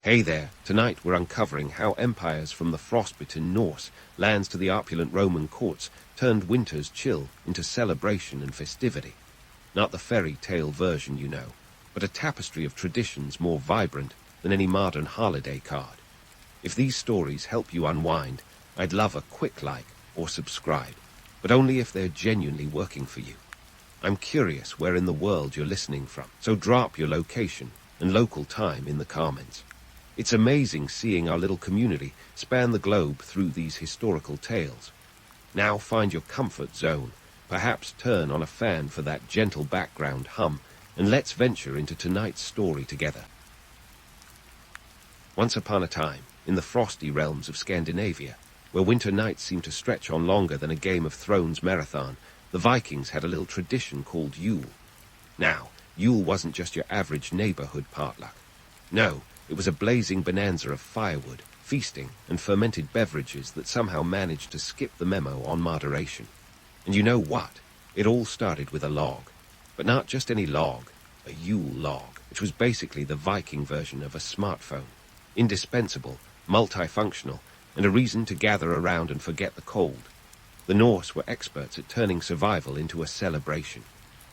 Hey there, tonight we're uncovering how empires from the frostbitten Norse lands to the opulent Roman courts turned winter's chill into celebration and festivity. Not the fairy tale version, you know, but a tapestry of traditions more vibrant than any modern holiday card. If these stories help you unwind, I'd love a quick like or subscribe, but only if they're genuinely working for you. I'm curious where in the world you're listening from, so drop your location and local time in the comments. It's amazing seeing our little community span the globe through these historical tales. Now find your comfort zone, perhaps turn on a fan for that gentle background hum, and let's venture into tonight's story together. Once upon a time, in the frosty realms of Scandinavia, where winter nights seemed to stretch on longer than a Game of Thrones marathon, the Vikings had a little tradition called Yule. Now, Yule wasn't just your average neighborhood potluck. No, it was a blazing bonanza of firewood, feasting, and fermented beverages that somehow managed to skip the memo on moderation. And you know what? It all started with a log. But not just any log, a Yule log, which was basically the Viking version of a smartphone. Indispensable, multifunctional, and a reason to gather around and forget the cold. The Norse were experts at turning survival into a celebration.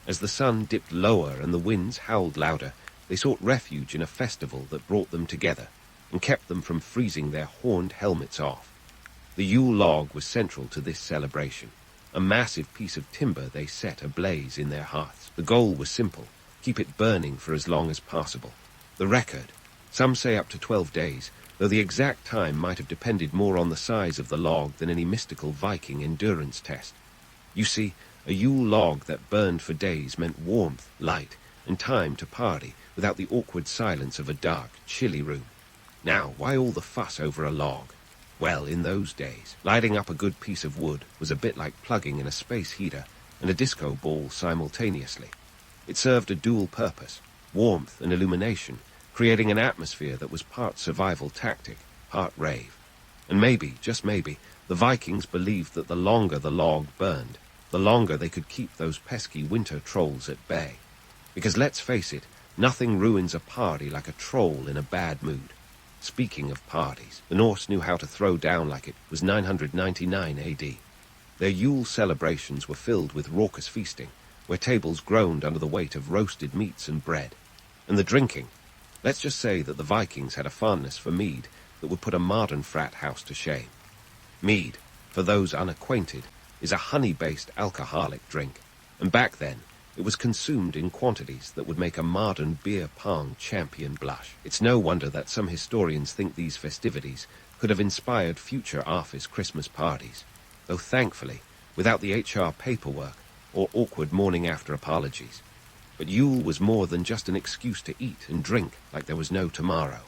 As the sun dipped lower and the winds howled louder, they sought refuge in a festival that brought them together and kept them from freezing their horned helmets off. The Yule log was central to this celebration, a massive piece of timber they set ablaze in their hearths. The goal was simple: keep it burning for as long as possible. The record, some say up to 12 days, though the exact time might have depended more on the size of the log than any mystical Viking endurance test. You see, a Yule log that burned for days meant warmth, light, and time to party without the awkward silence of a dark, chilly room. Now, why all the fuss over a log? Well, in those days, lighting up a good piece of wood was a bit like plugging in a space heater and a disco ball simultaneously. It served a dual purpose: warmth and illumination, creating an atmosphere that was part survival tactic, part rave. And maybe, just maybe, the Vikings believed that the longer the log burned, the longer they could keep those pesky winter trolls at bay. Because let's face it, nothing ruins a party like a troll in a bad mood. Speaking of parties, the Norse knew how to throw down like it was 999 AD. Their Yule celebrations were filled with raucous feasting, where tables groaned under the weight of roasted meats and bread. And the drinking. Let's just say that the Vikings had a fondness for mead that would put a modern frat house to shame. Mead, for those unacquainted, is a honey-based alcoholic drink, and back then, it was consumed in quantities that would make a modern beer pong champion blush. It's no wonder that some historians think these festivities could have inspired future office Christmas parties, though thankfully, without the HR paperwork or awkward morning-after apologies. But Yule was more than just an excuse to eat and drink like there was no tomorrow.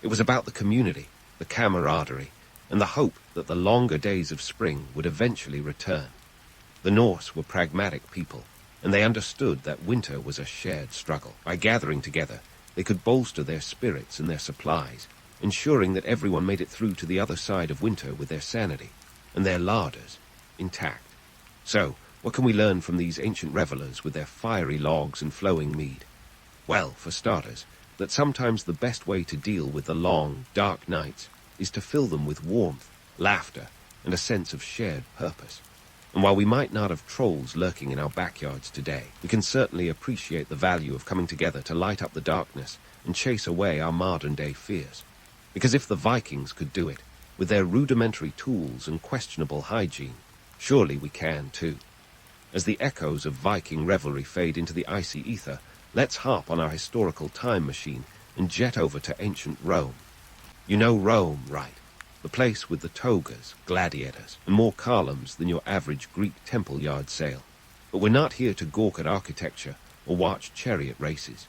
It was about the community, the camaraderie, and the hope that the longer days of spring would eventually return. The Norse were pragmatic people, and they understood that winter was a shared struggle. By gathering together, they could bolster their spirits and their supplies, ensuring that everyone made it through to the other side of winter with their sanity and their larders intact. So, what can we learn from these ancient revelers with their fiery logs and flowing mead? Well, for starters, that sometimes the best way to deal with the long, dark nights is to fill them with warmth, laughter, and a sense of shared purpose. And while we might not have trolls lurking in our backyards today, we can certainly appreciate the value of coming together to light up the darkness and chase away our modern-day fears. Because if the Vikings could do it, with their rudimentary tools and questionable hygiene, surely we can too. As the echoes of Viking revelry fade into the icy ether, let's hop on our historical time machine and jet over to ancient Rome. You know Rome, right? The place with the togas, gladiators, and more columns than your average Greek temple yard sale. But we're not here to gawk at architecture or watch chariot races.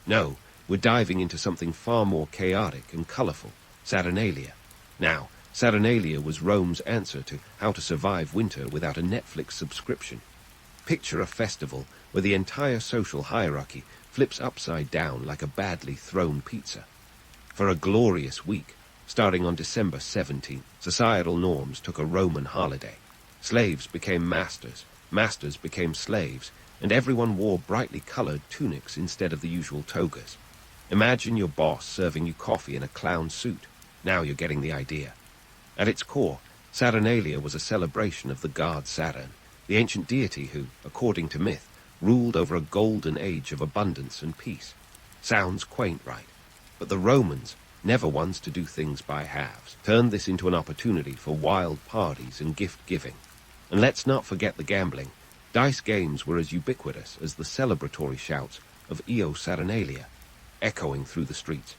No, we're diving into something far more chaotic and colorful: Saturnalia. Now, Saturnalia was Rome's answer to how to survive winter without a Netflix subscription. Picture a festival where the entire social hierarchy flips upside down like a badly thrown pizza. For a glorious week, starting on December 17th, societal norms took a Roman holiday. Slaves became masters, masters became slaves, and everyone wore brightly colored tunics instead of the usual togas. Imagine your boss serving you coffee in a clown suit. Now you're getting the idea. At its core, Saturnalia was a celebration of the god Saturn, the ancient deity who, according to myth, ruled over a golden age of abundance and peace. Sounds quaint, right? But the Romans, never ones to do things by halves, turned this into an opportunity for wild parties and gift-giving. And let's not forget the gambling. Dice games were as ubiquitous as the celebratory shouts of Io Saturnalia, echoing through the streets.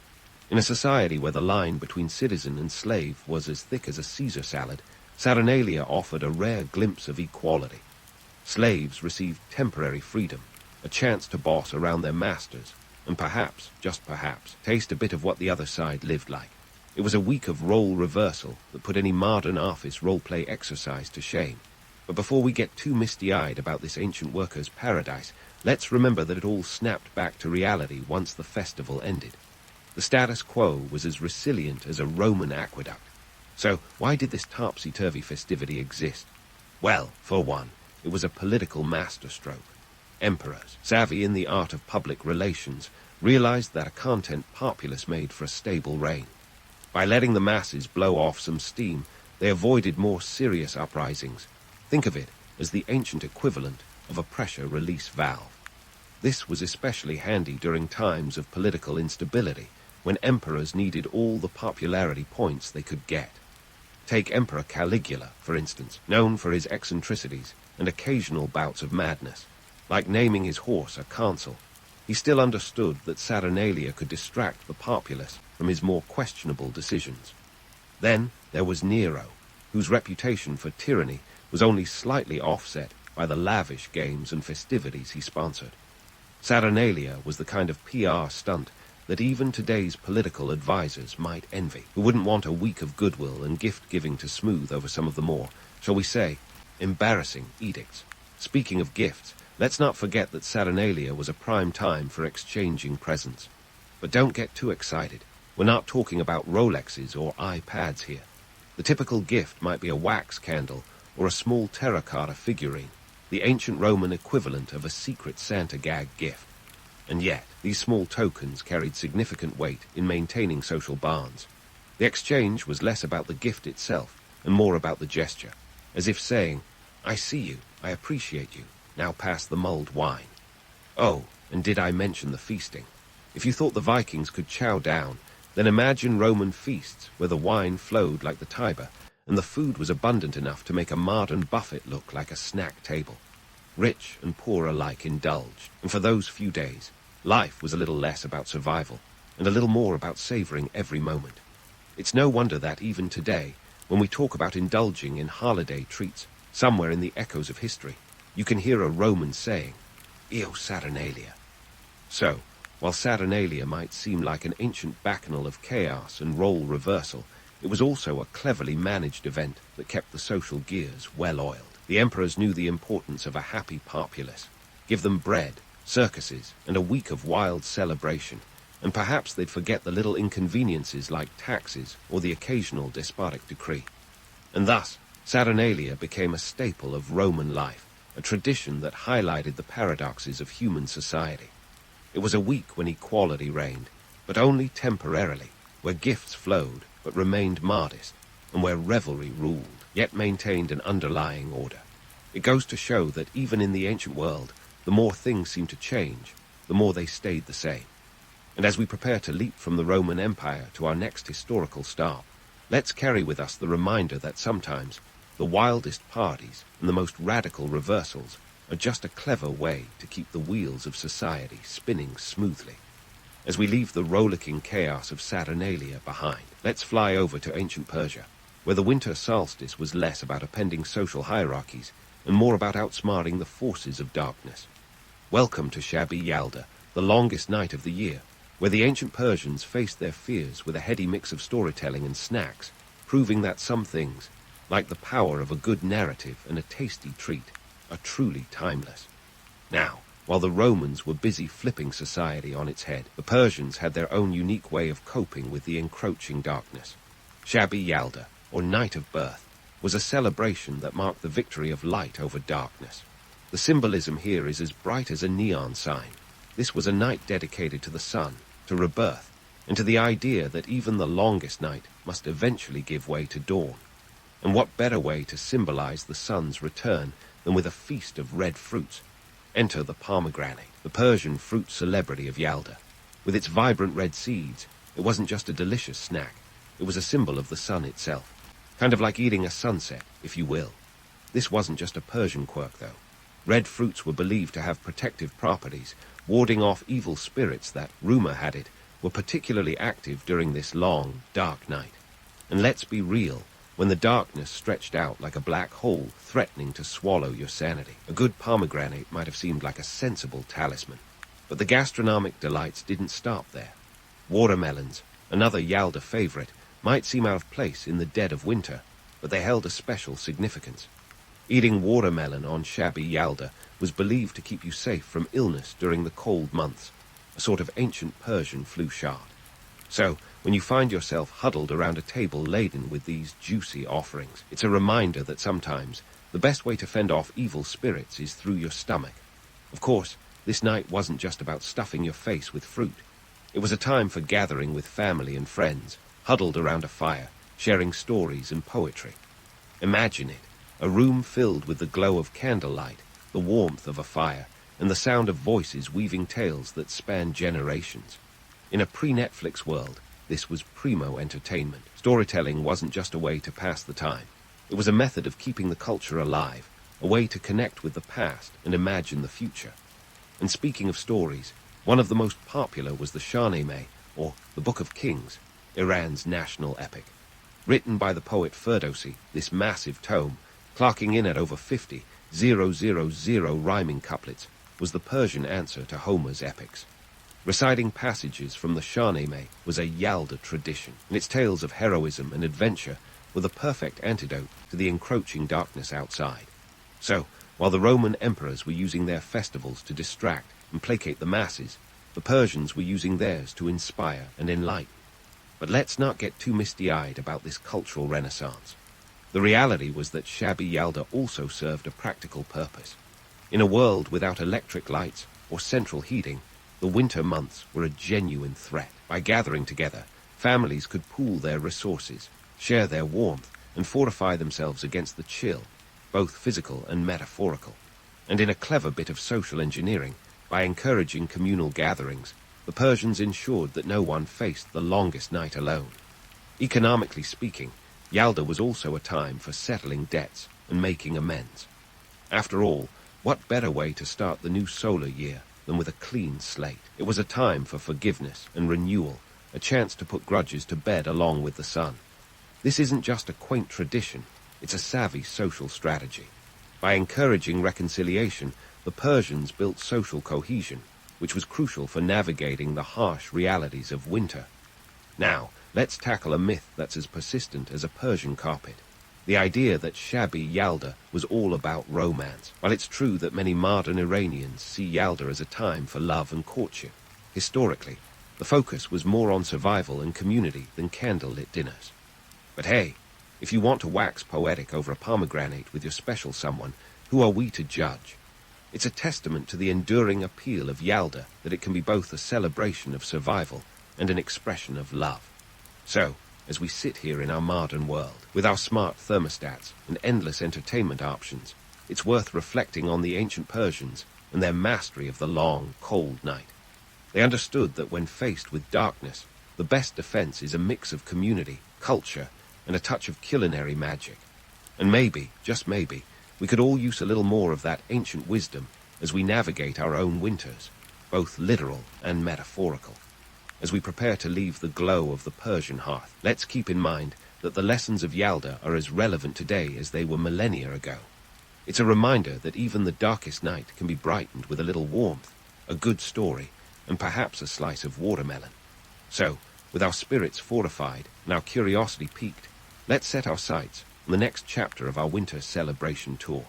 In a society where the line between citizen and slave was as thick as a Caesar salad, Saturnalia offered a rare glimpse of equality. Slaves received temporary freedom, a chance to boss around their masters, and perhaps, just perhaps, taste a bit of what the other side lived like. It was a week of role reversal that put any modern office role-play exercise to shame. But before we get too misty-eyed about this ancient workers' paradise, let's remember that it all snapped back to reality once the festival ended. The status quo was as resilient as a Roman aqueduct. So why did this topsy-turvy festivity exist? Well, for one, it was a political masterstroke. Emperors, savvy in the art of public relations, realized that a content populace made for a stable reign. By letting the masses blow off some steam, they avoided more serious uprisings. Think of it as the ancient equivalent of a pressure release valve. This was especially handy during times of political instability, when emperors needed all the popularity points they could get. Take Emperor Caligula, for instance, known for his eccentricities and occasional bouts of madness. Like naming his horse a consul, he still understood that Saturnalia could distract the populace from his more questionable decisions. Then there was Nero, whose reputation for tyranny was only slightly offset by the lavish games and festivities he sponsored. Saturnalia was the kind of PR stunt that even today's political advisors might envy, who wouldn't want a week of goodwill and gift-giving to smooth over some of the more, shall we say, embarrassing edicts. Speaking of gifts, let's not forget that Saturnalia was a prime time for exchanging presents. But don't get too excited. We're not talking about Rolexes or iPads here. The typical gift might be a wax candle or a small terracotta figurine, the ancient Roman equivalent of a secret Santa gag gift. And yet, these small tokens carried significant weight in maintaining social bonds. The exchange was less about the gift itself and more about the gesture, as if saying, "I see you, I appreciate you, now pass the mulled wine." Oh, and did I mention the feasting? If you thought the Vikings could chow down, then imagine Roman feasts where the wine flowed like the Tiber and the food was abundant enough to make a modern buffet look like a snack table. Rich and poor alike indulged, and for those few days, life was a little less about survival and a little more about savoring every moment. It's no wonder that even today, when we talk about indulging in holiday treats, somewhere in the echoes of history, you can hear a Roman saying, "Io Saturnalia." So, while Saturnalia might seem like an ancient bacchanal of chaos and role reversal, it was also a cleverly managed event that kept the social gears well-oiled. The emperors knew the importance of a happy populace. Give them bread, circuses, and a week of wild celebration, and perhaps they'd forget the little inconveniences like taxes or the occasional despotic decree. And thus, Saturnalia became a staple of Roman life, a tradition that highlighted the paradoxes of human society. It was a week when equality reigned, but only temporarily, where gifts flowed but remained modest, and where revelry ruled, yet maintained an underlying order. It goes to show that even in the ancient world, the more things seemed to change, the more they stayed the same. And as we prepare to leap from the Roman Empire to our next historical stop, let's carry with us the reminder that sometimes the wildest parties and the most radical reversals are just a clever way to keep the wheels of society spinning smoothly. As we leave the rollicking chaos of Saturnalia behind, let's fly over to ancient Persia, where the winter solstice was less about appending social hierarchies and more about outsmarting the forces of darkness. Welcome to Shabby Yalda, the longest night of the year, where the ancient Persians faced their fears with a heady mix of storytelling and snacks, proving that some things, like the power of a good narrative and a tasty treat, are truly timeless. Now, while the Romans were busy flipping society on its head, the Persians had their own unique way of coping with the encroaching darkness. Shabby Yalda, or Night of Birth, was a celebration that marked the victory of light over darkness. The symbolism here is as bright as a neon sign. This was a night dedicated to the sun, to rebirth, and to the idea that even the longest night must eventually give way to dawn. And what better way to symbolize the sun's return than with a feast of red fruits? Enter the pomegranate, the Persian fruit celebrity of Yalda. With its vibrant red seeds, it wasn't just a delicious snack, it was a symbol of the sun itself. Kind of like eating a sunset, if you will. This wasn't just a Persian quirk, though. Red fruits were believed to have protective properties, warding off evil spirits that, rumor had it, were particularly active during this long, dark night. And let's be real, when the darkness stretched out like a black hole threatening to swallow your sanity, a good pomegranate might have seemed like a sensible talisman. But the gastronomic delights didn't stop there. Watermelons, another Yalda favorite, might seem out of place in the dead of winter, but they held a special significance. Eating watermelon on shabby Yalda was believed to keep you safe from illness during the cold months, a sort of ancient Persian flu shot. So, when you find yourself huddled around a table laden with these juicy offerings, it's a reminder that sometimes the best way to fend off evil spirits is through your stomach. Of course, this night wasn't just about stuffing your face with fruit. It was a time for gathering with family and friends, huddled around a fire, sharing stories and poetry. Imagine it, a room filled with the glow of candlelight, the warmth of a fire, and the sound of voices weaving tales that span generations. In a pre-Netflix world, this was primo entertainment. Storytelling wasn't just a way to pass the time. It was a method of keeping the culture alive, a way to connect with the past and imagine the future. And speaking of stories, one of the most popular was the Shahnameh, or the Book of Kings, Iran's national epic. Written by the poet Ferdowsi, this massive tome, clocking in at over 50,000 rhyming couplets, was the Persian answer to Homer's epics. Reciting passages from the Shahnameh was a Yalda tradition, and its tales of heroism and adventure were the perfect antidote to the encroaching darkness outside. So, while the Roman emperors were using their festivals to distract and placate the masses, the Persians were using theirs to inspire and enlighten. But let's not get too misty-eyed about this cultural renaissance. The reality was that shabby Yalda also served a practical purpose. In a world without electric lights or central heating, the winter months were a genuine threat. By gathering together, families could pool their resources, share their warmth, and fortify themselves against the chill, both physical and metaphorical. And in a clever bit of social engineering, by encouraging communal gatherings, the Persians ensured that no one faced the longest night alone. Economically speaking, Yalda was also a time for settling debts and making amends. After all, what better way to start the new solar year than with a clean slate? It was a time for forgiveness and renewal, a chance to put grudges to bed along with the sun. This isn't just a quaint tradition, it's a savvy social strategy. By encouraging reconciliation, the Persians built social cohesion, which was crucial for navigating the harsh realities of winter. Now, let's tackle a myth that's as persistent as a Persian carpet. The idea that shabby Yalda was all about romance. While it's true that many modern Iranians see Yalda as a time for love and courtship, historically, the focus was more on survival and community than candlelit dinners. But hey, if you want to wax poetic over a pomegranate with your special someone, who are we to judge? It's a testament to the enduring appeal of Yalda that it can be both a celebration of survival and an expression of love. So, as we sit here in our modern world, with our smart thermostats and endless entertainment options, it's worth reflecting on the ancient Persians and their mastery of the long, cold night. They understood that when faced with darkness, the best defense is a mix of community, culture, and a touch of culinary magic. And maybe, just maybe, we could all use a little more of that ancient wisdom as we navigate our own winters, both literal and metaphorical. As we prepare to leave the glow of the Persian hearth, let's keep in mind that the lessons of Yalda are as relevant today as they were millennia ago. It's a reminder that even the darkest night can be brightened with a little warmth, a good story, and perhaps a slice of watermelon. So, with our spirits fortified and our curiosity piqued, let's set our sights on the next chapter of our winter celebration tour.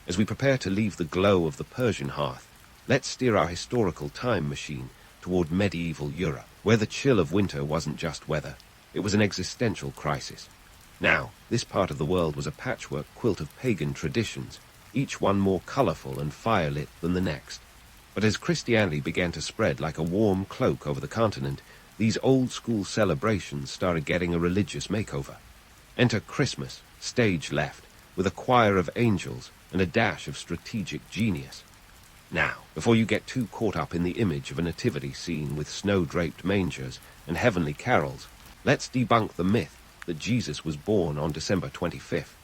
As we prepare to leave the glow of the Persian hearth, let's steer our historical time machine toward medieval Europe, where the chill of winter wasn't just weather, it was an existential crisis. Now, this part of the world was a patchwork quilt of pagan traditions, each one more colorful and firelit than the next. But as Christianity began to spread like a warm cloak over the continent, these old-school celebrations started getting a religious makeover. Enter Christmas, stage left, with a choir of angels and a dash of strategic genius. Now, before you get too caught up in the image of a nativity scene with snow-draped mangers and heavenly carols, let's debunk the myth that Jesus was born on December 25th.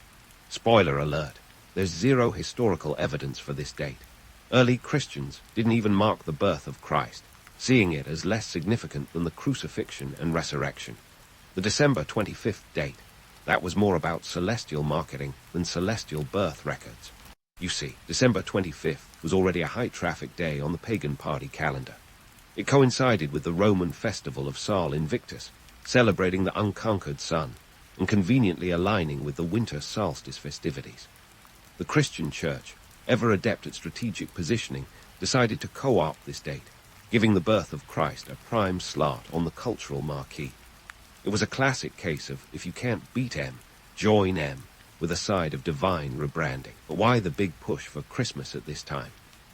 Spoiler alert, there's zero historical evidence for this date. Early Christians didn't even mark the birth of Christ, seeing it as less significant than the crucifixion and resurrection. The December 25th date, that was more about celestial marketing than celestial birth records. You see, December 25th was already a high-traffic day on the pagan party calendar. It coincided with the Roman festival of Sol Invictus, celebrating the unconquered sun, and conveniently aligning with the winter solstice festivities. The Christian Church, ever adept at strategic positioning, decided to co-opt this date, giving the birth of Christ a prime slot on the cultural marquee. It was a classic case of, if you can't beat M, join M, with a side of divine rebranding. But why the big push for Christmas at this time?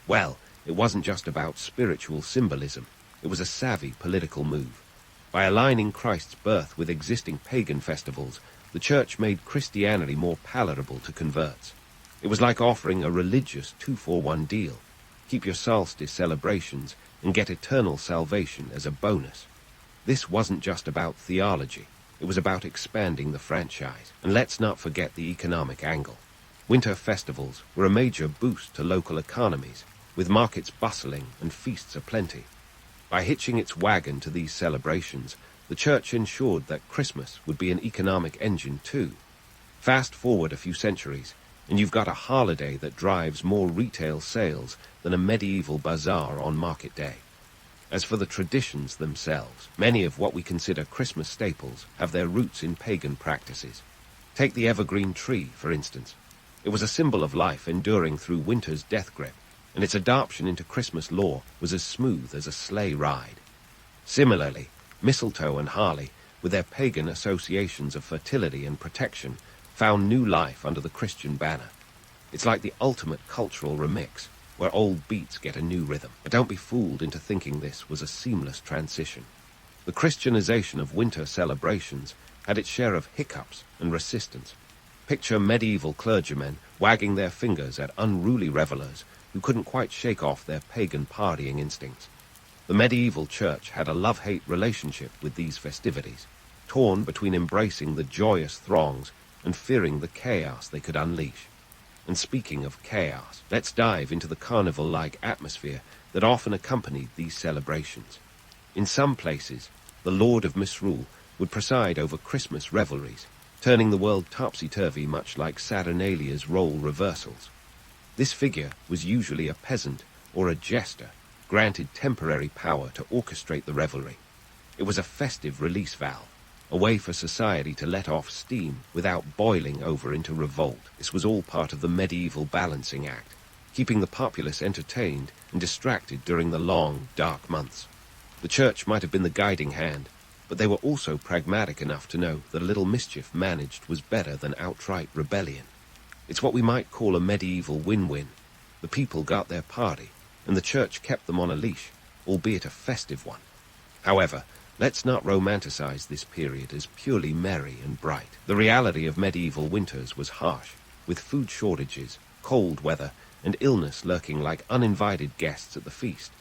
Well, it wasn't just about spiritual symbolism. It was a savvy political move. By aligning Christ's birth with existing pagan festivals, the Church made Christianity more palatable to converts. It was like offering a religious 2-for-1 deal. Keep your solstice celebrations and get eternal salvation as a bonus. This wasn't just about theology. It was about expanding the franchise. And let's not forget the economic angle. Winter festivals were a major boost to local economies, with markets bustling and feasts aplenty. By hitching its wagon to these celebrations, the Church ensured that Christmas would be an economic engine too. Fast forward a few centuries, and you've got a holiday that drives more retail sales than a medieval bazaar on market day. As for the traditions themselves, many of what we consider Christmas staples have their roots in pagan practices. Take the evergreen tree, for instance. It was a symbol of life enduring through winter's death grip, and its adoption into Christmas lore was as smooth as a sleigh ride. Similarly, mistletoe and holly, with their pagan associations of fertility and protection, found new life under the Christian banner. It's like the ultimate cultural remix, where old beats get a new rhythm. But don't be fooled into thinking this was a seamless transition. The Christianization of winter celebrations had its share of hiccups and resistance. Picture medieval clergymen wagging their fingers at unruly revelers who couldn't quite shake off their pagan partying instincts. The medieval church had a love-hate relationship with these festivities, torn between embracing the joyous throngs and fearing the chaos they could unleash. And speaking of chaos, let's dive into the carnival-like atmosphere that often accompanied these celebrations. In some places, the Lord of Misrule would preside over Christmas revelries, turning the world topsy-turvy much like Saturnalia's role reversals. This figure was usually a peasant or a jester, granted temporary power to orchestrate the revelry. It was a festive release valve, a way for society to let off steam without boiling over into revolt. This was all part of the medieval balancing act, keeping the populace entertained and distracted during the long, dark months. The church might have been the guiding hand, but they were also pragmatic enough to know that a little mischief managed was better than outright rebellion. It's what we might call a medieval win-win. The people got their party, and the church kept them on a leash, albeit a festive one. However, let's not romanticize this period as purely merry and bright. The reality of medieval winters was harsh, with food shortages, cold weather, and illness lurking like uninvited guests at the feast.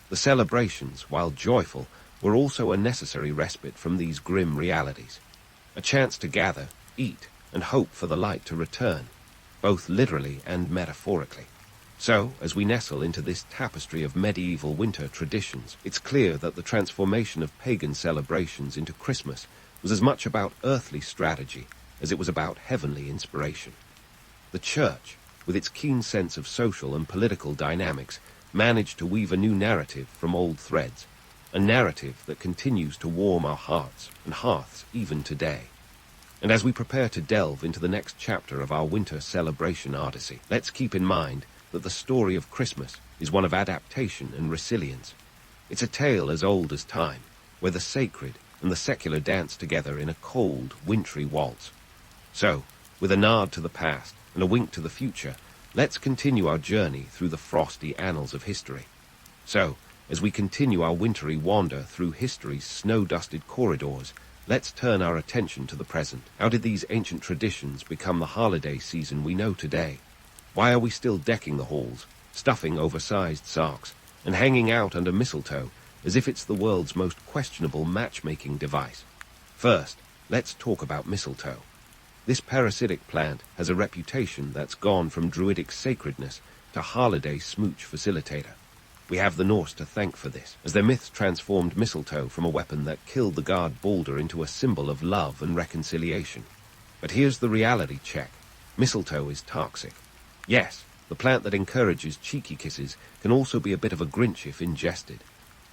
The celebrations, while joyful, were also a necessary respite from these grim realities. A chance to gather, eat, and hope for the light to return, both literally and metaphorically. So, as we nestle into this tapestry of medieval winter traditions, it's clear that the transformation of pagan celebrations into Christmas was as much about earthly strategy as it was about heavenly inspiration. The Church, with its keen sense of social and political dynamics, managed to weave a new narrative from old threads, a narrative that continues to warm our hearts and hearths even today. And as we prepare to delve into the next chapter of our winter celebration odyssey, let's keep in mind that the story of Christmas is one of adaptation and resilience. It's a tale as old as time, where the sacred and the secular dance together in a cold, wintry waltz. So, with a nod to the past and a wink to the future, let's continue our journey through the frosty annals of history. So, as we continue our wintry wander through history's snow-dusted corridors, let's turn our attention to the present. How did these ancient traditions become the holiday season we know today? Why are we still decking the halls, stuffing oversized sarks, and hanging out under mistletoe as if it's the world's most questionable matchmaking device? First, let's talk about mistletoe. This parasitic plant has a reputation that's gone from druidic sacredness to holiday smooch facilitator. We have the Norse to thank for this, as their myths transformed mistletoe from a weapon that killed the god Balder into a symbol of love and reconciliation. But here's the reality check. Mistletoe is toxic. Yes, the plant that encourages cheeky kisses can also be a bit of a Grinch if ingested.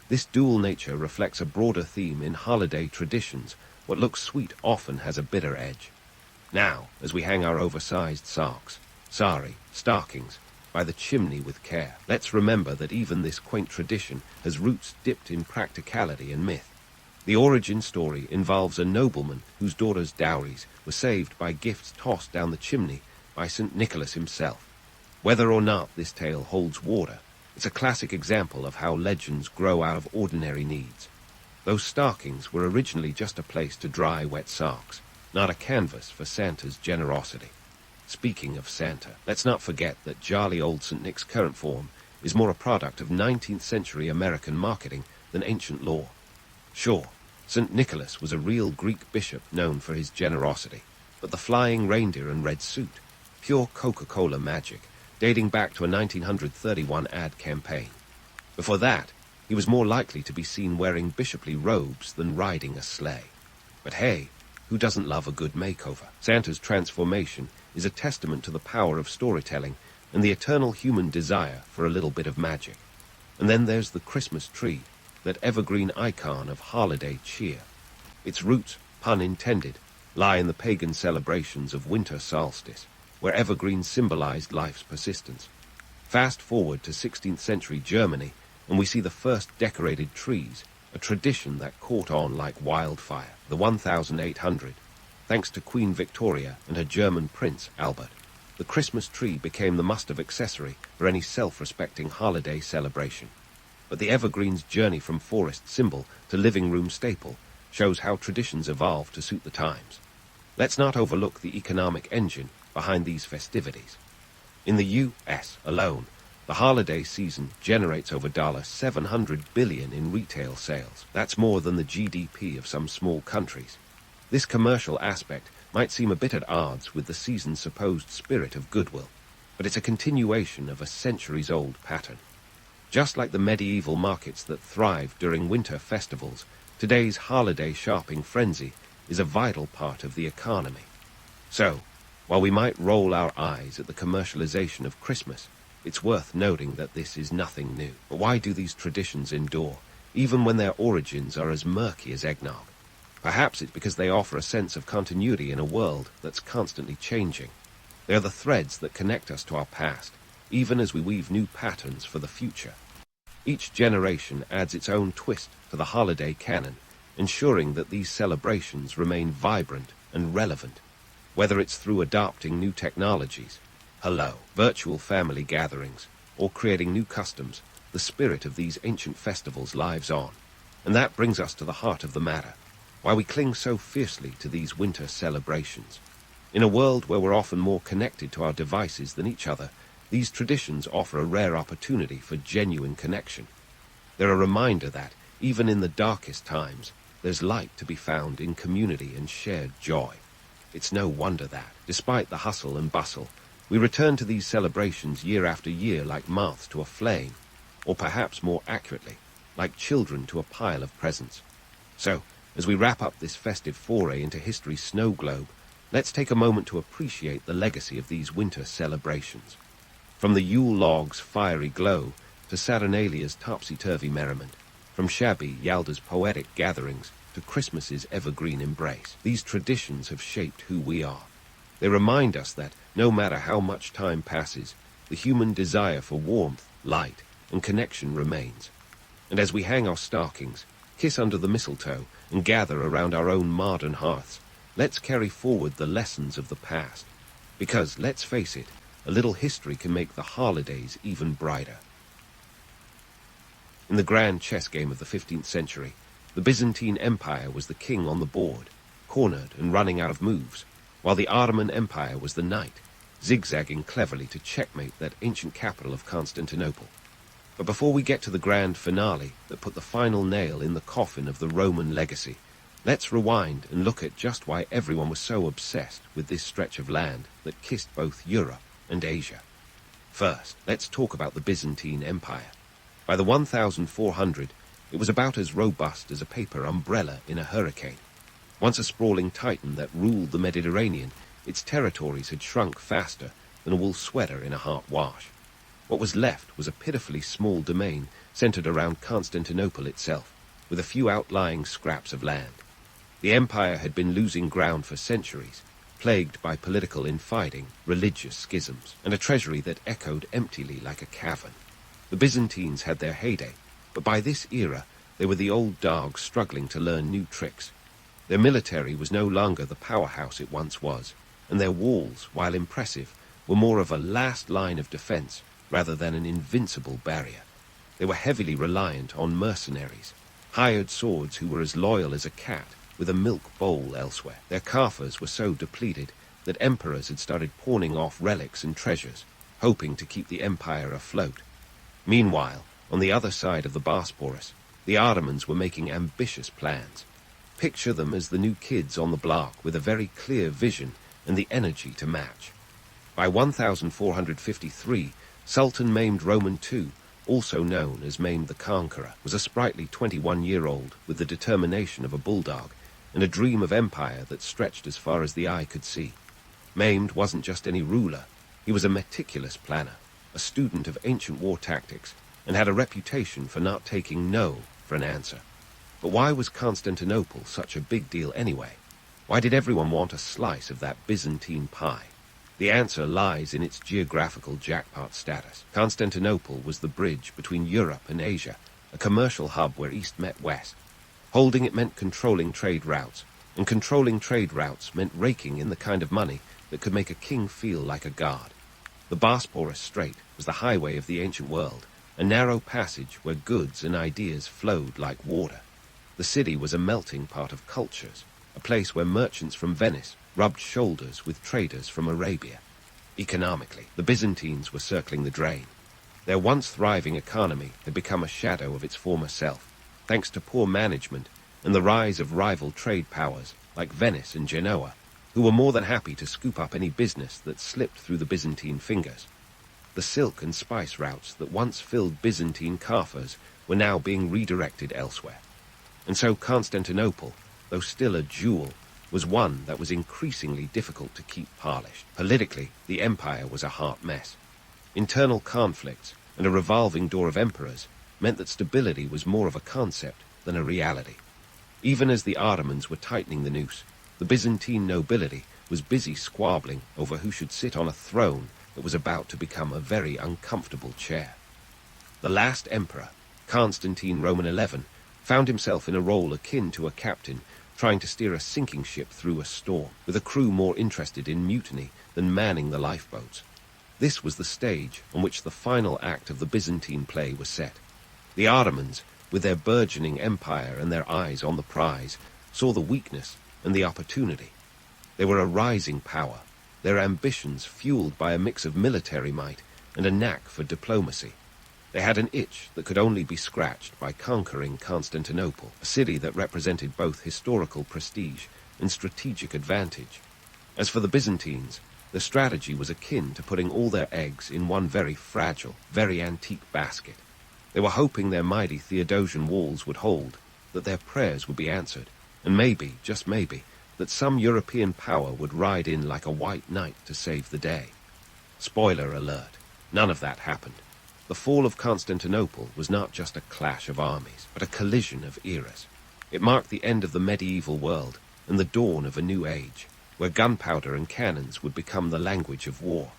This dual nature reflects a broader theme in holiday traditions. What looks sweet often has a bitter edge. Now, as we hang our oversized sarks, stockings, by the chimney with care, let's remember that even this quaint tradition has roots dipped in practicality and myth. The origin story involves a nobleman whose daughter's dowries were saved by gifts tossed down the chimney by St. Nicholas himself. Whether or not this tale holds water, it's a classic example of how legends grow out of ordinary needs. Those stockings were originally just a place to dry wet socks, not a canvas for Santa's generosity. Speaking of Santa, let's not forget that jolly old St. Nick's current form is more a product of 19th century American marketing than ancient lore. Sure, St. Nicholas was a real Greek bishop known for his generosity, but the flying reindeer and red suit, pure Coca-Cola magic, dating back to a 1931 ad campaign. Before that, he was more likely to be seen wearing bishoply robes than riding a sleigh. But hey, who doesn't love a good makeover? Santa's transformation is a testament to the power of storytelling and the eternal human desire for a little bit of magic. And then there's the Christmas tree, that evergreen icon of holiday cheer. Its roots, pun intended, lie in the pagan celebrations of winter solstice, where evergreens symbolized life's persistence. Fast forward to 16th century Germany, and we see the first decorated trees, a tradition that caught on like wildfire. The 1800, thanks to Queen Victoria and her German prince, Albert, the Christmas tree became the must-have accessory for any self-respecting holiday celebration. But the evergreen's journey from forest symbol to living room staple shows how traditions evolve to suit the times. Let's not overlook the economic engine behind these festivities. In the U.S. alone, the holiday season generates over $700 billion in retail sales. That's more than the GDP of some small countries. This commercial aspect might seem a bit at odds with the season's supposed spirit of goodwill, but it's a continuation of a centuries-old pattern. Just like the medieval markets that thrived during winter festivals, today's holiday shopping frenzy is a vital part of the economy. So, while we might roll our eyes at the commercialization of Christmas, it's worth noting that this is nothing new. But why do these traditions endure, even when their origins are as murky as eggnog? Perhaps it's because they offer a sense of continuity in a world that's constantly changing. They are the threads that connect us to our past, even as we weave new patterns for the future. Each generation adds its own twist to the holiday canon, ensuring that these celebrations remain vibrant and relevant. Whether it's through adopting new technologies, virtual family gatherings, or creating new customs, the spirit of these ancient festivals lives on. And that brings us to the heart of the matter, why we cling so fiercely to these winter celebrations. In a world where we're often more connected to our devices than each other, these traditions offer a rare opportunity for genuine connection. They're a reminder that, even in the darkest times, there's light to be found in community and shared joy. It's no wonder that, despite the hustle and bustle, we return to these celebrations year after year like moths to a flame, or perhaps more accurately, like children to a pile of presents. So, as we wrap up this festive foray into history's snow globe, let's take a moment to appreciate the legacy of these winter celebrations. From the Yule log's fiery glow to Saturnalia's topsy-turvy merriment, from shabby Yalda's poetic gatherings to Christmas's evergreen embrace, these traditions have shaped who we are. They remind us that, no matter how much time passes, the human desire for warmth, light, and connection remains. And as we hang our stockings, kiss under the mistletoe, and gather around our own modern hearths, let's carry forward the lessons of the past. Because, let's face it, a little history can make the holidays even brighter. In the grand chess game of the 15th century, the Byzantine Empire was the king on the board, cornered and running out of moves, while the Ottoman Empire was the knight, zigzagging cleverly to checkmate that ancient capital of Constantinople. But before we get to the grand finale that put the final nail in the coffin of the Roman legacy, let's rewind and look at just why everyone was so obsessed with this stretch of land that kissed both Europe and Asia. First, let's talk about the Byzantine Empire. By the 1400, it was about as robust as a paper umbrella in a hurricane. Once a sprawling titan that ruled the Mediterranean, its territories had shrunk faster than a wool sweater in a hot wash. What was left was a pitifully small domain centered around Constantinople itself, with a few outlying scraps of land. The empire had been losing ground for centuries, plagued by political infighting, religious schisms, and a treasury that echoed emptily like a cavern. The Byzantines had their heyday, but by this era they were the old dogs struggling to learn new tricks. Their military was no longer the powerhouse it once was, and their walls, while impressive, were more of a last line of defense rather than an invincible barrier. They were heavily reliant on mercenaries, hired swords who were as loyal as a cat with a milk bowl elsewhere. Their coffers were so depleted that emperors had started pawning off relics and treasures, hoping to keep the empire afloat. Meanwhile, on the other side of the Bosporus, the Ottomans were making ambitious plans. Picture them as the new kids on the block with a very clear vision and the energy to match. By 1453, Sultan Mehmed Roman II, also known as Mehmed the Conqueror, was a sprightly 21-year-old with the determination of a bulldog and a dream of empire that stretched as far as the eye could see. Mehmed wasn't just any ruler, he was a meticulous planner, a student of ancient war tactics, and had a reputation for not taking no for an answer. But why was Constantinople such a big deal anyway? Why did everyone want a slice of that Byzantine pie? The answer lies in its geographical jackpot status. Constantinople was the bridge between Europe and Asia, a commercial hub where East met West. Holding it meant controlling trade routes, and controlling trade routes meant raking in the kind of money that could make a king feel like a god. The Bosporus Strait was the highway of the ancient world, a narrow passage where goods and ideas flowed like water. The city was a melting pot of cultures, a place where merchants from Venice rubbed shoulders with traders from Arabia. Economically, the Byzantines were circling the drain. Their once thriving economy had become a shadow of its former self, thanks to poor management and the rise of rival trade powers like Venice and Genoa, who were more than happy to scoop up any business that slipped through the Byzantine fingers. The silk and spice routes that once filled Byzantine coffers were now being redirected elsewhere. And so Constantinople, though still a jewel, was one that was increasingly difficult to keep polished. Politically, the empire was a hot mess. Internal conflicts and a revolving door of emperors meant that stability was more of a concept than a reality. Even as the Ottomans were tightening the noose, the Byzantine nobility was busy squabbling over who should sit on a throne that was about to become a very uncomfortable chair. The last emperor, Constantine Roman XI, found himself in a role akin to a captain trying to steer a sinking ship through a storm, with a crew more interested in mutiny than manning the lifeboats. This was the stage on which the final act of the Byzantine play was set. The Ottomans, with their burgeoning empire and their eyes on the prize, saw the weakness and the opportunity. They were a rising power, their ambitions fueled by a mix of military might and a knack for diplomacy. They had an itch that could only be scratched by conquering Constantinople, a city that represented both historical prestige and strategic advantage. As for the Byzantines, the strategy was akin to putting all their eggs in one very fragile, very antique basket. They were hoping their mighty Theodosian walls would hold, that their prayers would be answered, and maybe, just maybe, that some European power would ride in like a white knight to save the day. Spoiler alert, none of that happened. The fall of Constantinople was not just a clash of armies, but a collision of eras. It marked the end of the medieval world and the dawn of a new age, where gunpowder and cannons would become the language of war.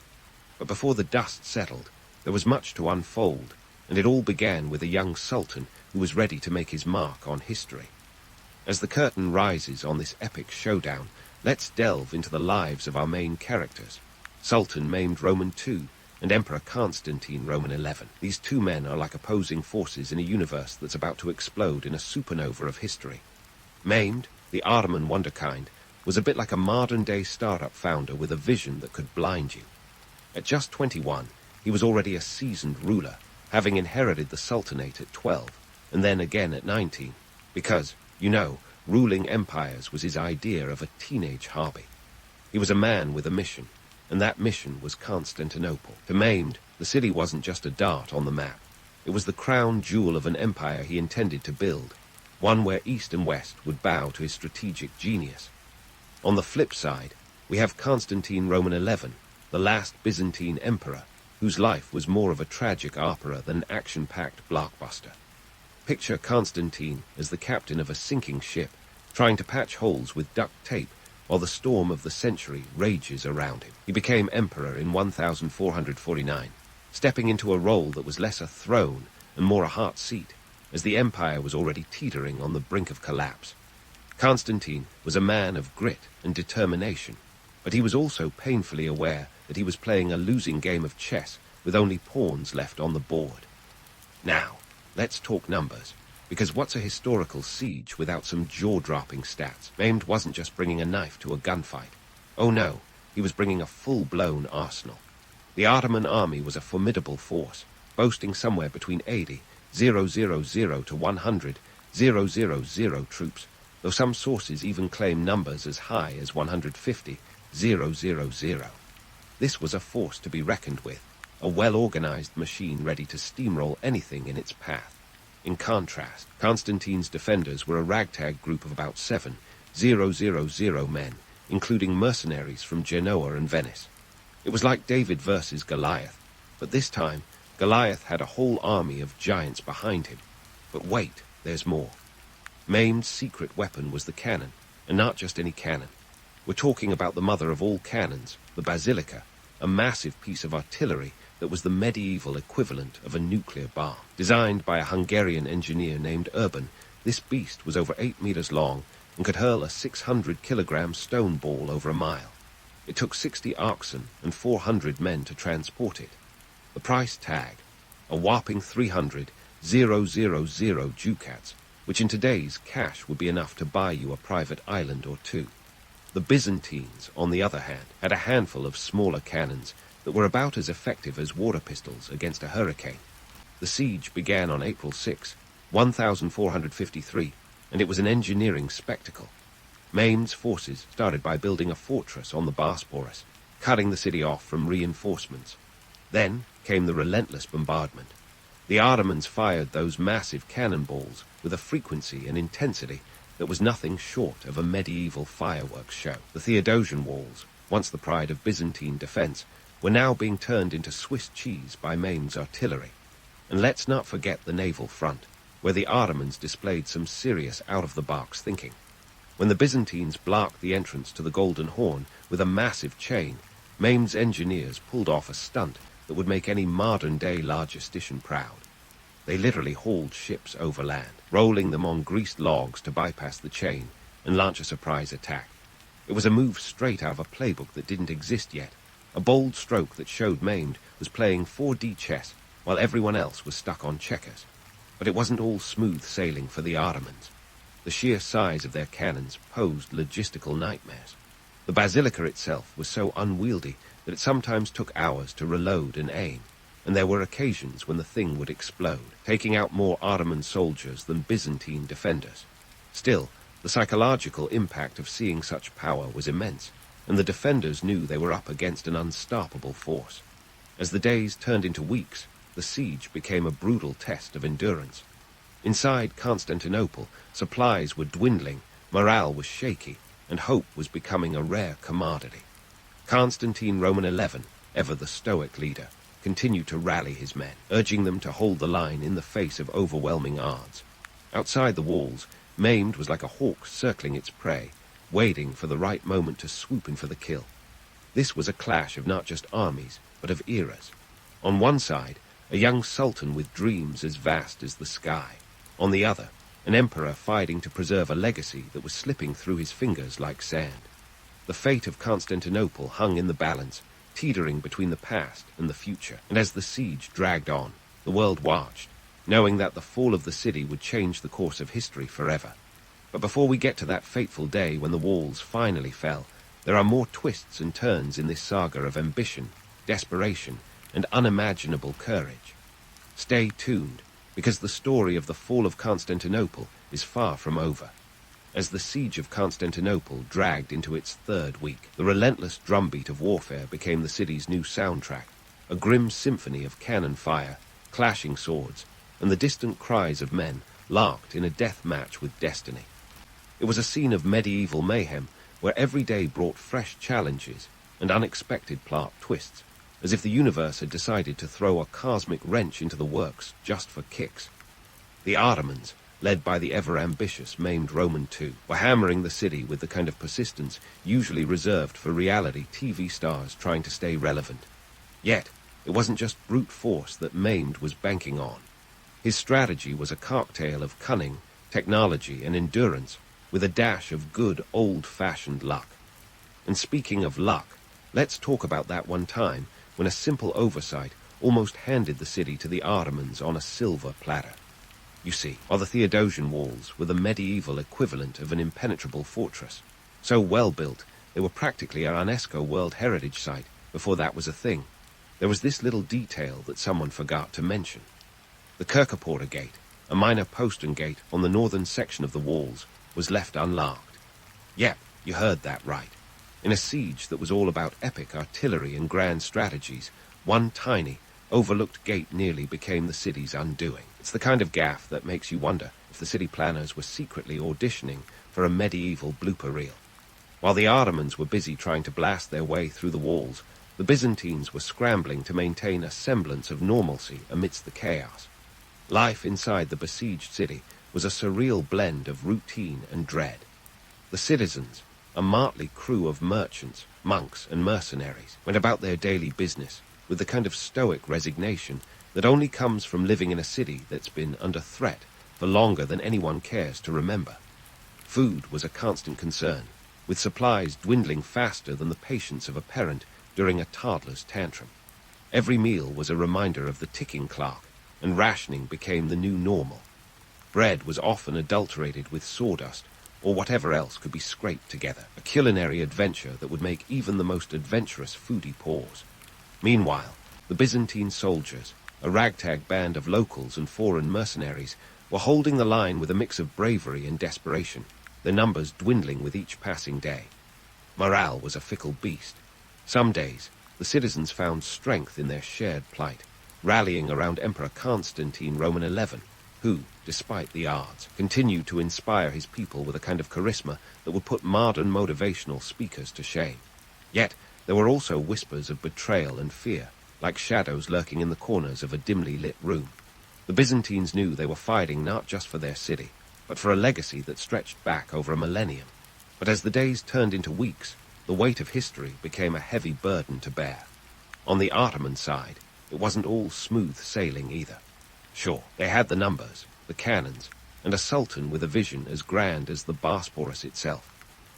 But before the dust settled, there was much to unfold, and it all began with a young sultan who was ready to make his mark on history. As the curtain rises on this epic showdown, let's delve into the lives of our main characters. Sultan Mehmed Roman II, and Emperor Constantine Roman XI. These two men are like opposing forces in a universe that's about to explode in a supernova of history. Maimed, the Ottoman wonderkind, was a bit like a modern-day startup founder with a vision that could blind you. At just 21, he was already a seasoned ruler, having inherited the Sultanate at 12, and then again at 19, because, ruling empires was his idea of a teenage hobby. He was a man with a mission, and that mission was Constantinople. To Maimed, the city wasn't just a dot on the map. It was the crown jewel of an empire he intended to build, one where East and West would bow to his strategic genius. On the flip side, we have Constantine Roman XI, the last Byzantine emperor, whose life was more of a tragic opera than an action-packed blockbuster. Picture Constantine as the captain of a sinking ship, trying to patch holes with duct tape while the storm of the century rages around him. He became emperor in 1449, stepping into a role that was less a throne and more a hot seat, as the empire was already teetering on the brink of collapse. Constantine was a man of grit and determination, but he was also painfully aware that he was playing a losing game of chess with only pawns left on the board. Now, let's talk numbers, because what's a historical siege without some jaw-dropping stats? Maimed wasn't just bringing a knife to a gunfight. Oh no, he was bringing a full-blown arsenal. The Ottoman army was a formidable force, boasting somewhere between 80,000 to 100,000 troops, though some sources even claim numbers as high as 150,000. This was a force to be reckoned with, a well-organized machine ready to steamroll anything in its path. In contrast, Constantine's defenders were a ragtag group of about 7,000 men, including mercenaries from Genoa and Venice. It was like David versus Goliath, but this time, Goliath had a whole army of giants behind him. But wait, there's more. Maimed's secret weapon was the cannon, and not just any cannon. We're talking about the mother of all cannons, the basilica, a massive piece of artillery that was the medieval equivalent of a nuclear bomb. Designed by a Hungarian engineer named Urban, this beast was over 8 meters long and could hurl a 600-kilogram stone ball over a mile. It took 60 oxen and 400 men to transport it. The price tag, a whopping 300,000 ducats, which in today's cash would be enough to buy you a private island or two. The Byzantines, on the other hand, had a handful of smaller cannons that were about as effective as water pistols against a hurricane. The siege began on April 6, 1453, and it was an engineering spectacle. Maimed's forces started by building a fortress on the Bosporus, cutting the city off from reinforcements. Then came the relentless bombardment. The Ottomans fired those massive cannonballs with a frequency and intensity that was nothing short of a medieval fireworks show. The Theodosian walls, once the pride of Byzantine defense, were now being turned into Swiss cheese by Maimed's artillery. And let's not forget the naval front, where the Ottomans displayed some serious out-of-the-box thinking. When the Byzantines blocked the entrance to the Golden Horn with a massive chain, Maimed's engineers pulled off a stunt that would make any modern-day logistician proud. They literally hauled ships overland, rolling them on greased logs to bypass the chain and launch a surprise attack. It was a move straight out of a playbook that didn't exist yet, a bold stroke that showed Maimed was playing 4D chess while everyone else was stuck on checkers. But it wasn't all smooth sailing for the Ottomans. The sheer size of their cannons posed logistical nightmares. The basilica itself was so unwieldy that it sometimes took hours to reload and aim, and there were occasions when the thing would explode, taking out more Ottoman soldiers than Byzantine defenders. Still, the psychological impact of seeing such power was immense, and the defenders knew they were up against an unstoppable force. As the days turned into weeks, the siege became a brutal test of endurance. Inside Constantinople, supplies were dwindling, morale was shaky, and hope was becoming a rare commodity. Constantine Roman XI, ever the stoic leader, continued to rally his men, urging them to hold the line in the face of overwhelming odds. Outside the walls, Maimed was like a hawk circling its prey, waiting for the right moment to swoop in for the kill. This was a clash of not just armies, but of eras. On one side, a young sultan with dreams as vast as the sky. On the other, an emperor fighting to preserve a legacy that was slipping through his fingers like sand. The fate of Constantinople hung in the balance, teetering between the past and the future. And as the siege dragged on, the world watched, knowing that the fall of the city would change the course of history forever. But before we get to that fateful day when the walls finally fell, there are more twists and turns in this saga of ambition, desperation, and unimaginable courage. Stay tuned, because the story of the fall of Constantinople is far from over. As the siege of Constantinople dragged into its third week, the relentless drumbeat of warfare became the city's new soundtrack, a grim symphony of cannon fire, clashing swords, and the distant cries of men locked in a death match with destiny. It was a scene of medieval mayhem where every day brought fresh challenges and unexpected plot twists, as if the universe had decided to throw a cosmic wrench into the works just for kicks. The Ottomans, led by the ever-ambitious maimed Roman II, were hammering the city with the kind of persistence usually reserved for reality TV stars trying to stay relevant. Yet, it wasn't just brute force that Maimed was banking on. His strategy was a cocktail of cunning, technology, and endurance, with a dash of good old-fashioned luck. And speaking of luck, let's talk about that one time when a simple oversight almost handed the city to the Ottomans on a silver platter. You see, while the Theodosian walls were the medieval equivalent of an impenetrable fortress, so well built they were practically a UNESCO World Heritage Site before that was a thing, there was this little detail that someone forgot to mention. The Kirkeporta Gate, a minor postern gate on the northern section of the walls, was left unlocked. Yep, you heard that right. In a siege that was all about epic artillery and grand strategies, one tiny, overlooked gate nearly became the city's undoing. It's the kind of gaffe that makes you wonder if the city planners were secretly auditioning for a medieval blooper reel. While the Ottomans were busy trying to blast their way through the walls, the Byzantines were scrambling to maintain a semblance of normalcy amidst the chaos. Life inside the besieged city was a surreal blend of routine and dread. The citizens, a motley crew of merchants, monks, and mercenaries, went about their daily business with the kind of stoic resignation that only comes from living in a city that's been under threat for longer than anyone cares to remember. Food was a constant concern, with supplies dwindling faster than the patience of a parent during a toddler's tantrum. Every meal was a reminder of the ticking clock, and rationing became the new normal. Bread was often adulterated with sawdust, or whatever else could be scraped together, a culinary adventure that would make even the most adventurous foodie pause. Meanwhile, the Byzantine soldiers, a ragtag band of locals and foreign mercenaries, were holding the line with a mix of bravery and desperation, their numbers dwindling with each passing day. Morale was a fickle beast. Some days, the citizens found strength in their shared plight, rallying around Emperor Constantine Roman XI, who, despite the odds, continued to inspire his people with a kind of charisma that would put modern motivational speakers to shame. Yet, there were also whispers of betrayal and fear, like shadows lurking in the corners of a dimly lit room. The Byzantines knew they were fighting not just for their city, but for a legacy that stretched back over a millennium. But as the days turned into weeks, the weight of history became a heavy burden to bear. On the Ottoman side, it wasn't all smooth sailing either. Sure, they had the numbers, the cannons, and a sultan with a vision as grand as the Bosporus itself.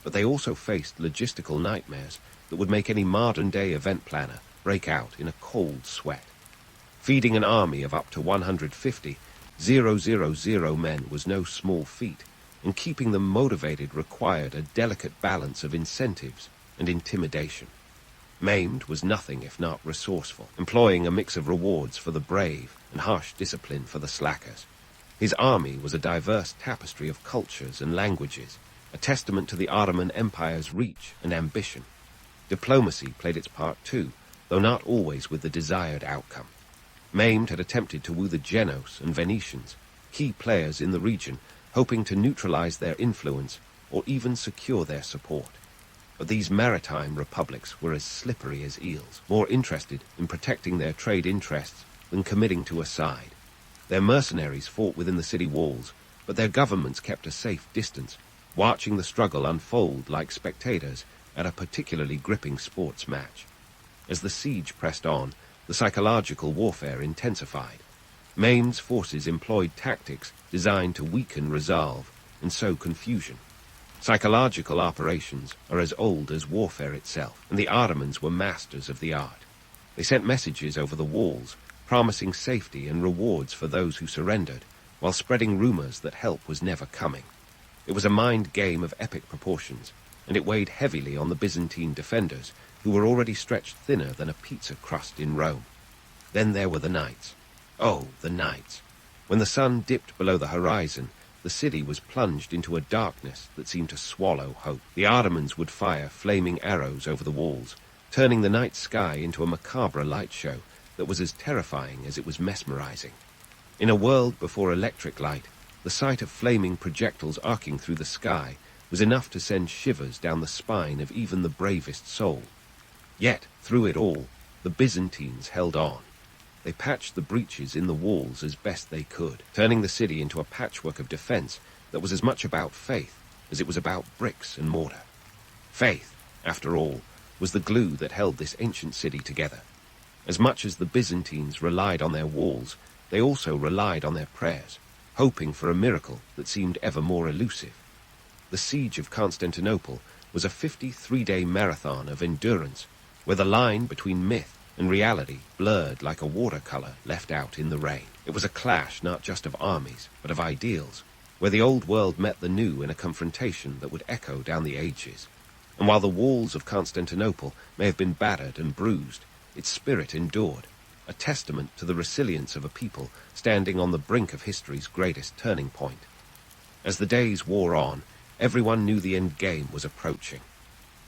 But they also faced logistical nightmares that would make any modern-day event planner break out in a cold sweat. Feeding an army of up to 150 000 men was no small feat, and keeping them motivated required a delicate balance of incentives and intimidation. Maimed was nothing if not resourceful, employing a mix of rewards for the brave and harsh discipline for the slackers. His army was a diverse tapestry of cultures and languages, a testament to the Ottoman Empire's reach and ambition. Diplomacy played its part too, though not always with the desired outcome. Maimed had attempted to woo the Genoese and Venetians, key players in the region, hoping to neutralize their influence or even secure their support. But these maritime republics were as slippery as eels, more interested in protecting their trade interests than committing to a side. Their mercenaries fought within the city walls, but their governments kept a safe distance, watching the struggle unfold like spectators at a particularly gripping sports match. As the siege pressed on, the psychological warfare intensified. Maimed's forces employed tactics designed to weaken resolve and sow confusion. Psychological operations are as old as warfare itself, and the Ottomans were masters of the art. They sent messages over the walls, promising safety and rewards for those who surrendered, while spreading rumors that help was never coming. It was a mind game of epic proportions, and it weighed heavily on the Byzantine defenders, who were already stretched thinner than a pizza crust in Rome. Then there were the nights. Oh, the nights. When the sun dipped below the horizon, the city was plunged into a darkness that seemed to swallow hope. The Ottomans would fire flaming arrows over the walls, turning the night sky into a macabre light show that was as terrifying as it was mesmerizing. In a world before electric light, the sight of flaming projectiles arcing through the sky was enough to send shivers down the spine of even the bravest soul. Yet, through it all, the Byzantines held on. They patched the breaches in the walls as best they could, turning the city into a patchwork of defense that was as much about faith as it was about bricks and mortar. Faith, after all, was the glue that held this ancient city together. As much as the Byzantines relied on their walls, they also relied on their prayers, hoping for a miracle that seemed ever more elusive. The siege of Constantinople was a 53-day marathon of endurance, where the line between myth and reality blurred like a watercolor left out in the rain. It was a clash not just of armies, but of ideals, where the old world met the new in a confrontation that would echo down the ages. And while the walls of Constantinople may have been battered and bruised, its spirit endured, a testament to the resilience of a people standing on the brink of history's greatest turning point. As the days wore on, everyone knew the end game was approaching.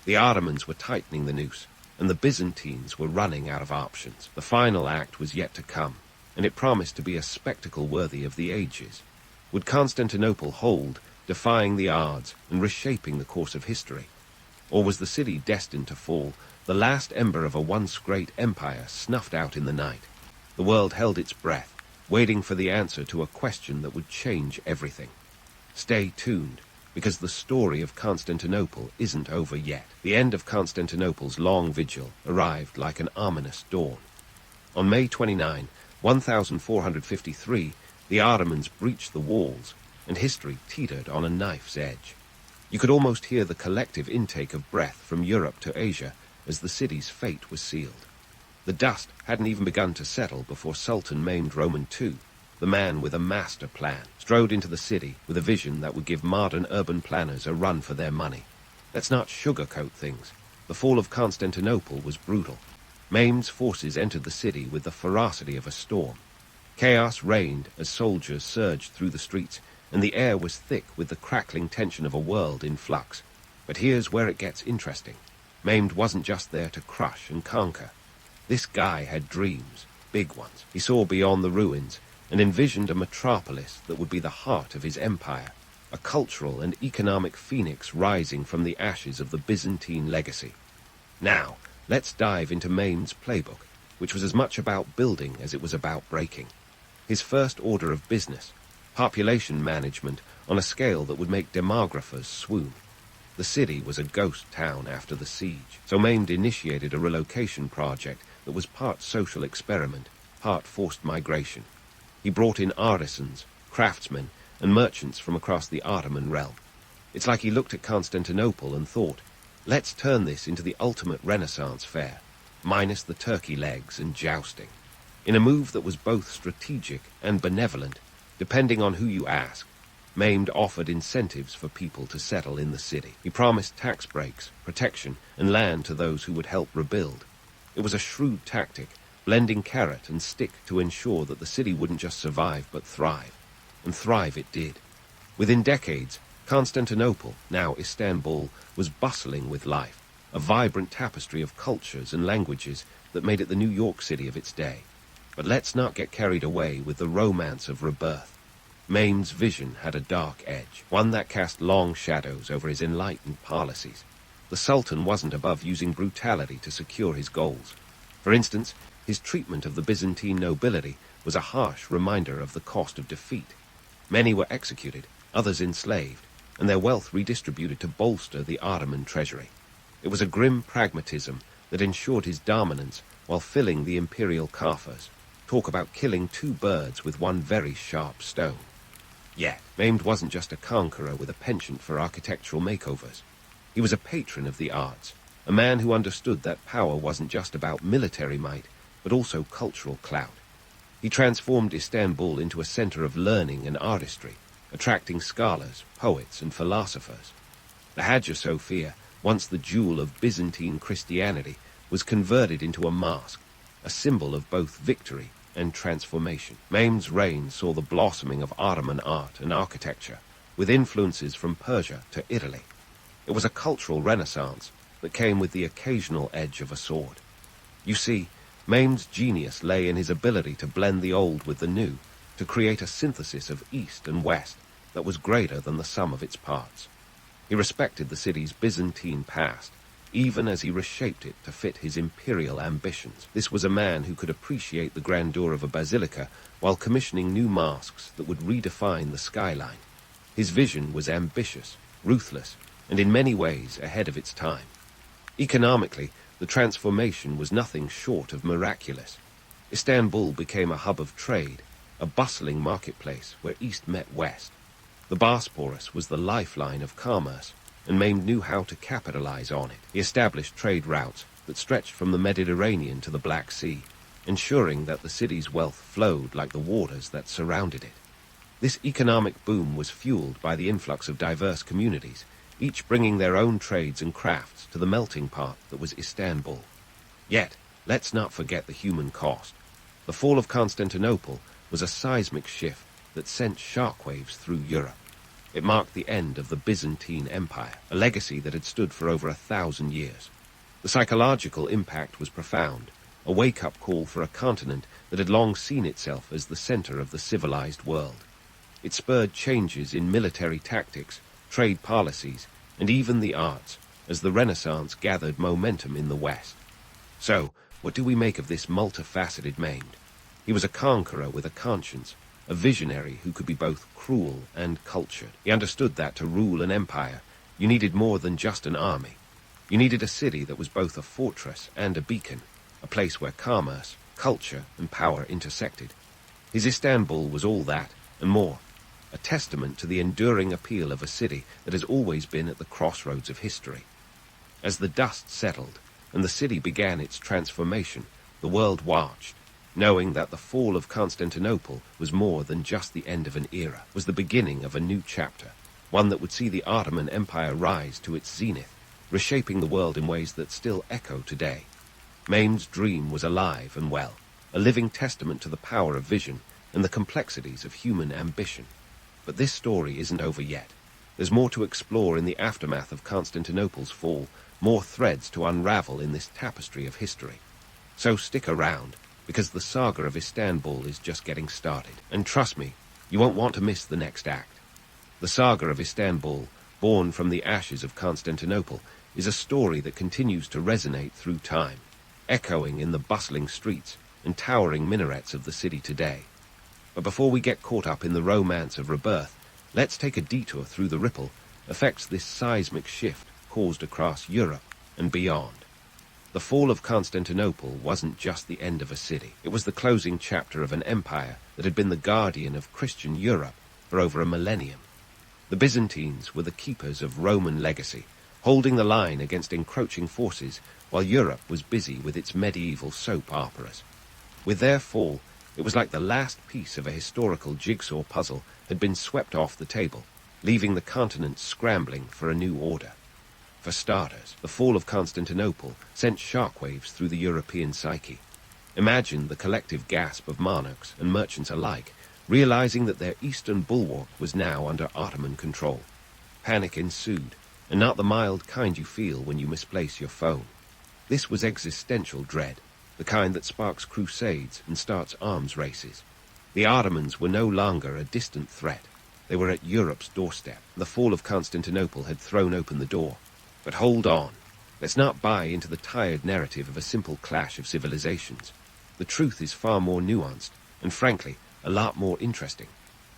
The Ottomans were tightening the noose, and the Byzantines were running out of options. The final act was yet to come, and it promised to be a spectacle worthy of the ages. Would Constantinople hold, defying the odds and reshaping the course of history? Or was the city destined to fall, the last ember of a once great empire snuffed out in the night? The world held its breath, waiting for the answer to a question that would change everything. Stay tuned, because the story of Constantinople isn't over yet. The end of Constantinople's long vigil arrived like an ominous dawn. On May 29, 1453, the Ottomans breached the walls, and history teetered on a knife's edge. You could almost hear the collective intake of breath from Europe to Asia as the city's fate was sealed. The dust hadn't even begun to settle before Sultan Mehmed Roman II, the man with a master plan, strode into the city with a vision that would give modern urban planners a run for their money. Let's not sugarcoat things. The fall of Constantinople was brutal. Mehmed's forces entered the city with the ferocity of a storm. Chaos reigned as soldiers surged through the streets, and the air was thick with the crackling tension of a world in flux. But here's where it gets interesting. Mehmed wasn't just there to crush and conquer. This guy had dreams, big ones. He saw beyond the ruins and envisioned a metropolis that would be the heart of his empire, a cultural and economic phoenix rising from the ashes of the Byzantine legacy. Now, let's dive into Mehmed's playbook, which was as much about building as it was about breaking. His first order of business: population management on a scale that would make demographers swoon. The city was a ghost town after the siege, so Mehmed initiated a relocation project that was part social experiment, part forced migration. He brought in artisans, craftsmen, and merchants from across the Ottoman realm. It's like he looked at Constantinople and thought, let's turn this into the ultimate Renaissance fair, minus the turkey legs and jousting. In a move that was both strategic and benevolent, depending on who you ask, Mehmed offered incentives for people to settle in the city. He promised tax breaks, protection, and land to those who would help rebuild. It was a shrewd tactic, blending carrot and stick to ensure that the city wouldn't just survive but thrive. And thrive it did. Within decades, Constantinople, now Istanbul, was bustling with life, a vibrant tapestry of cultures and languages that made it the New York City of its day. But let's not get carried away with the romance of rebirth. Mehmed's vision had a dark edge, one that cast long shadows over his enlightened policies. The Sultan wasn't above using brutality to secure his goals. For instance, his treatment of the Byzantine nobility was a harsh reminder of the cost of defeat. Many were executed, others enslaved, and their wealth redistributed to bolster the Ottoman treasury. It was a grim pragmatism that ensured his dominance while filling the imperial coffers. Talk about killing two birds with one very sharp stone. Yet, Maimed wasn't just a conqueror with a penchant for architectural makeovers. He was a patron of the arts, a man who understood that power wasn't just about military might, but also cultural clout. He transformed Istanbul into a center of learning and artistry, attracting scholars, poets, and philosophers. The Hagia Sophia, once the jewel of Byzantine Christianity, was converted into a mosque, a symbol of both victory and transformation. Maimed's reign saw the blossoming of Ottoman art and architecture, with influences from Persia to Italy. It was a cultural renaissance that came with the occasional edge of a sword. You see, Maimed's genius lay in his ability to blend the old with the new, to create a synthesis of East and West that was greater than the sum of its parts. He respected the city's Byzantine past, even as he reshaped it to fit his imperial ambitions. This was a man who could appreciate the grandeur of a basilica while commissioning new mosques that would redefine the skyline. His vision was ambitious, ruthless, and in many ways ahead of its time. Economically, the transformation was nothing short of miraculous. Istanbul became a hub of trade, a bustling marketplace where East met West. The Bosporus was the lifeline of commerce, and Maimed knew how to capitalize on it. He established trade routes that stretched from the Mediterranean to the Black Sea, ensuring that the city's wealth flowed like the waters that surrounded it. This economic boom was fueled by the influx of diverse communities, each bringing their own trades and crafts to the melting pot that was Istanbul. Yet, let's not forget the human cost. The fall of Constantinople was a seismic shift that sent shockwaves through Europe. It marked the end of the Byzantine Empire, a legacy that had stood for over 1,000 years. The psychological impact was profound, a wake-up call for a continent that had long seen itself as the center of the civilized world. It spurred changes in military tactics, trade policies, and even the arts, as the Renaissance gathered momentum in the West. So, what do we make of this multifaceted Maimed? He was a conqueror with a conscience, a visionary who could be both cruel and cultured. He understood that to rule an empire, you needed more than just an army. You needed a city that was both a fortress and a beacon, a place where commerce, culture, and power intersected. His Istanbul was all that, and more, a testament to the enduring appeal of a city that has always been at the crossroads of history. As the dust settled, and the city began its transformation, the world watched, knowing that the fall of Constantinople was more than just the end of an era, was the beginning of a new chapter, one that would see the Ottoman Empire rise to its zenith, reshaping the world in ways that still echo today. Maimed's dream was alive and well, a living testament to the power of vision and the complexities of human ambition. But this story isn't over yet. There's more to explore in the aftermath of Constantinople's fall, more threads to unravel in this tapestry of history. So stick around, because the saga of Istanbul is just getting started. And trust me, you won't want to miss the next act. The saga of Istanbul, born from the ashes of Constantinople, is a story that continues to resonate through time, echoing in the bustling streets and towering minarets of the city today. But before we get caught up in the romance of rebirth, let's take a detour through the ripple effects this seismic shift caused across Europe and beyond. The fall of Constantinople wasn't just the end of a city. It was the closing chapter of an empire that had been the guardian of Christian Europe for over a millennium. The Byzantines were the keepers of Roman legacy, holding the line against encroaching forces while Europe was busy with its medieval soap operas. With their fall, it was like the last piece of a historical jigsaw puzzle had been swept off the table, leaving the continent scrambling for a new order. For starters, the fall of Constantinople sent shockwaves through the European psyche. Imagine the collective gasp of monarchs and merchants alike, realizing that their eastern bulwark was now under Ottoman control. Panic ensued, and not the mild kind you feel when you misplace your phone. This was existential dread, the kind that sparks crusades and starts arms races. The Ottomans were no longer a distant threat. They were at Europe's doorstep. The fall of Constantinople had thrown open the door. But hold on. Let's not buy into the tired narrative of a simple clash of civilizations. The truth is far more nuanced, and frankly, a lot more interesting.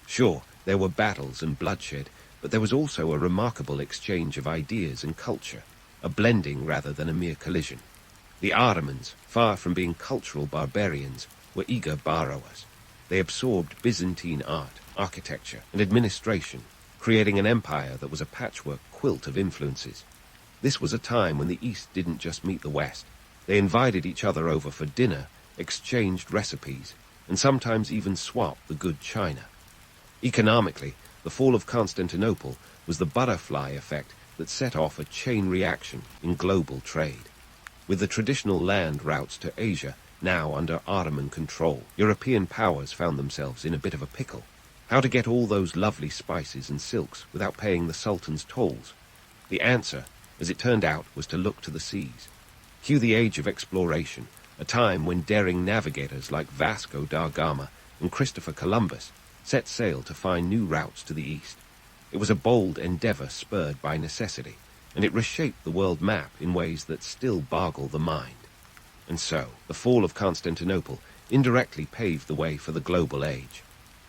Sure, there were battles and bloodshed, but there was also a remarkable exchange of ideas and culture, a blending rather than a mere collision. The Ottomans, far from being cultural barbarians, were eager borrowers. They absorbed Byzantine art, architecture, and administration, creating an empire that was a patchwork quilt of influences. This was a time when the East didn't just meet the West. They invited each other over for dinner, exchanged recipes, and sometimes even swapped the good china. Economically, the fall of Constantinople was the butterfly effect that set off a chain reaction in global trade. With the traditional land routes to Asia now under Ottoman control, European powers found themselves in a bit of a pickle. How to get all those lovely spices and silks without paying the Sultan's tolls? The answer, as it turned out, was to look to the seas. Cue the age of exploration, a time when daring navigators like Vasco da Gama and Christopher Columbus set sail to find new routes to the east. It was a bold endeavor spurred by necessity, and it reshaped the world map in ways that still boggle the mind. And so, the fall of Constantinople indirectly paved the way for the global age.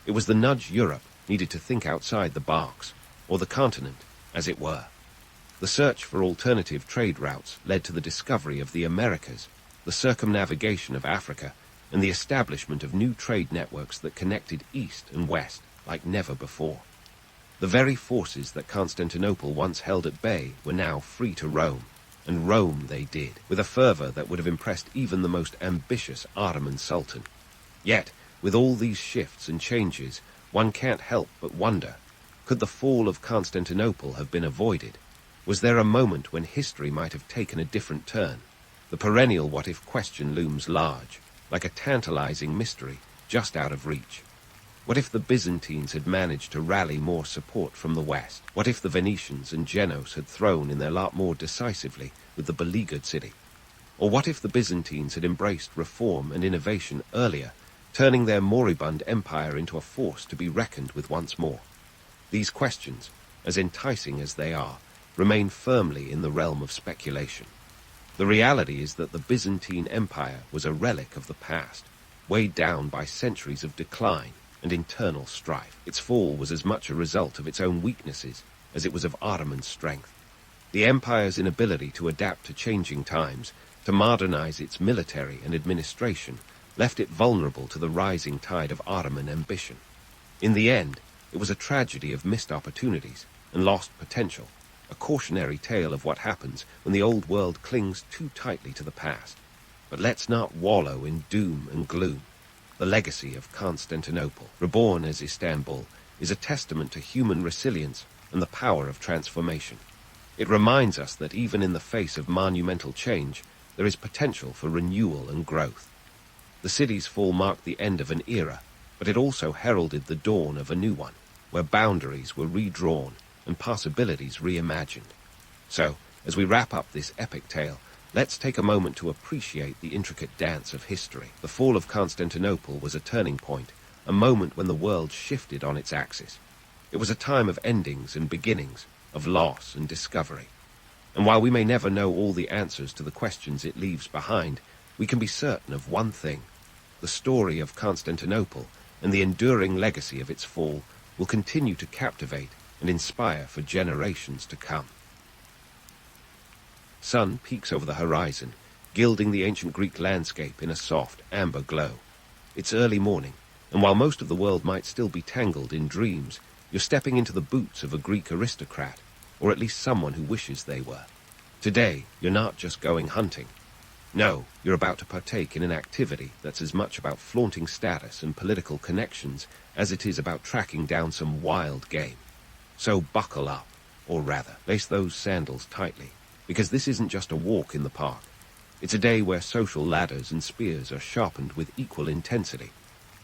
It was the nudge Europe needed to think outside the box, or the continent, as it were. The search for alternative trade routes led to the discovery of the Americas, the circumnavigation of Africa, and the establishment of new trade networks that connected East and West like never before. The very forces that Constantinople once held at bay were now free to roam, and roam they did, with a fervor that would have impressed even the most ambitious Ottoman Sultan. Yet, with all these shifts and changes, one can't help but wonder, could the fall of Constantinople have been avoided? Was there a moment when history might have taken a different turn? The perennial what-if question looms large, like a tantalizing mystery just out of reach. What if the Byzantines had managed to rally more support from the West? What if the Venetians and Genoese had thrown in their lot more decisively with the beleaguered city? Or what if the Byzantines had embraced reform and innovation earlier, turning their moribund empire into a force to be reckoned with once more? These questions, as enticing as they are, remain firmly in the realm of speculation. The reality is that the Byzantine Empire was a relic of the past, weighed down by centuries of decline and internal strife. Its fall was as much a result of its own weaknesses as it was of Ottoman strength. The empire's inability to adapt to changing times, to modernize its military and administration, left it vulnerable to the rising tide of Ottoman ambition. In the end, it was a tragedy of missed opportunities and lost potential, a cautionary tale of what happens when the old world clings too tightly to the past. But let's not wallow in doom and gloom. The legacy of Constantinople, reborn as Istanbul, is a testament to human resilience and the power of transformation. It reminds us that even in the face of monumental change, there is potential for renewal and growth. The city's fall marked the end of an era, but it also heralded the dawn of a new one, where boundaries were redrawn and possibilities reimagined. So, as we wrap up this epic tale, let's take a moment to appreciate the intricate dance of history. The fall of Constantinople was a turning point, a moment when the world shifted on its axis. It was a time of endings and beginnings, of loss and discovery. And while we may never know all the answers to the questions it leaves behind, we can be certain of one thing. The story of Constantinople and the enduring legacy of its fall will continue to captivate and inspire for generations to come. Sun peaks over the horizon, gilding the ancient Greek landscape in a soft, amber glow. It's early morning, and while most of the world might still be tangled in dreams, you're stepping into the boots of a Greek aristocrat, or at least someone who wishes they were. Today, you're not just going hunting. No, you're about to partake in an activity that's as much about flaunting status and political connections as it is about tracking down some wild game. So buckle up, or rather, lace those sandals tightly, because this isn't just a walk in the park. It's a day where social ladders and spears are sharpened with equal intensity.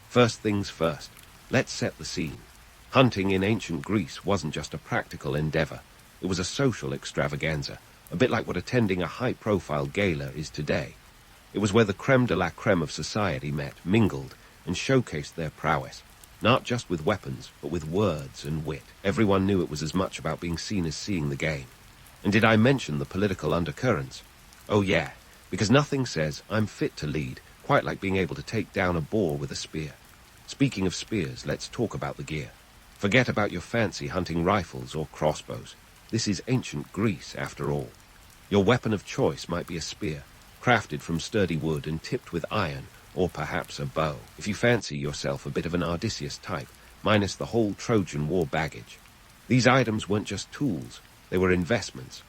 First things first, let's set the scene. Hunting in ancient Greece wasn't just a practical endeavor. It was a social extravaganza, a bit like what attending a high-profile gala is today. It was where the creme de la creme of society met, mingled, and showcased their prowess. Not just with weapons, but with words and wit. Everyone knew it was as much about being seen as seeing the game. And did I mention the political undercurrents? Oh yeah, because nothing says I'm fit to lead quite like being able to take down a boar with a spear. Speaking of spears, let's talk about the gear. Forget about your fancy hunting rifles or crossbows. This is ancient Greece, after all. Your weapon of choice might be a spear, crafted from sturdy wood and tipped with iron, or perhaps a bow, if you fancy yourself a bit of an Odysseus type, minus the whole Trojan War baggage. These items weren't just tools, they were investments.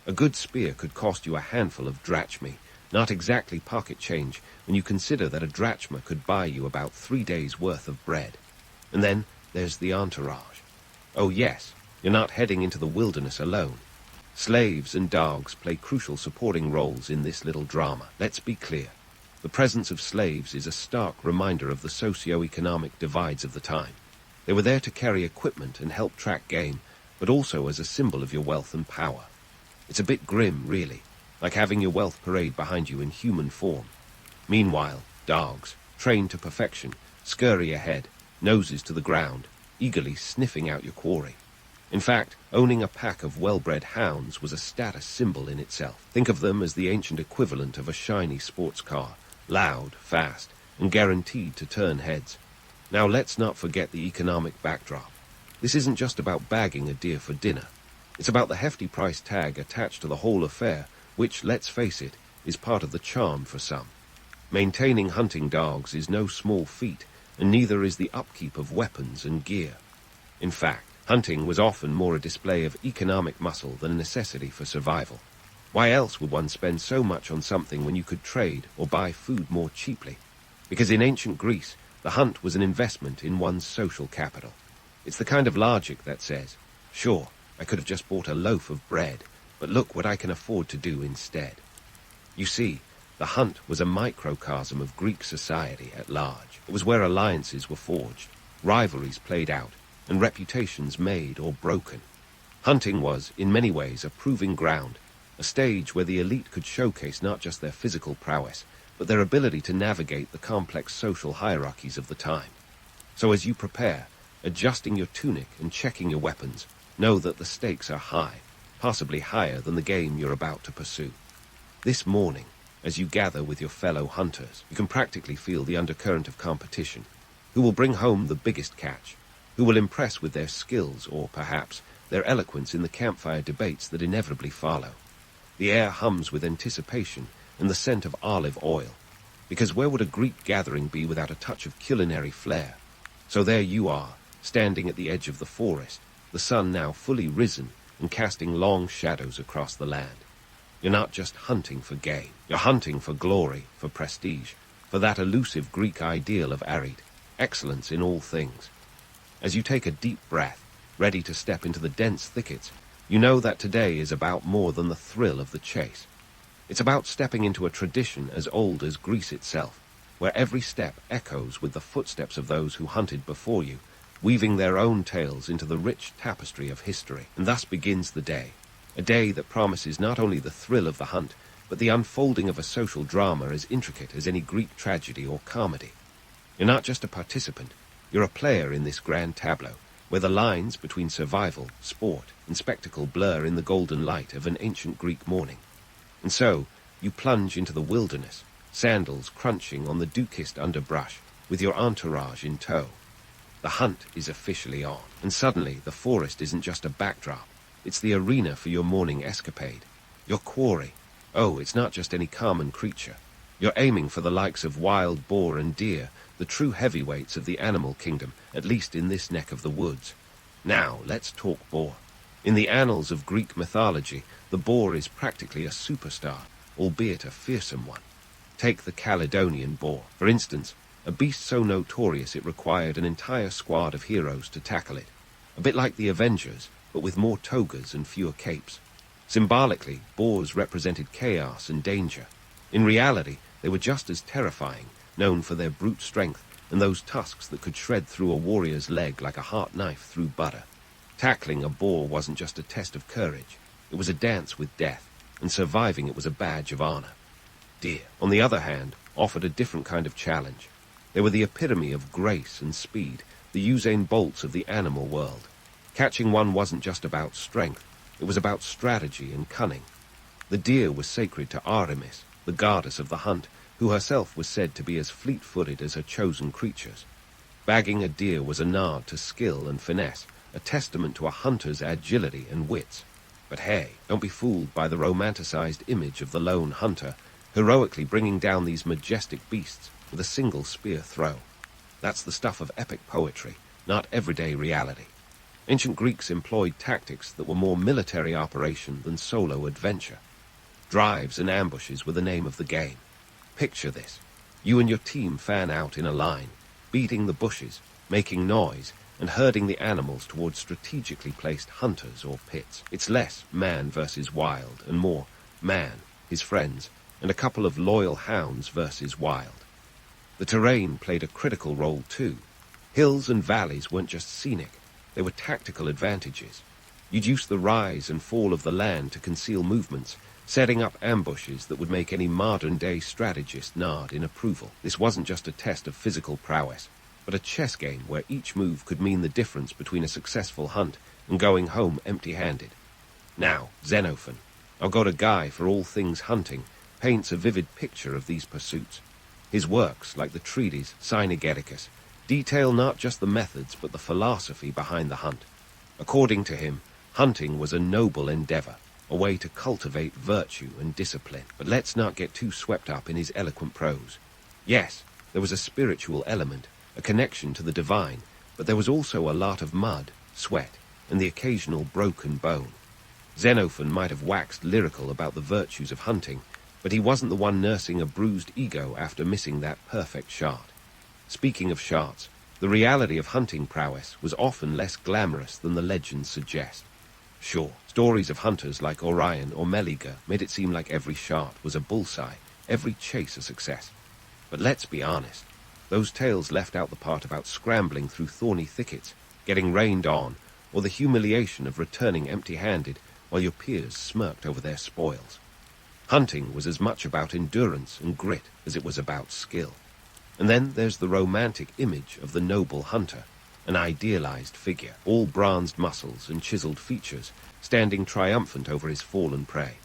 A good spear could cost you a handful of drachmae, not exactly pocket change when you consider that a drachma could buy you about 3 days' worth of bread. And then there's the entourage. Oh yes, you're not heading into the wilderness alone. Slaves and dogs play crucial supporting roles in this little drama. Let's be clear. The presence of slaves is a stark reminder of the socio-economic divides of the time. They were there to carry equipment and help track game, but also as a symbol of your wealth and power. It's a bit grim, really, like having your wealth parade behind you in human form. Meanwhile, dogs, trained to perfection, scurry ahead, noses to the ground, eagerly sniffing out your quarry. In fact, owning a pack of well-bred hounds was a status symbol in itself. Think of them as the ancient equivalent of a shiny sports car, loud, fast, and guaranteed to turn heads. Now let's not forget the economic backdrop. This isn't just about bagging a deer for dinner. It's about the hefty price tag attached to the whole affair, which, let's face it, is part of the charm for some. Maintaining hunting dogs is no small feat, and neither is the upkeep of weapons and gear. In fact, hunting was often more a display of economic muscle than a necessity for survival. Why else would one spend so much on something when you could trade or buy food more cheaply? Because in ancient Greece, the hunt was an investment in one's social capital. It's the kind of logic that says, sure, I could have just bought a loaf of bread, but look what I can afford to do instead. You see, the hunt was a microcosm of Greek society at large. It was where alliances were forged, rivalries played out, and reputations made or broken. Hunting was, in many ways, a proving ground, a stage where the elite could showcase not just their physical prowess, but their ability to navigate the complex social hierarchies of the time. So as you prepare, adjusting your tunic and checking your weapons, know that the stakes are high, possibly higher than the game you're about to pursue. This morning, as you gather with your fellow hunters, you can practically feel the undercurrent of competition. Who will bring home the biggest catch? Who will impress with their skills or, perhaps, their eloquence in the campfire debates that inevitably follow? The air hums with anticipation and the scent of olive oil, because where would a Greek gathering be without a touch of culinary flair? So there you are, standing at the edge of the forest, the sun now fully risen and casting long shadows across the land. You're not just hunting for game. You're hunting for glory, for prestige, for that elusive Greek ideal of arid, excellence in all things. As you take a deep breath, ready to step into the dense thickets, you know that today is about more than the thrill of the chase. It's about stepping into a tradition as old as Greece itself, where every step echoes with the footsteps of those who hunted before you, weaving their own tales into the rich tapestry of history. And thus begins the day, a day that promises not only the thrill of the hunt, but the unfolding of a social drama as intricate as any Greek tragedy or comedy. You're not just a participant, you're a player in this grand tableau, where the lines between survival, sport, and spectacle blur in the golden light of an ancient Greek morning. And so, you plunge into the wilderness, sandals crunching on the dew-kissed underbrush, with your entourage in tow. The hunt is officially on, and suddenly the forest isn't just a backdrop. It's the arena for your morning escapade. Your quarry. Oh, it's not just any common creature. You're aiming for the likes of wild boar and deer, the true heavyweights of the animal kingdom, at least in this neck of the woods. Now, let's talk boar. In the annals of Greek mythology, the boar is practically a superstar, albeit a fearsome one. Take the Caledonian boar, for instance, a beast so notorious it required an entire squad of heroes to tackle it. A bit like the Avengers, but with more togas and fewer capes. Symbolically, boars represented chaos and danger. In reality, they were just as terrifying, known for their brute strength and those tusks that could shred through a warrior's leg like a hot knife through butter. Tackling a boar wasn't just a test of courage. It was a dance with death, and surviving it was a badge of honor. Deer, on the other hand, offered a different kind of challenge. They were the epitome of grace and speed, the Usain Bolts of the animal world. Catching one wasn't just about strength, it was about strategy and cunning. The deer was sacred to Artemis, the goddess of the hunt, who herself was said to be as fleet-footed as her chosen creatures. Bagging a deer was a nod to skill and finesse, a testament to a hunter's agility and wits. But hey, don't be fooled by the romanticized image of the lone hunter, heroically bringing down these majestic beasts. with a single spear throw. That's the stuff of epic poetry, not everyday reality. Ancient Greeks employed tactics that were more military operation than solo adventure. Drives and ambushes were the name of the game. Picture this. You and your team fan out in a line, beating the bushes, making noise, and herding the animals towards strategically placed hunters or pits. It's less man versus wild, and more man, his friends, and a couple of loyal hounds versus wild. The terrain played a critical role too. Hills and valleys weren't just scenic, they were tactical advantages. You'd use the rise and fall of the land to conceal movements, setting up ambushes that would make any modern-day strategist nod in approval. This wasn't just a test of physical prowess, but a chess game where each move could mean the difference between a successful hunt and going home empty-handed. Now, Xenophon, our go-to-guy for all things hunting, paints a vivid picture of these pursuits. His works, like the treatise Cynegeticus, detail not just the methods but the philosophy behind the hunt. According to him, hunting was a noble endeavor, a way to cultivate virtue and discipline. But let's not get too swept up in his eloquent prose. Yes, there was a spiritual element, a connection to the divine, but there was also a lot of mud, sweat, and the occasional broken bone. Xenophon might have waxed lyrical about the virtues of hunting, but he wasn't the one nursing a bruised ego after missing that perfect shot. Speaking of shots, the reality of hunting prowess was often less glamorous than the legends suggest. Sure, stories of hunters like Orion or Meleager made it seem like every shot was a bullseye, every chase a success. But let's be honest, those tales left out the part about scrambling through thorny thickets, getting rained on, or the humiliation of returning empty-handed while your peers smirked over their spoils. Hunting was as much about endurance and grit as it was about skill. And then there's the romantic image of the noble hunter, an idealized figure, all bronzed muscles and chiseled features, standing triumphant over his fallen prey.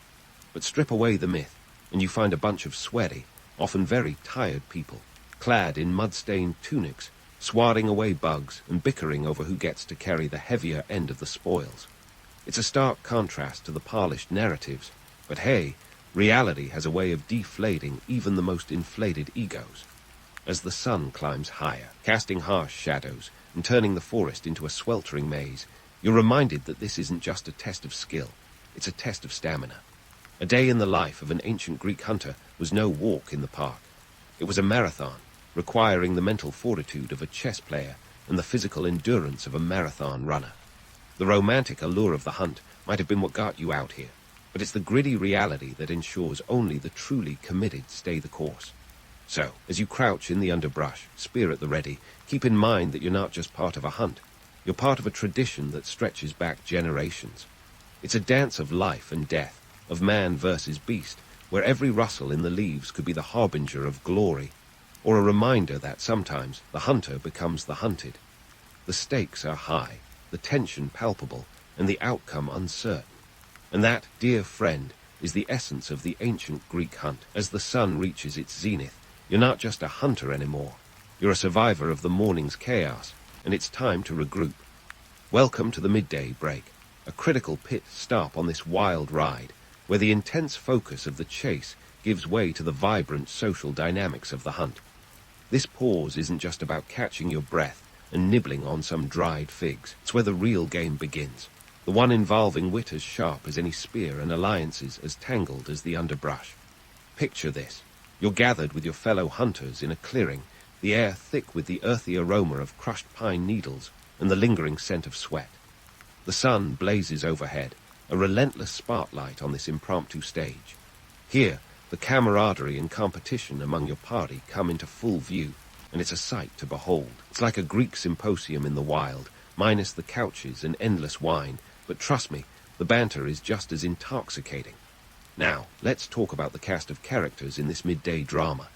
But strip away the myth, and you find a bunch of sweaty, often very tired people, clad in mud-stained tunics, swatting away bugs and bickering over who gets to carry the heavier end of the spoils. It's a stark contrast to the polished narratives, but hey, reality has a way of deflating even the most inflated egos. As the sun climbs higher, casting harsh shadows and turning the forest into a sweltering maze, you're reminded that this isn't just a test of skill, it's a test of stamina. A day in the life of an ancient Greek hunter was no walk in the park. It was a marathon, requiring the mental fortitude of a chess player and the physical endurance of a marathon runner. The romantic allure of the hunt might have been what got you out here, but it's the gritty reality that ensures only the truly committed stay the course. So, as you crouch in the underbrush, spear at the ready, keep in mind that you're not just part of a hunt. You're part of a tradition that stretches back generations. It's a dance of life and death, of man versus beast, where every rustle in the leaves could be the harbinger of glory, or a reminder that sometimes the hunter becomes the hunted. The stakes are high, the tension palpable, and the outcome uncertain. And that, dear friend, is the essence of the ancient Greek hunt. As the sun reaches its zenith, you're not just a hunter anymore. You're a survivor of the morning's chaos, and it's time to regroup. Welcome to the midday break, a critical pit stop on this wild ride, where the intense focus of the chase gives way to the vibrant social dynamics of the hunt. This pause isn't just about catching your breath and nibbling on some dried figs. It's where the real game begins, the one involving wit as sharp as any spear and alliances as tangled as the underbrush. Picture this. You're gathered with your fellow hunters in a clearing, the air thick with the earthy aroma of crushed pine needles and the lingering scent of sweat. The sun blazes overhead, a relentless spotlight on this impromptu stage. Here, the camaraderie and competition among your party come into full view, and it's a sight to behold. It's like a Greek symposium in the wild, minus the couches and endless wine, but trust me, the banter is just as intoxicating. Now, let's talk about the cast of characters in this midday drama.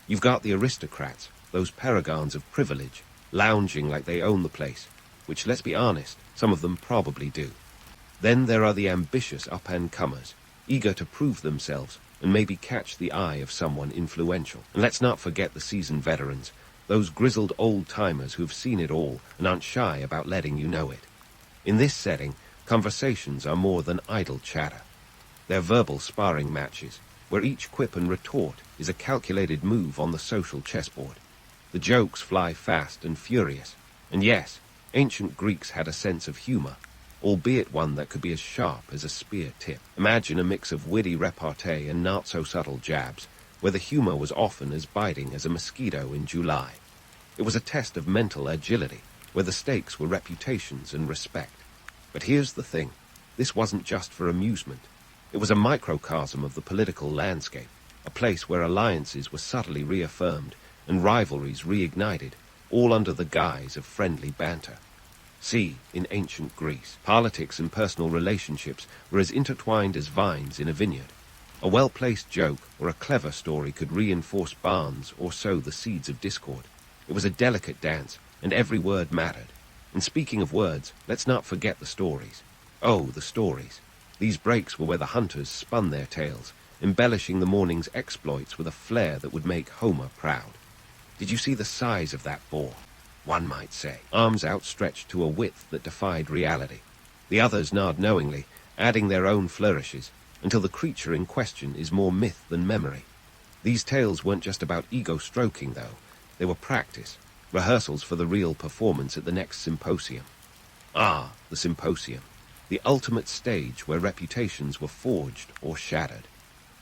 You've got the aristocrats, those paragons of privilege, lounging like they own the place, which, let's be honest, some of them probably do. Then there are the ambitious up-and-comers, eager to prove themselves and maybe catch the eye of someone influential. And let's not forget the seasoned veterans, those grizzled old-timers who've seen it all and aren't shy about letting you know it. In this setting, conversations are more than idle chatter. They're verbal sparring matches, where each quip and retort is a calculated move on the social chessboard. The jokes fly fast and furious, and yes, ancient Greeks had a sense of humor, albeit one that could be as sharp as a spear tip. Imagine a mix of witty repartee and not-so-subtle jabs, where the humor was often as biting as a mosquito in July. It was a test of mental agility, where the stakes were reputations and respect. But here's the thing, this wasn't just for amusement. It was a microcosm of the political landscape, a place where alliances were subtly reaffirmed and rivalries reignited, all under the guise of friendly banter. See, in ancient Greece, politics and personal relationships were as intertwined as vines in a vineyard. A well-placed joke or a clever story could reinforce bonds or sow the seeds of discord. It was a delicate dance, and every word mattered. And speaking of words, let's not forget the stories. Oh, the stories. These breaks were where the hunters spun their tales, embellishing the morning's exploits with a flair that would make Homer proud. Did you see the size of that boar? One might say, arms outstretched to a width that defied reality. The others nod knowingly, adding their own flourishes, until the creature in question is more myth than memory. These tales weren't just about ego-stroking, though. They were practice, rehearsals for the real performance at the next symposium. Ah, the symposium, the ultimate stage where reputations were forged or shattered.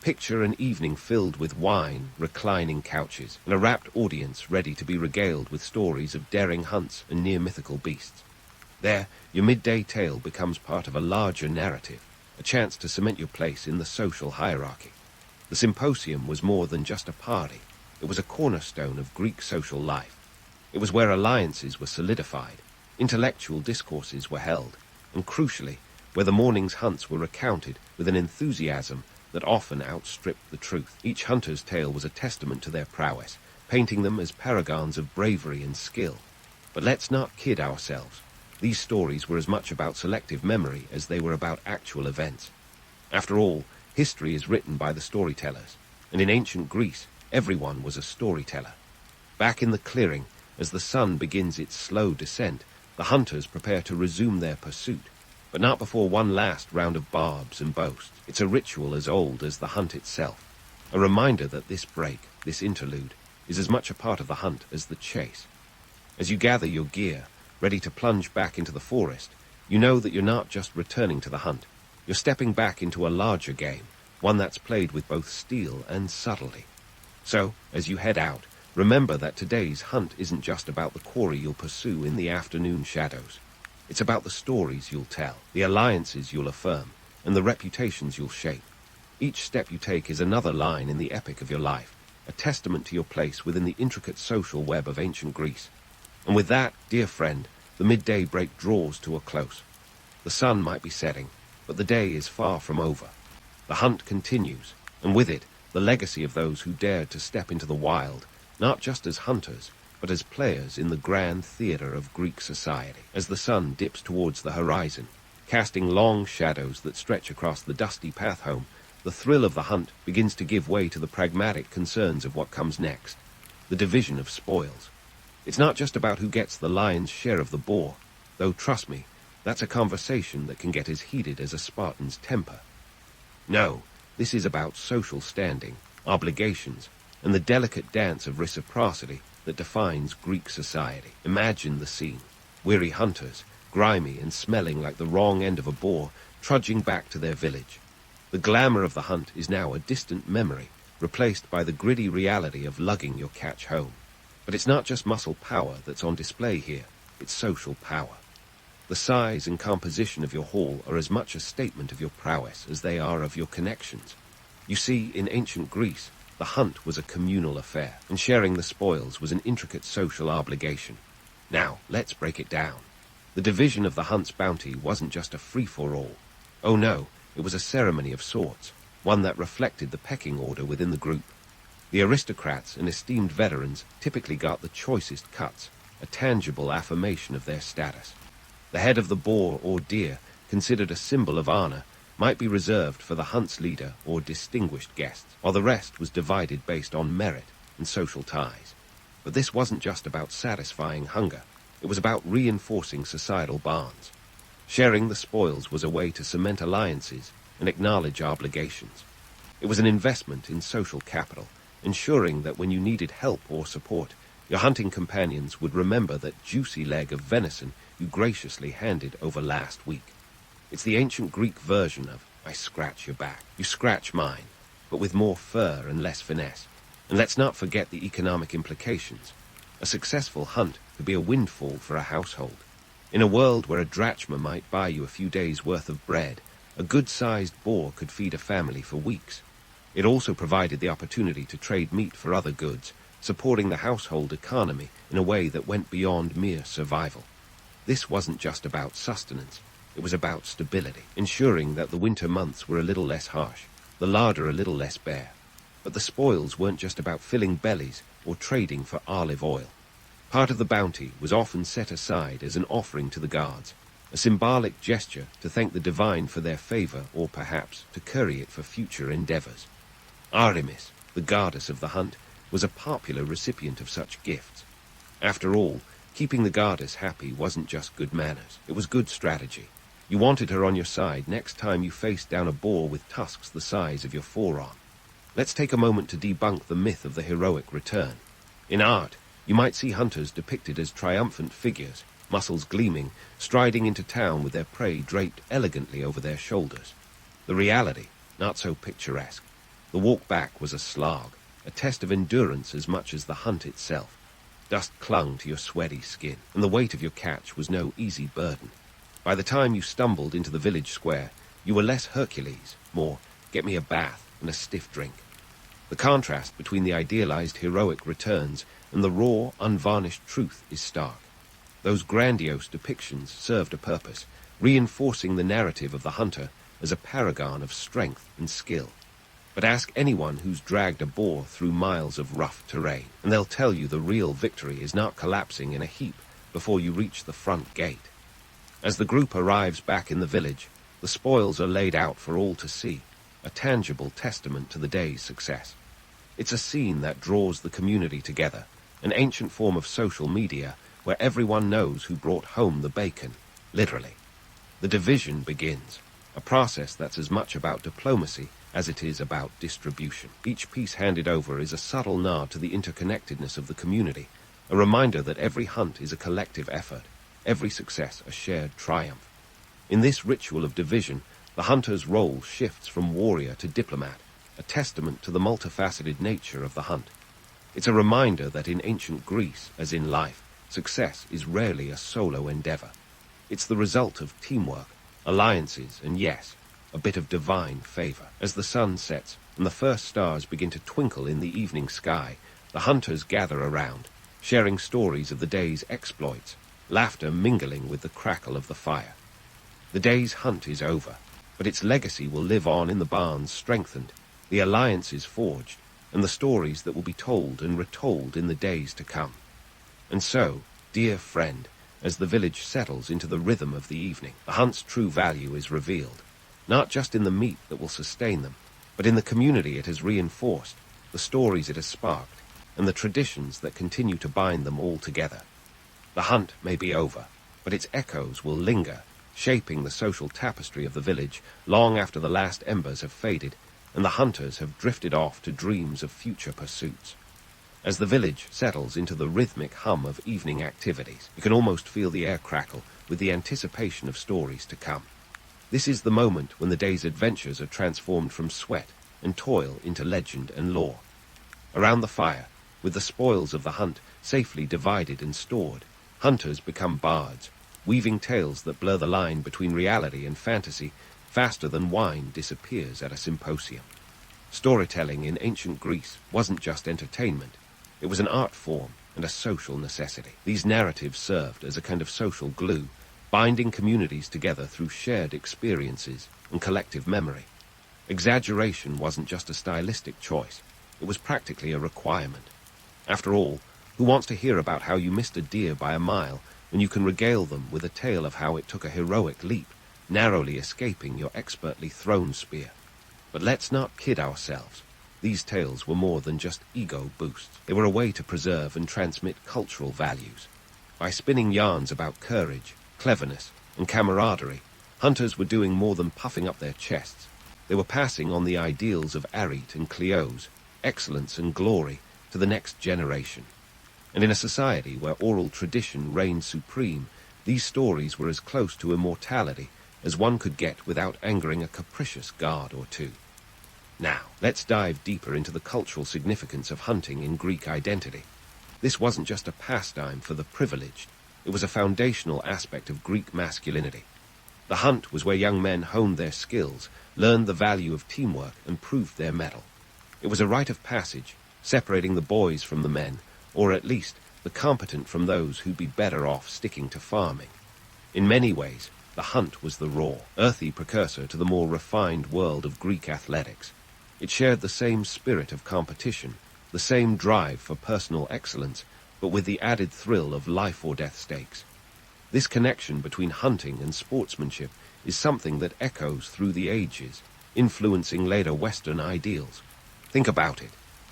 Picture an evening filled with wine, reclining couches, and a rapt audience ready to be regaled with stories of daring hunts and near-mythical beasts. There, your midday tale becomes part of a larger narrative, a chance to cement your place in the social hierarchy. The symposium was more than just a party. It was a cornerstone of Greek social life. It was where alliances were solidified, intellectual discourses were held, and crucially, where the morning's hunts were recounted with an enthusiasm that often outstripped the truth. Each hunter's tale was a testament to their prowess, painting them as paragons of bravery and skill. But let's not kid ourselves. These stories were as much about selective memory as they were about actual events. After all, history is written by the storytellers, and in ancient Greece, everyone was a storyteller. Back in the clearing, as the sun begins its slow descent, the hunters prepare to resume their pursuit, but not before one last round of barbs and boasts. It's a ritual as old as the hunt itself, a reminder that this break, this interlude, is as much a part of the hunt as the chase. As you gather your gear, ready to plunge back into the forest, you know that you're not just returning to the hunt. You're stepping back into a larger game, one that's played with both steel and subtlety. So, as you head out, remember that today's hunt isn't just about the quarry you'll pursue in the afternoon shadows. It's about the stories you'll tell, the alliances you'll affirm, and the reputations you'll shape. Each step you take is another line in the epic of your life, a testament to your place within the intricate social web of ancient Greece. And with that, dear friend, the midday break draws to a close. The sun might be setting, but the day is far from over. The hunt continues, and with it, the legacy of those who dared to step into the wild, not just as hunters, but as players in the grand theatre of Greek society. As the sun dips towards the horizon, casting long shadows that stretch across the dusty path home, the thrill of the hunt begins to give way to the pragmatic concerns of what comes next, the division of spoils. It's not just about who gets the lion's share of the boar, though trust me, that's a conversation that can get as heated as a Spartan's temper. No, this is about social standing, obligations, and the delicate dance of reciprocity that defines Greek society. Imagine the scene. Weary hunters, grimy and smelling like the wrong end of a boar, trudging back to their village. The glamour of the hunt is now a distant memory, replaced by the gritty reality of lugging your catch home. But it's not just muscle power that's on display here, it's social power. The size and composition of your haul are as much a statement of your prowess as they are of your connections. You see, in ancient Greece, the hunt was a communal affair, and sharing the spoils was an intricate social obligation. Now, let's break it down. The division of the hunt's bounty wasn't just a free-for-all. Oh no, it was a ceremony of sorts, one that reflected the pecking order within the group. The aristocrats and esteemed veterans typically got the choicest cuts, a tangible affirmation of their status. The head of the boar or deer, considered a symbol of honor, might be reserved for the hunt's leader or distinguished guests, while the rest was divided based on merit and social ties. But this wasn't just about satisfying hunger. It was about reinforcing societal bonds. Sharing the spoils was a way to cement alliances and acknowledge obligations. It was an investment in social capital, ensuring that when you needed help or support, your hunting companions would remember that juicy leg of venison you graciously handed over last week. It's the ancient Greek version of, I scratch your back, you scratch mine, but with more fur and less finesse. And let's not forget the economic implications. A successful hunt could be a windfall for a household. In a world where a drachma might buy you a few days' worth of bread, a good-sized boar could feed a family for weeks. It also provided the opportunity to trade meat for other goods, supporting the household economy in a way that went beyond mere survival. This wasn't just about sustenance, it was about stability, ensuring that the winter months were a little less harsh, the larder a little less bare. But the spoils weren't just about filling bellies or trading for olive oil. Part of the bounty was often set aside as an offering to the gods, a symbolic gesture to thank the divine for their favor or perhaps to curry it for future endeavors. Artemis, the goddess of the hunt, was a popular recipient of such gifts. After all, keeping the goddess happy wasn't just good manners, it was good strategy. You wanted her on your side next time you faced down a boar with tusks the size of your forearm. Let's take a moment to debunk the myth of the heroic return. In art, you might see hunters depicted as triumphant figures, muscles gleaming, striding into town with their prey draped elegantly over their shoulders. The reality, not so picturesque. The walk back was a slog, a test of endurance as much as the hunt itself. Dust clung to your sweaty skin, and the weight of your catch was no easy burden. By the time you stumbled into the village square, you were less Hercules, more get me a bath and a stiff drink. The contrast between the idealized heroic returns and the raw, unvarnished truth is stark. Those grandiose depictions served a purpose, reinforcing the narrative of the hunter as a paragon of strength and skill. But ask anyone who's dragged a boar through miles of rough terrain, and they'll tell you the real victory is not collapsing in a heap before you reach the front gate. As the group arrives back in the village, the spoils are laid out for all to see, a tangible testament to the day's success. It's a scene that draws the community together, an ancient form of social media where everyone knows who brought home the bacon, literally. The division begins, a process that's as much about diplomacy as it is about distribution. Each piece handed over is a subtle nod to the interconnectedness of the community, a reminder that every hunt is a collective effort, every success a shared triumph. In this ritual of division, the hunter's role shifts from warrior to diplomat, a testament to the multifaceted nature of the hunt. It's a reminder that in ancient Greece, as in life, success is rarely a solo endeavor. It's the result of teamwork, alliances, and yes, a bit of divine favor. As the sun sets and the first stars begin to twinkle in the evening sky, the hunters gather around, sharing stories of the day's exploits, laughter mingling with the crackle of the fire. The day's hunt is over, but its legacy will live on in the barns strengthened, the alliances forged, and the stories that will be told and retold in the days to come. And so, dear friend, as the village settles into the rhythm of the evening, the hunt's true value is revealed, not just in the meat that will sustain them, but in the community it has reinforced, the stories it has sparked, and the traditions that continue to bind them all together. The hunt may be over, but its echoes will linger, shaping the social tapestry of the village long after the last embers have faded and the hunters have drifted off to dreams of future pursuits. As the village settles into the rhythmic hum of evening activities, you can almost feel the air crackle with the anticipation of stories to come. This is the moment when the day's adventures are transformed from sweat and toil into legend and lore. Around the fire, with the spoils of the hunt safely divided and stored, hunters become bards, weaving tales that blur the line between reality and fantasy faster than wine disappears at a symposium. Storytelling in ancient Greece wasn't just entertainment. It was an art form and a social necessity. These narratives served as a kind of social glue, binding communities together through shared experiences and collective memory. Exaggeration wasn't just a stylistic choice. It was practically a requirement. After all, who wants to hear about how you missed a deer by a mile when you can regale them with a tale of how it took a heroic leap, narrowly escaping your expertly thrown spear? But let's not kid ourselves. These tales were more than just ego boosts. They were a way to preserve and transmit cultural values. By spinning yarns about courage, cleverness, and camaraderie, hunters were doing more than puffing up their chests. They were passing on the ideals of Arit and Cleos, excellence and glory, to the next generation. And in a society where oral tradition reigned supreme, these stories were as close to immortality as one could get without angering a capricious god or two. Now, let's dive deeper into the cultural significance of hunting in Greek identity. This wasn't just a pastime for the privileged. It was a foundational aspect of Greek masculinity. The hunt was where young men honed their skills, learned the value of teamwork, and proved their mettle. It was a rite of passage, separating the boys from the men, or at least the competent from those who'd be better off sticking to farming. In many ways, the hunt was the raw, earthy precursor to the more refined world of Greek athletics. It shared the same spirit of competition, the same drive for personal excellence, but with the added thrill of life-or-death stakes. This connection between hunting and sportsmanship is something that echoes through the ages, influencing later Western ideals. Think about it.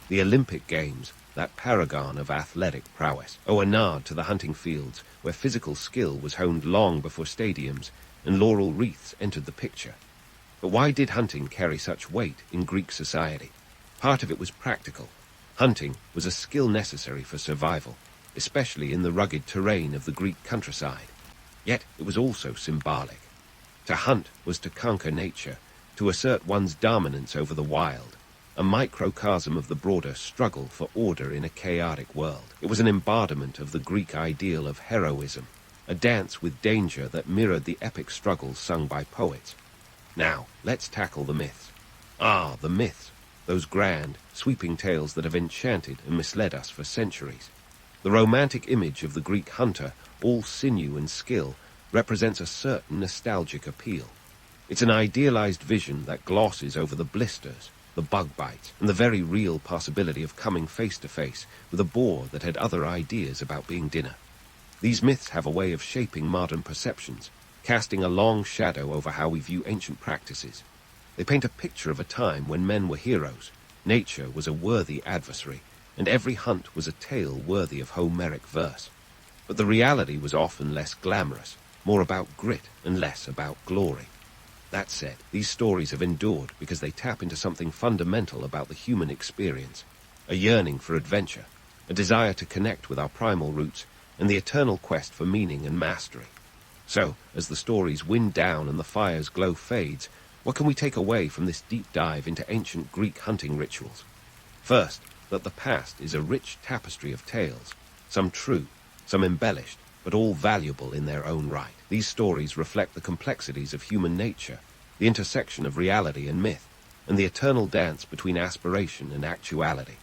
The Olympic Games, that paragon of athletic prowess, owe a nod to the hunting fields where physical skill was honed long before stadiums and laurel wreaths entered the picture. But why did hunting carry such weight in Greek society? Part of it was practical. Hunting was a skill necessary for survival, especially in the rugged terrain of the Greek countryside. Yet it was also symbolic. To hunt was to conquer nature, to assert one's dominance over the wild, a microcosm of the broader struggle for order in a chaotic world. It was an embodiment of the Greek ideal of heroism, a dance with danger that mirrored the epic struggles sung by poets. Now, let's tackle the myths. The myths, those grand, sweeping tales that have enchanted and misled us for centuries. The romantic image of the Greek hunter, all sinew and skill, represents a certain nostalgic appeal. It's an idealized vision that glosses over the blisters, the bug bites, and the very real possibility of coming face to face with a boar that had other ideas about being dinner. These myths have a way of shaping modern perceptions, casting a long shadow over how we view ancient practices. They paint a picture of a time when men were heroes, nature was a worthy adversary, and every hunt was a tale worthy of Homeric verse. But the reality was often less glamorous, more about grit and less about glory. That said, these stories have endured because they tap into something fundamental about the human experience, a yearning for adventure, a desire to connect with our primal roots, and the eternal quest for meaning and mastery. So, as the stories wind down and the fire's glow fades, what can we take away from this deep dive into ancient Greek hunting rituals? First, that the past is a rich tapestry of tales, some true, some embellished, but all valuable in their own right. These stories reflect the complexities of human nature, the intersection of reality and myth, and the eternal dance between aspiration and actuality.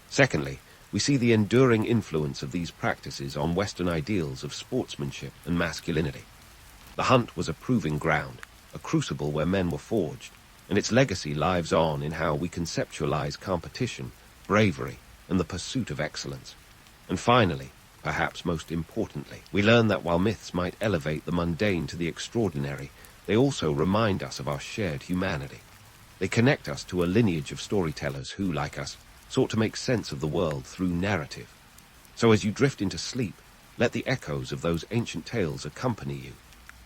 Secondly, we see the enduring influence of these practices on Western ideals of sportsmanship and masculinity. The hunt was a proving ground, a crucible where men were forged, and its legacy lives on in how we conceptualize competition, bravery, and the pursuit of excellence. And finally, perhaps most importantly, we learn that while myths might elevate the mundane to the extraordinary, they also remind us of our shared humanity. They connect us to a lineage of storytellers who, like us, sought to make sense of the world through narrative. So as you drift into sleep, let the echoes of those ancient tales accompany you,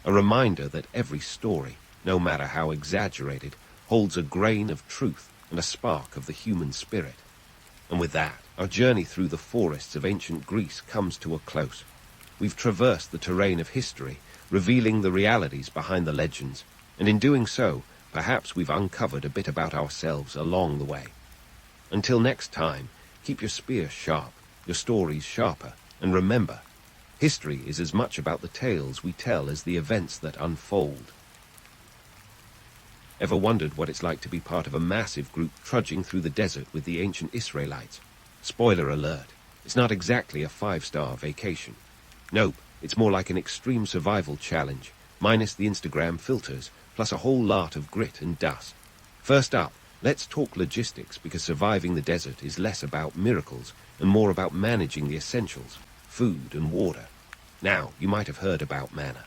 a reminder that every story, no matter how exaggerated, holds a grain of truth and a spark of the human spirit. And with that, our journey through the forests of ancient Greece comes to a close. We've traversed the terrain of history, revealing the realities behind the legends, and in doing so, perhaps we've uncovered a bit about ourselves along the way. Until next time, keep your spear sharp, your stories sharper, and remember, history is as much about the tales we tell as the events that unfold. Ever wondered what it's like to be part of a massive group trudging through the desert with the ancient Israelites? Spoiler alert, it's not exactly a 5-star vacation. Nope, it's more like an extreme survival challenge, minus the Instagram filters, plus a whole lot of grit and dust. First up, let's talk logistics, because surviving the desert is less about miracles and more about managing the essentials, food and water. Now, you might have heard about manna.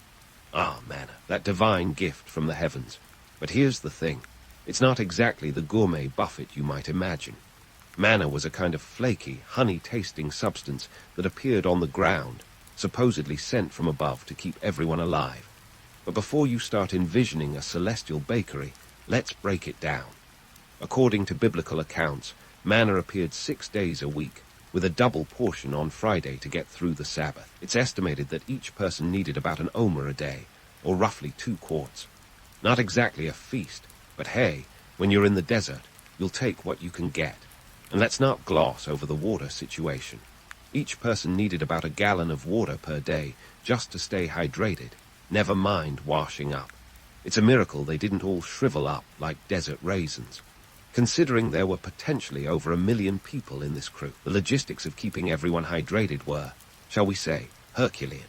Manna, that divine gift from the heavens. But here's the thing, it's not exactly the gourmet buffet you might imagine. Manna was a kind of flaky, honey-tasting substance that appeared on the ground, supposedly sent from above to keep everyone alive. But before you start envisioning a celestial bakery, let's break it down. According to biblical accounts, manna appeared 6 days a week, with a double portion on Friday to get through the Sabbath. It's estimated that each person needed about an omer a day, or roughly 2 quarts. Not exactly a feast, but hey, when you're in the desert, you'll take what you can get. And let's not gloss over the water situation. Each person needed about a gallon of water per day just to stay hydrated, never mind washing up. It's a miracle they didn't all shrivel up like desert raisins. Considering there were potentially over 1 million people in this crew, the logistics of keeping everyone hydrated were, shall we say, Herculean.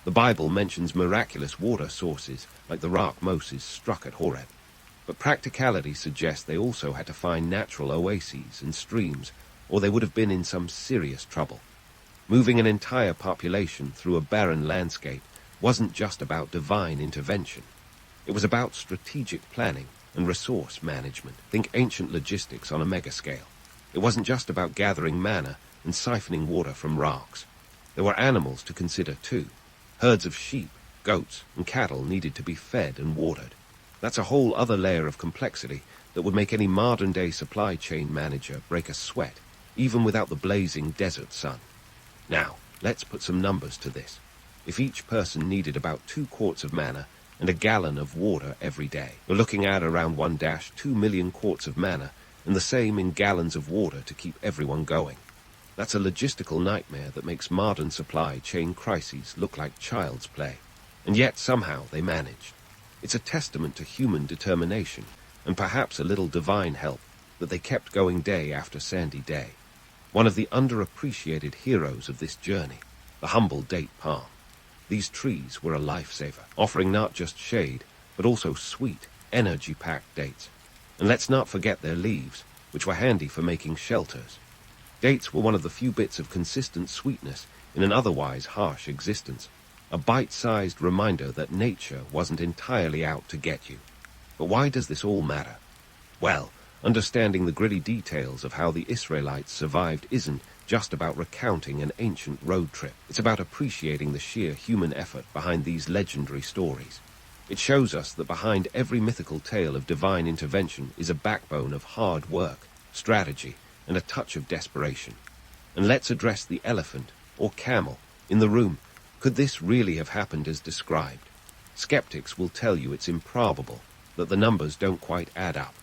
The Bible mentions miraculous water sources like the rock Moses struck at Horeb. But practicality suggests they also had to find natural oases and streams, or they would have been in some serious trouble. Moving an entire population through a barren landscape wasn't just about divine intervention. It was about strategic planning and resource management. Think ancient logistics on a megascale. It wasn't just about gathering manna and siphoning water from rocks. There were animals to consider too. Herds of sheep, goats, and cattle needed to be fed and watered. That's a whole other layer of complexity that would make any modern-day supply chain manager break a sweat, even without the blazing desert sun. Now, let's put some numbers to this. If each person needed about 2 quarts of manna and a gallon of water every day, you're looking at around 1-2 million quarts of manna and the same in gallons of water to keep everyone going. That's a logistical nightmare that makes modern supply chain crises look like child's play. And yet somehow they managed. It's a testament to human determination and perhaps a little divine help that they kept going day after sandy day. One of the underappreciated heroes of this journey, the humble date palm. These trees were a lifesaver, offering not just shade, but also sweet, energy-packed dates. And let's not forget their leaves, which were handy for making shelters. Dates were one of the few bits of consistent sweetness in an otherwise harsh existence, a bite-sized reminder that nature wasn't entirely out to get you. But why does this all matter? Well, understanding the gritty details of how the Israelites survived isn't just about recounting an ancient road trip. It's about appreciating the sheer human effort behind these legendary stories. It shows us that behind every mythical tale of divine intervention is a backbone of hard work, strategy, and a touch of desperation. And let's address the elephant, or camel, in the room. Could this really have happened as described? Skeptics will tell you it's improbable, that the numbers don't quite add up.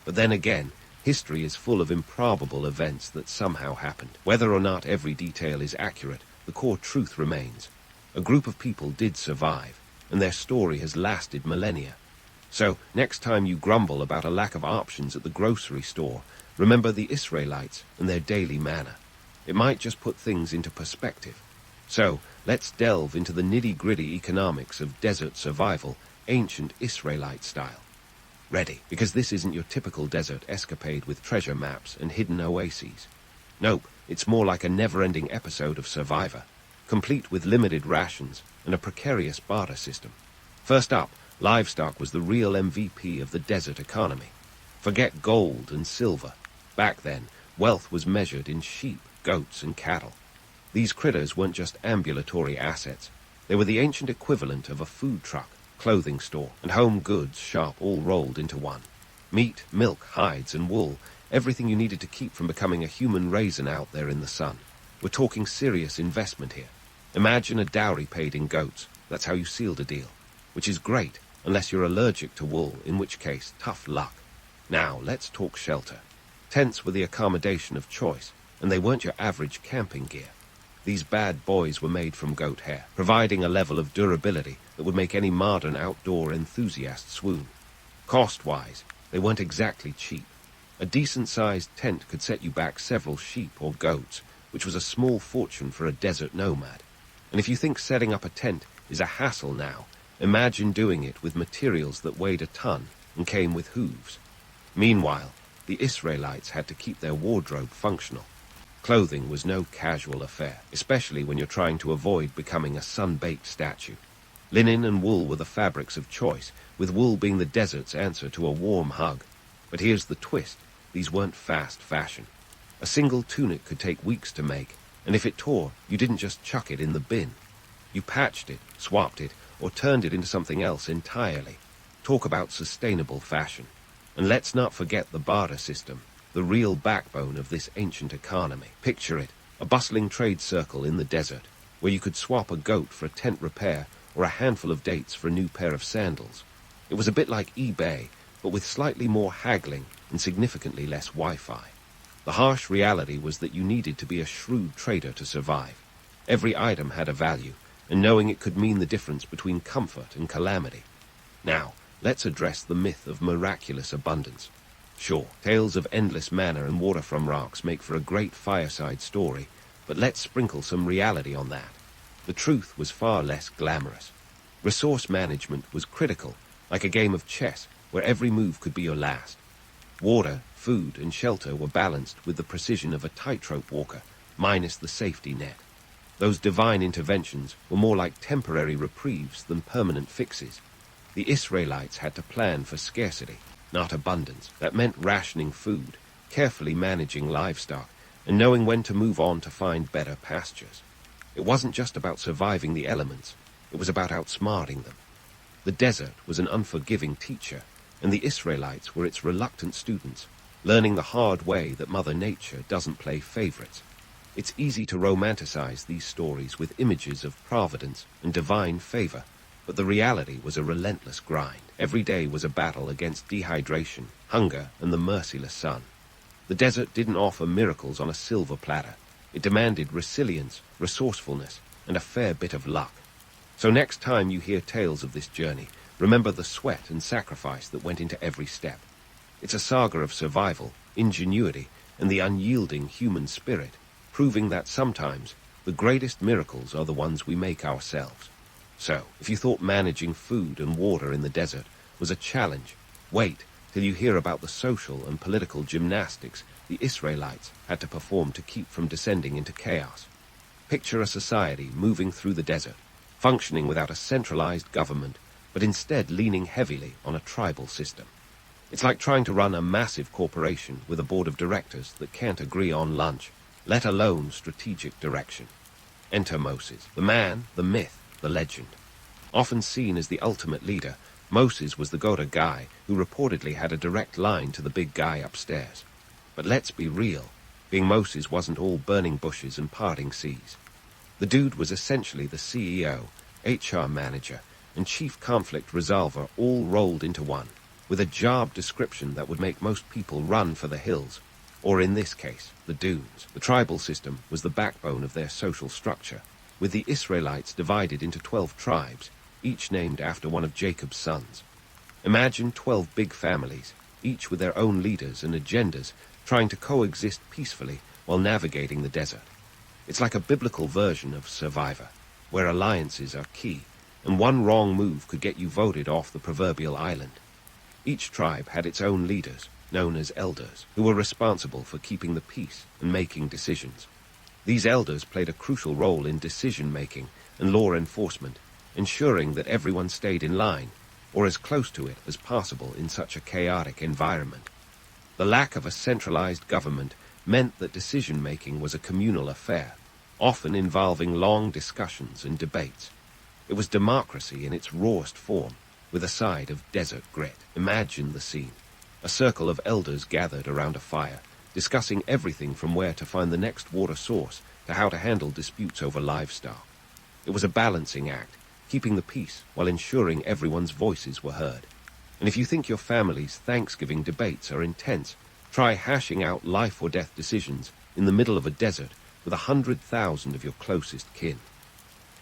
But then again, history is full of improbable events that somehow happened. Whether or not every detail is accurate, the core truth remains. A group of people did survive, and their story has lasted millennia. So, next time you grumble about a lack of options at the grocery store, remember the Israelites and their daily manna. It might just put things into perspective. So, let's delve into the nitty-gritty economics of desert survival, ancient Israelite style. Ready? Because this isn't your typical desert escapade with treasure maps and hidden oases. Nope, it's more like a never-ending episode of Survivor, complete with limited rations and a precarious barter system. First up, livestock was the real MVP of the desert economy. Forget gold and silver. Back then, wealth was measured in sheep, goats, and cattle. These critters weren't just ambulatory assets. They were the ancient equivalent of a food truck, clothing store, and home goods shop all rolled into one. Meat, milk, hides, and wool, everything you needed to keep from becoming a human raisin out there in the sun. We're talking serious investment here. Imagine a dowry paid in goats. That's how you sealed a deal. Which is great, unless you're allergic to wool, in which case, tough luck. Now, let's talk shelter. Tents were the accommodation of choice, and they weren't your average camping gear. These bad boys were made from goat hair, providing a level of durability that would make any modern outdoor enthusiast swoon. Cost-wise, they weren't exactly cheap. A decent-sized tent could set you back several sheep or goats, which was a small fortune for a desert nomad. And if you think setting up a tent is a hassle now, imagine doing it with materials that weighed a ton and came with hooves. Meanwhile, the Israelites had to keep their wardrobe functional. Clothing was no casual affair, especially when you're trying to avoid becoming a sun-baked statue. Linen and wool were the fabrics of choice, with wool being the desert's answer to a warm hug. But here's the twist. These weren't fast fashion. A single tunic could take weeks to make, and if it tore, you didn't just chuck it in the bin. You patched it, swapped it, or turned it into something else entirely. Talk about sustainable fashion. And let's not forget the barter system, the real backbone of this ancient economy. Picture it, a bustling trade circle in the desert, where you could swap a goat for a tent repair or a handful of dates for a new pair of sandals. It was a bit like eBay, but with slightly more haggling and significantly less Wi-Fi. The harsh reality was that you needed to be a shrewd trader to survive. Every item had a value, and knowing it could mean the difference between comfort and calamity. Now, let's address the myth of miraculous abundance. Sure, tales of endless manna and water from rocks make for a great fireside story, but let's sprinkle some reality on that. The truth was far less glamorous. Resource management was critical, like a game of chess where every move could be your last. Water, food, and shelter were balanced with the precision of a tightrope walker, minus the safety net. Those divine interventions were more like temporary reprieves than permanent fixes. The Israelites had to plan for scarcity, not abundance. That meant rationing food, carefully managing livestock, and knowing when to move on to find better pastures. It wasn't just about surviving the elements, it was about outsmarting them. The desert was an unforgiving teacher, and the Israelites were its reluctant students, learning the hard way that Mother Nature doesn't play favorites. It's easy to romanticize these stories with images of providence and divine favor, but the reality was a relentless grind. Every day was a battle against dehydration, hunger, and the merciless sun. The desert didn't offer miracles on a silver platter. It demanded resilience, resourcefulness, and a fair bit of luck. So next time you hear tales of this journey, remember the sweat and sacrifice that went into every step. It's a saga of survival, ingenuity, and the unyielding human spirit, proving that sometimes the greatest miracles are the ones we make ourselves. So, if you thought managing food and water in the desert was a challenge, wait till you hear about the social and political gymnastics the Israelites had to perform to keep from descending into chaos. Picture a society moving through the desert, functioning without a centralized government, but instead leaning heavily on a tribal system. It's like trying to run a massive corporation with a board of directors that can't agree on lunch, let alone strategic direction. Enter Moses, the man, the myth, the legend. Often seen as the ultimate leader, Moses was the go-to guy who reportedly had a direct line to the big guy upstairs. But let's be real, being Moses wasn't all burning bushes and parting seas. The dude was essentially the CEO, HR manager, and chief conflict resolver all rolled into one, with a job description that would make most people run for the hills, or in this case, the dunes. The tribal system was the backbone of their social structure, with the Israelites divided into 12 tribes, each named after one of Jacob's sons. Imagine 12 big families, each with their own leaders and agendas, trying to coexist peacefully while navigating the desert. It's like a biblical version of Survivor, where alliances are key, and one wrong move could get you voted off the proverbial island. Each tribe had its own leaders, known as elders, who were responsible for keeping the peace and making decisions. These elders played a crucial role in decision-making and law enforcement, ensuring that everyone stayed in line, or as close to it as possible in such a chaotic environment. The lack of a centralized government meant that decision-making was a communal affair, often involving long discussions and debates. It was democracy in its rawest form, with a side of desert grit. Imagine the scene. A circle of elders gathered around a fire, discussing everything from where to find the next water source to how to handle disputes over livestock. It was a balancing act, keeping the peace while ensuring everyone's voices were heard. And if you think your family's Thanksgiving debates are intense, try hashing out life or death decisions in the middle of a desert with 100,000 of your closest kin.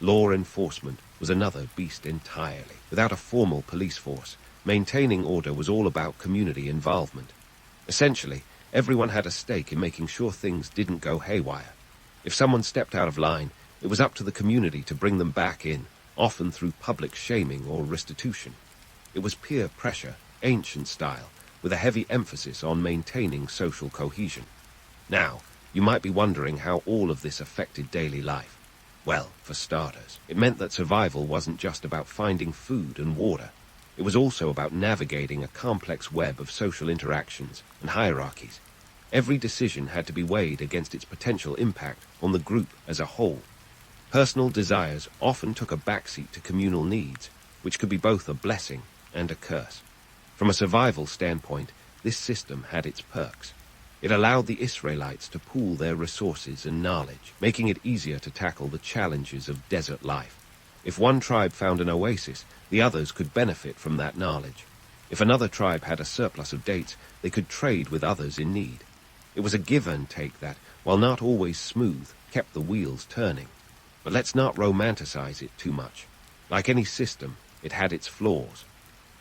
Law enforcement was another beast entirely. Without a formal police force, maintaining order was all about community involvement. Essentially, everyone had a stake in making sure things didn't go haywire. If someone stepped out of line, it was up to the community to bring them back in, often through public shaming or restitution. It was peer pressure, ancient style, with a heavy emphasis on maintaining social cohesion. Now, you might be wondering how all of this affected daily life. Well, for starters, it meant that survival wasn't just about finding food and water. It was also about navigating a complex web of social interactions and hierarchies. Every decision had to be weighed against its potential impact on the group as a whole. Personal desires often took a backseat to communal needs, which could be both a blessing and a curse. From a survival standpoint, this system had its perks. It allowed the Israelites to pool their resources and knowledge, making it easier to tackle the challenges of desert life. If one tribe found an oasis, the others could benefit from that knowledge. If another tribe had a surplus of dates, they could trade with others in need. It was a give and take that, while not always smooth, kept the wheels turning. But let's not romanticize it too much. Like any system, it had its flaws.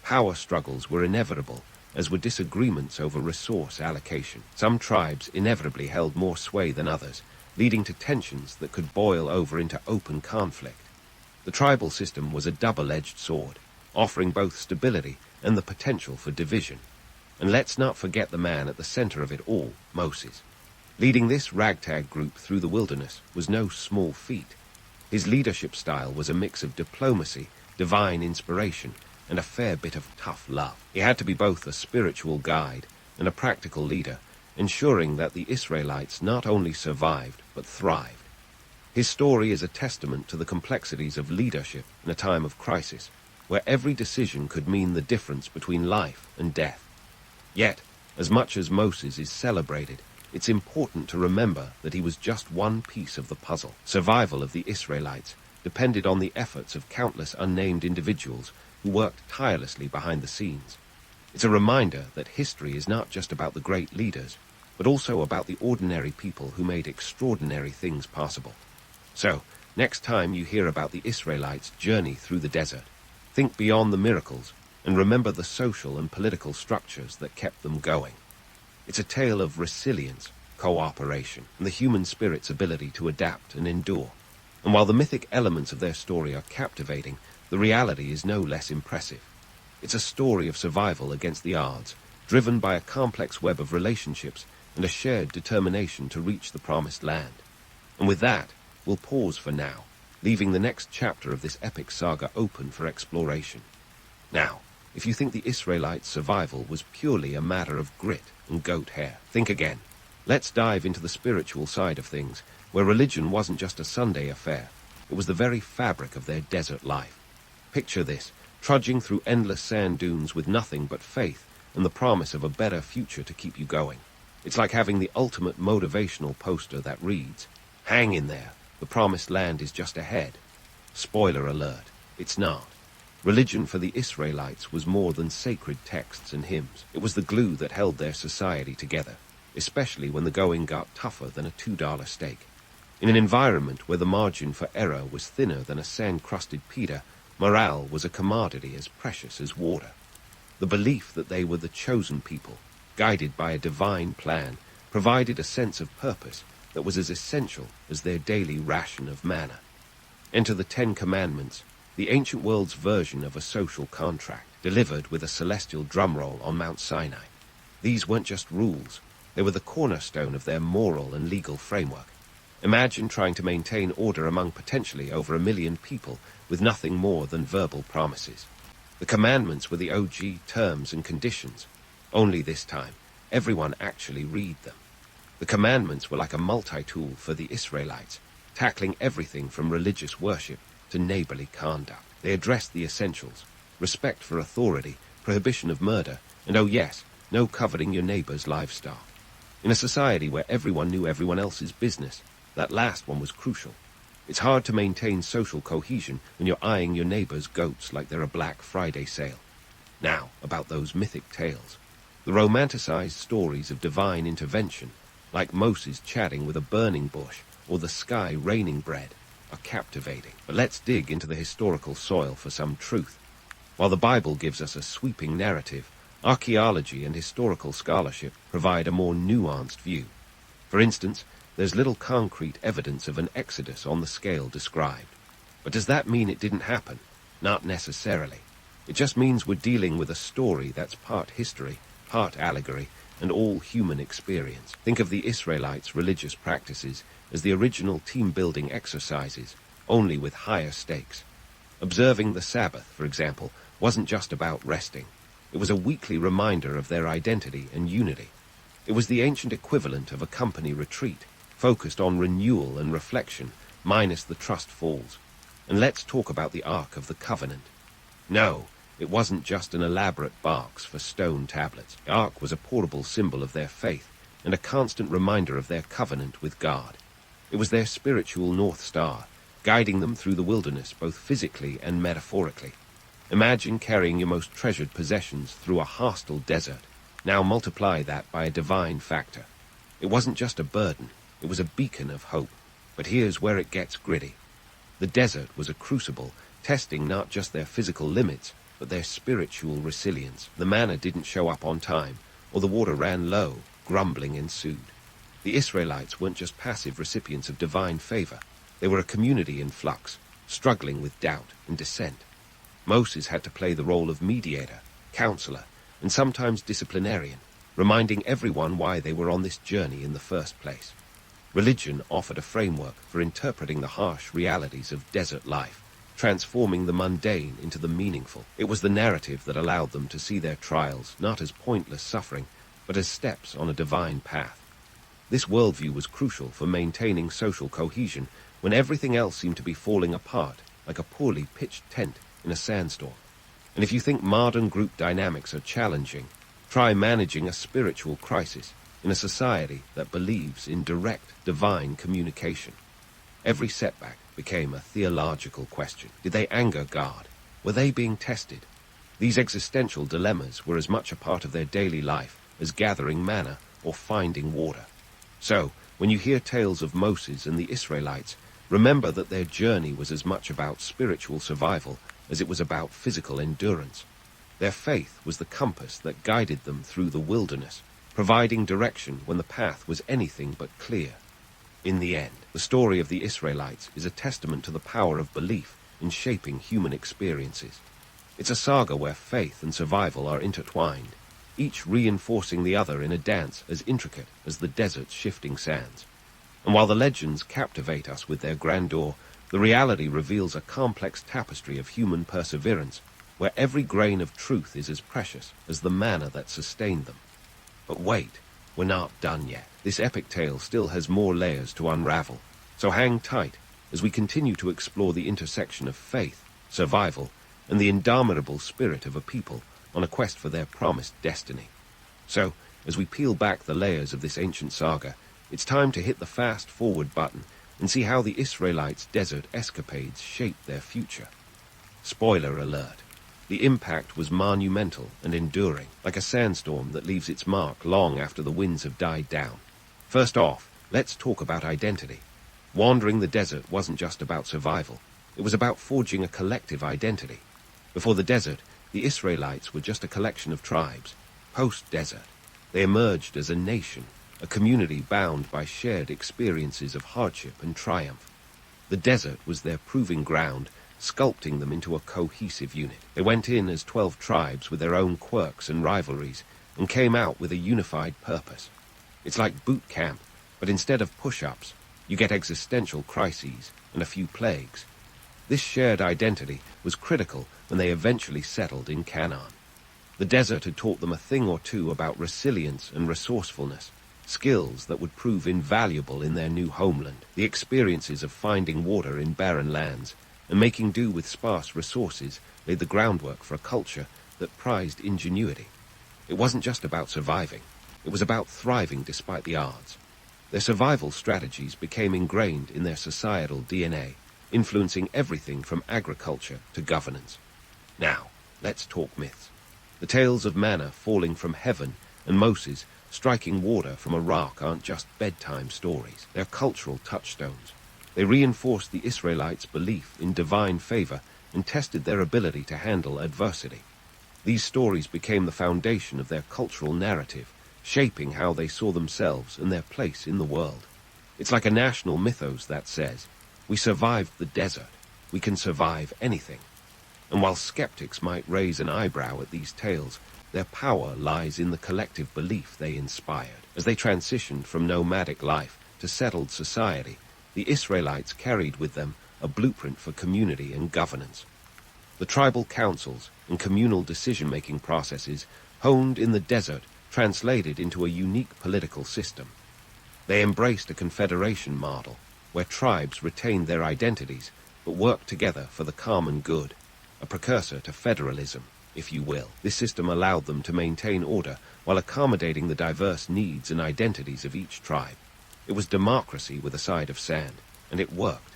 Power struggles were inevitable, as were disagreements over resource allocation. Some tribes inevitably held more sway than others, leading to tensions that could boil over into open conflict. The tribal system was a double-edged sword, offering both stability and the potential for division. And let's not forget the man at the center of it all, Moses. Leading this ragtag group through the wilderness was no small feat. His leadership style was a mix of diplomacy, divine inspiration, and a fair bit of tough love. He had to be both a spiritual guide and a practical leader, ensuring that the Israelites not only survived, but thrived. His story is a testament to the complexities of leadership in a time of crisis, where every decision could mean the difference between life and death. Yet, as much as Moses is celebrated, it's important to remember that he was just one piece of the puzzle. Survival of the Israelites depended on the efforts of countless unnamed individuals who worked tirelessly behind the scenes. It's a reminder that history is not just about the great leaders, but also about the ordinary people who made extraordinary things possible. So, next time you hear about the Israelites' journey through the desert, think beyond the miracles and remember the social and political structures that kept them going. It's a tale of resilience, cooperation, and the human spirit's ability to adapt and endure. And while the mythic elements of their story are captivating, the reality is no less impressive. It's a story of survival against the odds, driven by a complex web of relationships and a shared determination to reach the promised land. And with that, we'll pause for now, leaving the next chapter of this epic saga open for exploration. Now, if you think the Israelites' survival was purely a matter of grit and goat hair, think again. Let's dive into the spiritual side of things, where religion wasn't just a Sunday affair. It was the very fabric of their desert life. Picture this, trudging through endless sand dunes with nothing but faith and the promise of a better future to keep you going. It's like having the ultimate motivational poster that reads, "Hang in there, the promised land is just ahead." Spoiler alert, it's not. Religion for the Israelites was more than sacred texts and hymns. It was the glue that held their society together, especially when the going got tougher than a $2 steak. In an environment where the margin for error was thinner than a sand-crusted pita, morale was a commodity as precious as water. The belief that they were the chosen people, guided by a divine plan, provided a sense of purpose that was as essential as their daily ration of manna. Enter the Ten Commandments, the ancient world's version of a social contract, delivered with a celestial drumroll on Mount Sinai. These weren't just rules, they were the cornerstone of their moral and legal framework. Imagine trying to maintain order among potentially over 1 million people with nothing more than verbal promises. The commandments were the OG terms and conditions. Only this time, everyone actually read them. The commandments were like a multi-tool for the Israelites, tackling everything from religious worship to neighborly conduct. They addressed the essentials: respect for authority, prohibition of murder, and oh yes, no coveting your neighbor's livestock. In a society where everyone knew everyone else's business, that last one was crucial. It's hard to maintain social cohesion when you're eyeing your neighbor's goats like they're a Black Friday sale. Now, about those mythic tales. The romanticized stories of divine intervention, like Moses chatting with a burning bush or the sky raining bread, are captivating. But let's dig into the historical soil for some truth. While the Bible gives us a sweeping narrative, archaeology and historical scholarship provide a more nuanced view. For instance, there's little concrete evidence of an exodus on the scale described. But does that mean it didn't happen? Not necessarily. It just means we're dealing with a story that's part history, part allegory, and all human experience. Think of the Israelites' religious practices as the original team-building exercises, only with higher stakes. Observing the Sabbath, for example, wasn't just about resting. It was a weekly reminder of their identity and unity. It was the ancient equivalent of a company retreat, focused on renewal and reflection, minus the trust falls. And let's talk about the Ark of the Covenant. No, It wasn't just an elaborate box for stone tablets. The ark was a portable symbol of their faith and a constant reminder of their covenant with God. It was their spiritual North Star, guiding them through the wilderness both physically and metaphorically. Imagine carrying your most treasured possessions through a hostile desert. Now multiply that by a divine factor. It wasn't just a burden, it was a beacon of hope. But here's where it gets gritty. The desert was a crucible, testing not just their physical limits, but their spiritual resilience. The manna didn't show up on time, or the water ran low. Grumbling ensued. The Israelites weren't just passive recipients of divine favor. They were a community in flux, struggling with doubt and dissent. Moses had to play the role of mediator, counselor, and sometimes disciplinarian, reminding everyone why they were on this journey in the first place. Religion offered a framework for interpreting the harsh realities of desert life, transforming the mundane into the meaningful. It was the narrative that allowed them to see their trials not as pointless suffering, but as steps on a divine path. This worldview was crucial for maintaining social cohesion when everything else seemed to be falling apart like a poorly pitched tent in a sandstorm. And if you think modern group dynamics are challenging, try managing a spiritual crisis in a society that believes in direct divine communication. Every setback became a theological question. Did they anger God? Were they being tested? These existential dilemmas were as much a part of their daily life as gathering manna or finding water. So, when you hear tales of Moses and the Israelites, remember that their journey was as much about spiritual survival as it was about physical endurance. Their faith was the compass that guided them through the wilderness, providing direction when the path was anything but clear. In the end, the story of the Israelites is a testament to the power of belief in shaping human experiences. It's a saga where faith and survival are intertwined, each reinforcing the other in a dance as intricate as the desert's shifting sands. And while the legends captivate us with their grandeur, the reality reveals a complex tapestry of human perseverance, where every grain of truth is as precious as the manna that sustained them. But wait, we're not done yet. This epic tale still has more layers to unravel, so hang tight as we continue to explore the intersection of faith, survival, and the indomitable spirit of a people on a quest for their promised destiny. So, as we peel back the layers of this ancient saga, it's time to hit the fast-forward button and see how the Israelites' desert escapades shaped their future. Spoiler alert. The impact was monumental and enduring, like a sandstorm that leaves its mark long after the winds have died down. First off, let's talk about identity. Wandering the desert wasn't just about survival. It was about forging a collective identity. Before the desert, the Israelites were just a collection of tribes. Post-desert, they emerged as a nation, a community bound by shared experiences of hardship and triumph. The desert was their proving ground, sculpting them into a cohesive unit. They went in as 12 tribes with their own quirks and rivalries, and came out with a unified purpose. It's like boot camp, but instead of push-ups, you get existential crises and a few plagues. This shared identity was critical when they eventually settled in Canaan. The desert had taught them a thing or two about resilience and resourcefulness, skills that would prove invaluable in their new homeland. The experiences of finding water in barren lands and making do with sparse resources laid the groundwork for a culture that prized ingenuity. It wasn't just about surviving, it was about thriving despite the odds. Their survival strategies became ingrained in their societal DNA, influencing everything from agriculture to governance. Now, let's talk myths. The tales of manna falling from heaven and Moses striking water from a rock aren't just bedtime stories. They're cultural touchstones. They reinforced the Israelites' belief in divine favor and tested their ability to handle adversity. These stories became the foundation of their cultural narrative, shaping how they saw themselves and their place in the world. It's like a national mythos that says, "We survived the desert. We can survive anything." And while skeptics might raise an eyebrow at these tales, their power lies in the collective belief they inspired. As they transitioned from nomadic life to settled society, the Israelites carried with them a blueprint for community and governance. The tribal councils and communal decision-making processes honed in the desert translated into a unique political system. They embraced a confederation model, where tribes retained their identities but worked together for the common good, a precursor to federalism. if you will. This system allowed them to maintain order while accommodating the diverse needs and identities of each tribe. It was democracy with a side of sand, and it worked.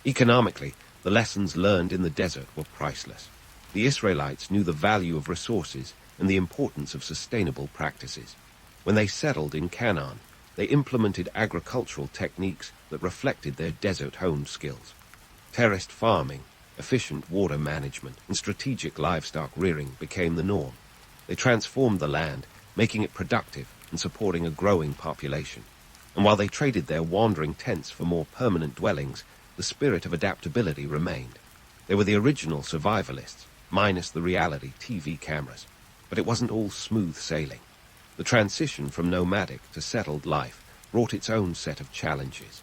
Economically, the lessons learned in the desert were priceless. The Israelites knew the value of resources and the importance of sustainable practices. When they settled in Canaan, they implemented agricultural techniques that reflected their desert-honed skills. Terraced farming, efficient water management, and strategic livestock rearing became the norm. They transformed the land, making it productive and supporting a growing population. And while they traded their wandering tents for more permanent dwellings, the spirit of adaptability remained. They were the original survivalists, minus the reality TV cameras. But it wasn't all smooth sailing. The transition from nomadic to settled life brought its own set of challenges.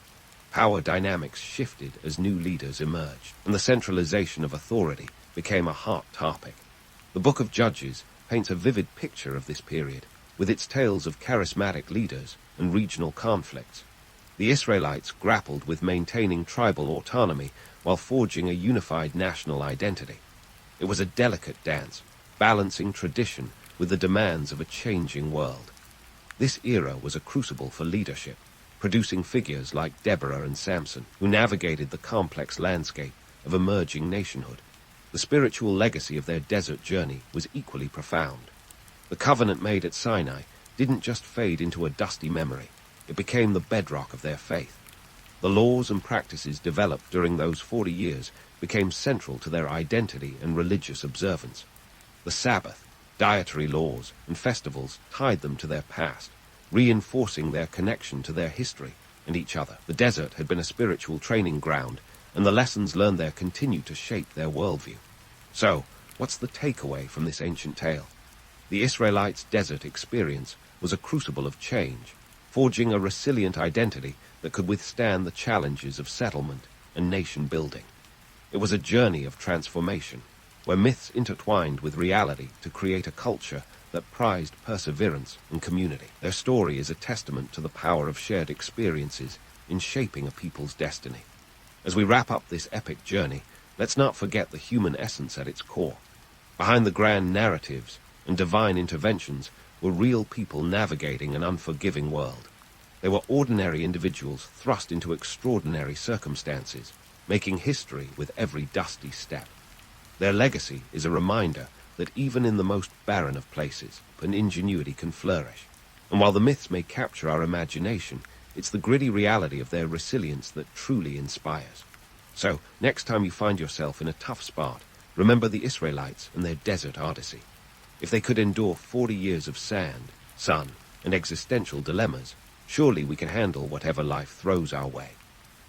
Power dynamics shifted as new leaders emerged, and the centralization of authority became a hot topic. The Book of Judges paints a vivid picture of this period, with its tales of charismatic leaders and regional conflicts. The Israelites grappled with maintaining tribal autonomy while forging a unified national identity. It was a delicate dance, balancing tradition with the demands of a changing world. This era was a crucible for leadership, producing figures like Deborah and Samson, who navigated the complex landscape of emerging nationhood. The spiritual legacy of their desert journey was equally profound. The covenant made at Sinai didn't just fade into a dusty memory, it became the bedrock of their faith. The laws and practices developed during those 40 years became central to their identity and religious observance. The Sabbath, dietary laws, and festivals tied them to their past, reinforcing their connection to their history and each other. The desert had been a spiritual training ground, and the lessons learned there continued to shape their worldview. So, what's the takeaway from this ancient tale? The Israelites' desert experience was a crucible of change, forging a resilient identity that could withstand the challenges of settlement and nation building. It was a journey of transformation, where myths intertwined with reality to create a culture that prized perseverance and community. Their story is a testament to the power of shared experiences in shaping a people's destiny. As we wrap up this epic journey, let's not forget the human essence at its core. Behind the grand narratives and divine interventions were real people navigating an unforgiving world. They were ordinary individuals thrust into extraordinary circumstances, making history with every dusty step. Their legacy is a reminder that even in the most barren of places, ingenuity can flourish. And while the myths may capture our imagination, it's the gritty reality of their resilience that truly inspires. So, next time you find yourself in a tough spot, remember the Israelites and their desert odyssey. If they could endure 40 years of sand, sun, and existential dilemmas, surely we can handle whatever life throws our way.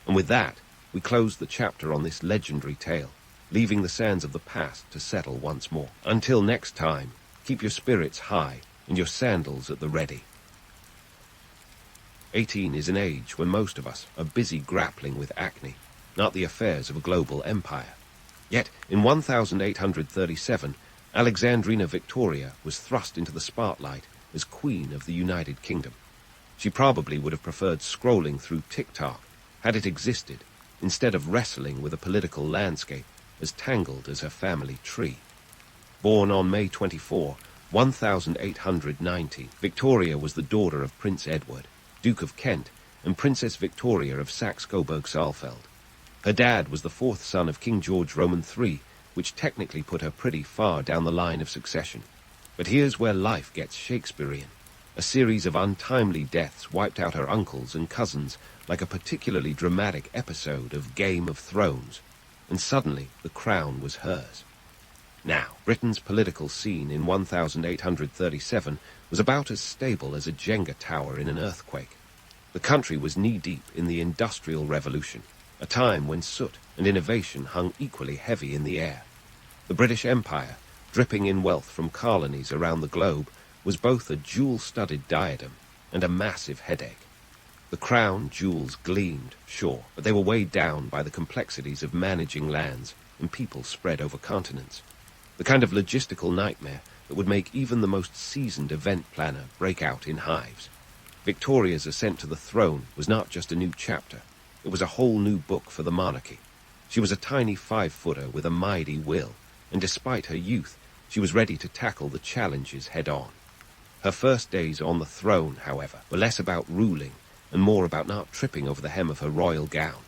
And with that, we close the chapter on this legendary tale, leaving the sands of the past to settle once more. Until next time, keep your spirits high and your sandals at the ready. 18 is an age when most of us are busy grappling with acne, not the affairs of a global empire. Yet, in 1837, Alexandrina Victoria was thrust into the spotlight as Queen of the United Kingdom. She probably would have preferred scrolling through TikTok, had it existed, instead of wrestling with a political landscape as tangled as her family tree. Born on May 24, 1890, Victoria was the daughter of Prince Edward, Duke of Kent, and Princess Victoria of Saxe-Coburg-Saalfeld. Her dad was the fourth son of King George Roman III, which technically put her pretty far down the line of succession. But here's where life gets Shakespearean. A series of untimely deaths wiped out her uncles and cousins like a particularly dramatic episode of Game of Thrones, and suddenly the crown was hers. Now, Britain's political scene in 1837 was about as stable as a Jenga tower in an earthquake. The country was knee-deep in the Industrial Revolution, a time when soot and innovation hung equally heavy in the air. The British Empire, dripping in wealth from colonies around the globe, was both a jewel-studded diadem and a massive headache. The crown jewels gleamed, sure, but they were weighed down by the complexities of managing lands and people spread over continents. The kind of logistical nightmare that would make even the most seasoned event planner break out in hives. Victoria's ascent to the throne was not just a new chapter. It was a whole new book for the monarchy. She was a tiny 5-footer with a mighty will, and despite her youth, She was ready to tackle the challenges head-on. Her first days on the throne, however, were less about ruling and more about not tripping over the hem of her royal gown.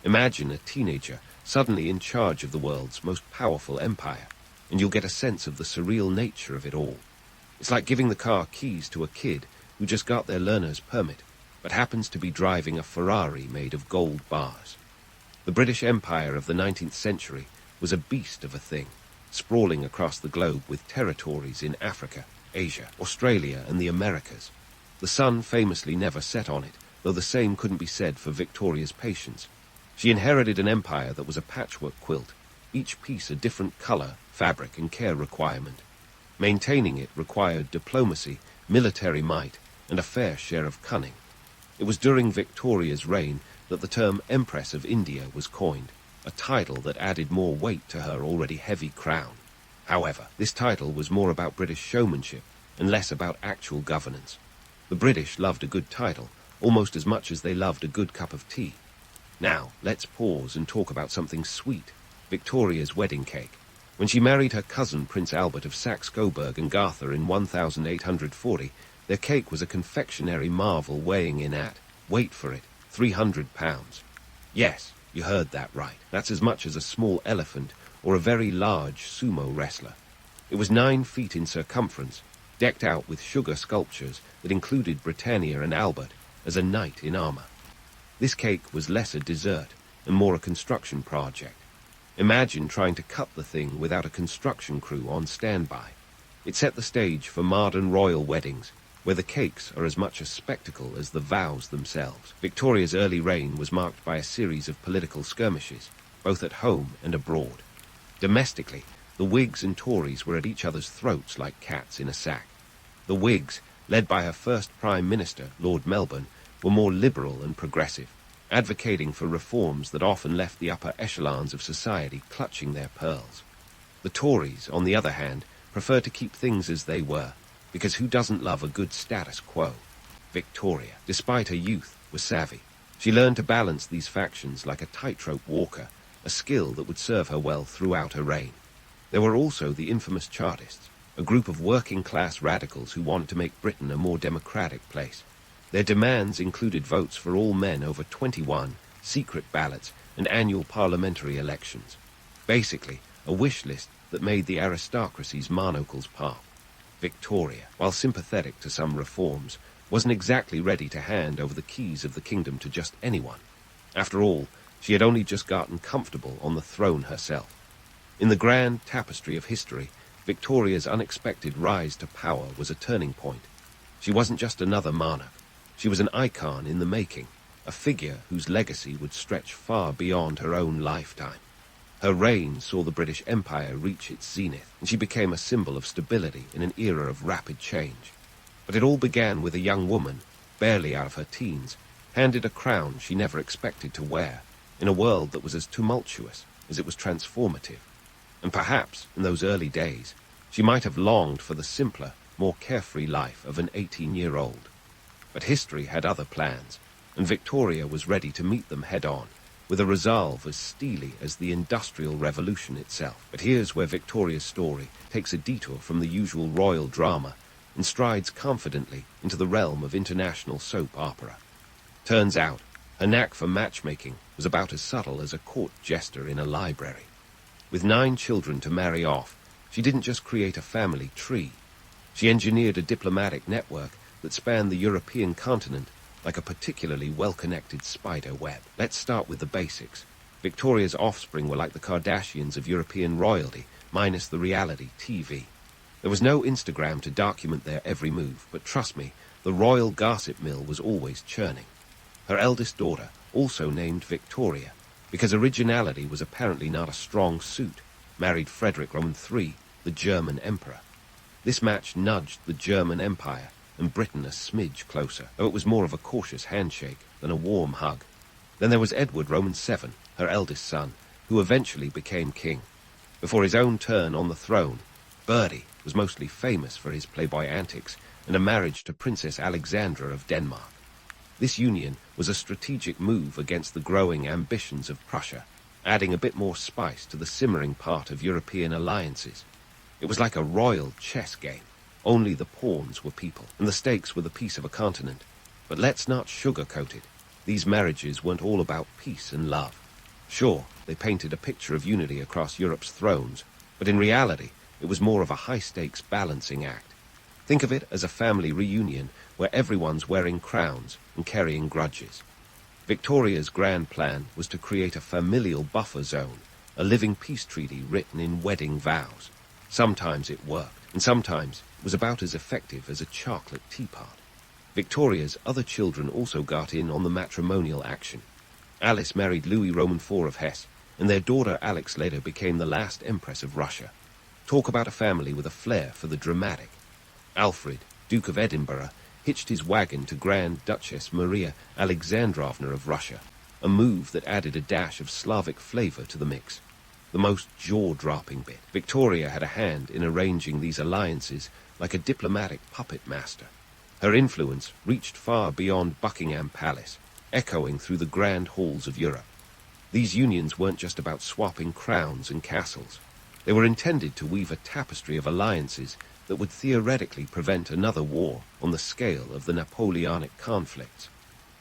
Imagine a teenager suddenly in charge of the world's most powerful empire, and you'll get a sense of the surreal nature of it all. It's like giving the car keys to a kid who just got their learner's permit, but happens to be driving a Ferrari made of gold bars. The British Empire of the 19th century was a beast of a thing, sprawling across the globe with territories in Africa, Asia, Australia, and the Americas. The sun famously never set on it, though the same couldn't be said for Victoria's patience. She inherited an empire that was a patchwork quilt, each piece a different colour, fabric, and care requirement. Maintaining it required diplomacy, military might, and a fair share of cunning. It was during Victoria's reign that the term Empress of India was coined, a title that added more weight to her already heavy crown. However, this title was more about British showmanship and less about actual governance. The British loved a good title, almost as much as they loved a good cup of tea. Now, let's pause and talk about something sweet, Victoria's wedding cake. When she married her cousin Prince Albert of Saxe-Coburg and Gotha in 1840, their cake was a confectionery marvel weighing in at, wait for it, 300 pounds. Yes, you heard that right. That's as much as a small elephant or a very large sumo wrestler. It was 9 feet in circumference, decked out with sugar sculptures that included Britannia and Albert as a knight in armor. This cake was less a dessert and more a construction project. Imagine trying to cut the thing without a construction crew on standby. It set the stage for modern royal weddings, where the cakes are as much a spectacle as the vows themselves. Victoria's early reign was marked by a series of political skirmishes, both at home and abroad. Domestically, the Whigs and Tories were at each other's throats like cats in a sack. The Whigs, led by her first Prime Minister, Lord Melbourne, were more liberal and progressive, advocating for reforms that often left the upper echelons of society clutching their pearls. The Tories, on the other hand, preferred to keep things as they were, because who doesn't love a good status quo? Victoria, despite her youth, was savvy. She learned to balance these factions like a tightrope walker, a skill that would serve her well throughout her reign. There were also the infamous Chartists, a group of working-class radicals who wanted to make Britain a more democratic place. Their demands included votes for all men over 21, secret ballots, and annual parliamentary elections. Basically, a wish list that made the aristocracy's monocles pop. Victoria, while sympathetic to some reforms, wasn't exactly ready to hand over the keys of the kingdom to just anyone. After all, she had only just gotten comfortable on the throne herself. In the grand tapestry of history, Victoria's unexpected rise to power was a turning point. She wasn't just another monarch. She was an icon in the making, a figure whose legacy would stretch far beyond her own lifetime. Her reign saw the British Empire reach its zenith, and she became a symbol of stability in an era of rapid change. But it all began with a young woman, barely out of her teens, handed a crown she never expected to wear, in a world that was as tumultuous as it was transformative. And perhaps, in those early days, she might have longed for the simpler, more carefree life of an 18-year-old. But history had other plans, and Victoria was ready to meet them head-on, with a resolve as steely as the Industrial Revolution itself. But here's where Victoria's story takes a detour from the usual royal drama and strides confidently into the realm of international soap opera. Turns out, her knack for matchmaking was about as subtle as a court jester in a library. With 9 children to marry off, she didn't just create a family tree. She engineered a diplomatic network that spanned the European continent like a particularly well-connected spider web. Let's start with the basics. Victoria's offspring were like the Kardashians of European royalty, minus the reality TV. There was no Instagram to document their every move, but trust me, the royal gossip mill was always churning. Her eldest daughter, also named Victoria, because originality was apparently not a strong suit, married Frederick Roman III, the German emperor. This match nudged the German Empire and Britain a smidge closer, though it was more of a cautious handshake than a warm hug. Then there was Edward Roman VII, her eldest son, who eventually became king. Before his own turn on the throne, Bertie was mostly famous for his playboy antics and a marriage to Princess Alexandra of Denmark. This union was a strategic move against the growing ambitions of Prussia, adding a bit more spice to the simmering pot of European alliances. It was like a royal chess game. Only the pawns were people, and the stakes were the piece of a continent. But let's not sugarcoat it. These marriages weren't all about peace and love. Sure, they painted a picture of unity across Europe's thrones, but in reality, it was more of a high-stakes balancing act. Think of it as a family reunion where everyone's wearing crowns and carrying grudges. Victoria's grand plan was to create a familial buffer zone, a living peace treaty written in wedding vows. Sometimes it worked, and sometimes it was about as effective as a chocolate teapot. Victoria's other children also got in on the matrimonial action. Alice married Louis Roman IV of Hesse, and their daughter Alex later became the last Empress of Russia. Talk about a family with a flair for the dramatic. Alfred, Duke of Edinburgh, hitched his wagon to Grand Duchess Maria Alexandrovna of Russia, a move that added a dash of Slavic flavor to the mix. The most jaw-dropping bit. Victoria had a hand in arranging these alliances like a diplomatic puppet master. Her influence reached far beyond Buckingham Palace, echoing through the grand halls of Europe. These unions weren't just about swapping crowns and castles. They were intended to weave a tapestry of alliances that would theoretically prevent another war on the scale of the Napoleonic conflicts.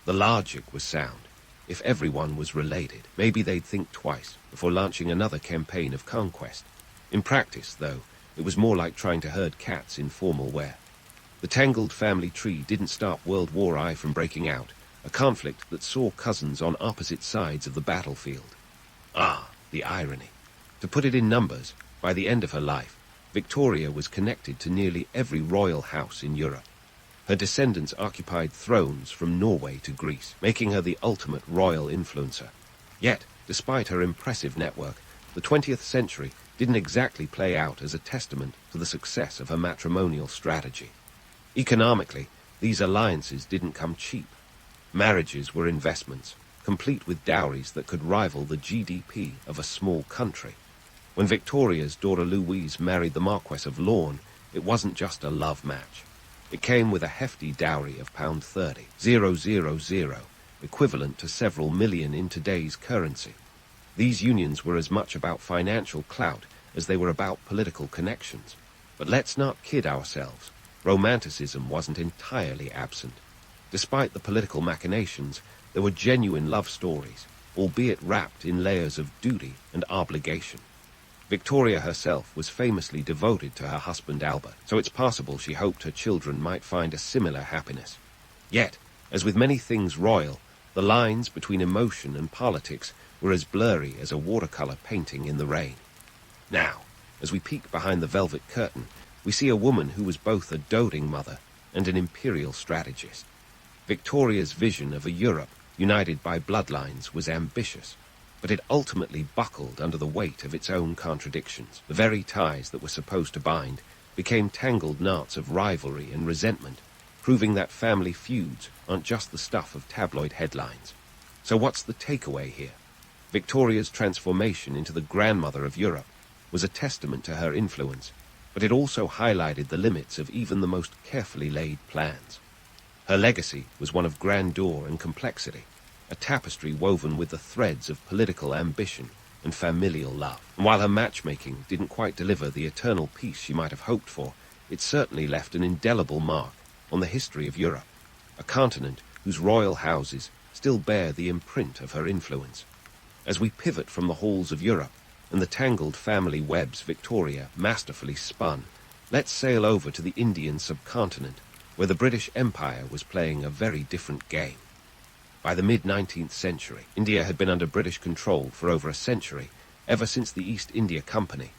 The logic was sound. If everyone was related, maybe they'd think twice before launching another campaign of conquest. In practice, though, it was more like trying to herd cats in formal wear. The tangled family tree didn't stop World War I from breaking out, a conflict that saw cousins on opposite sides of the battlefield. Ah, the irony. To put it in numbers, by the end of her life, Victoria was connected to nearly every royal house in Europe. Her descendants occupied thrones from Norway to Greece, making her the ultimate royal influencer. Yet, despite her impressive network, the 20th century didn't exactly play out as a testament to the success of her matrimonial strategy. Economically, these alliances didn't come cheap. Marriages were investments, complete with dowries that could rival the GDP of a small country. When Victoria's daughter Louise married the Marquess of Lorne, it wasn't just a love match. It came with a hefty dowry of £30,000, equivalent to several million in today's currency. These unions were as much about financial clout as they were about political connections. But let's not kid ourselves. Romanticism wasn't entirely absent. Despite the political machinations, there were genuine love stories, albeit wrapped in layers of duty and obligation. Victoria herself was famously devoted to her husband Albert, so it's possible she hoped her children might find a similar happiness. Yet, as with many things royal, the lines between emotion and politics were as blurry as a watercolor painting in the rain. Now, as we peek behind the velvet curtain, we see a woman who was both a doting mother and an imperial strategist. Victoria's vision of a Europe united by bloodlines was ambitious, but it ultimately buckled under the weight of its own contradictions. The very ties that were supposed to bind became tangled knots of rivalry and resentment, proving that family feuds aren't just the stuff of tabloid headlines. So what's the takeaway here? Victoria's transformation into the grandmother of Europe was a testament to her influence, but it also highlighted the limits of even the most carefully laid plans. Her legacy was one of grandeur and complexity, a tapestry woven with the threads of political ambition and familial love. And while her matchmaking didn't quite deliver the eternal peace she might have hoped for, it certainly left an indelible mark on the history of Europe, a continent whose royal houses still bear the imprint of her influence. As we pivot from the halls of Europe and the tangled family webs Victoria masterfully spun, let's sail over to the Indian subcontinent, where the British Empire was playing a very different game. By the mid-19th century, India had been under British control for over a century, ever since the East India Company.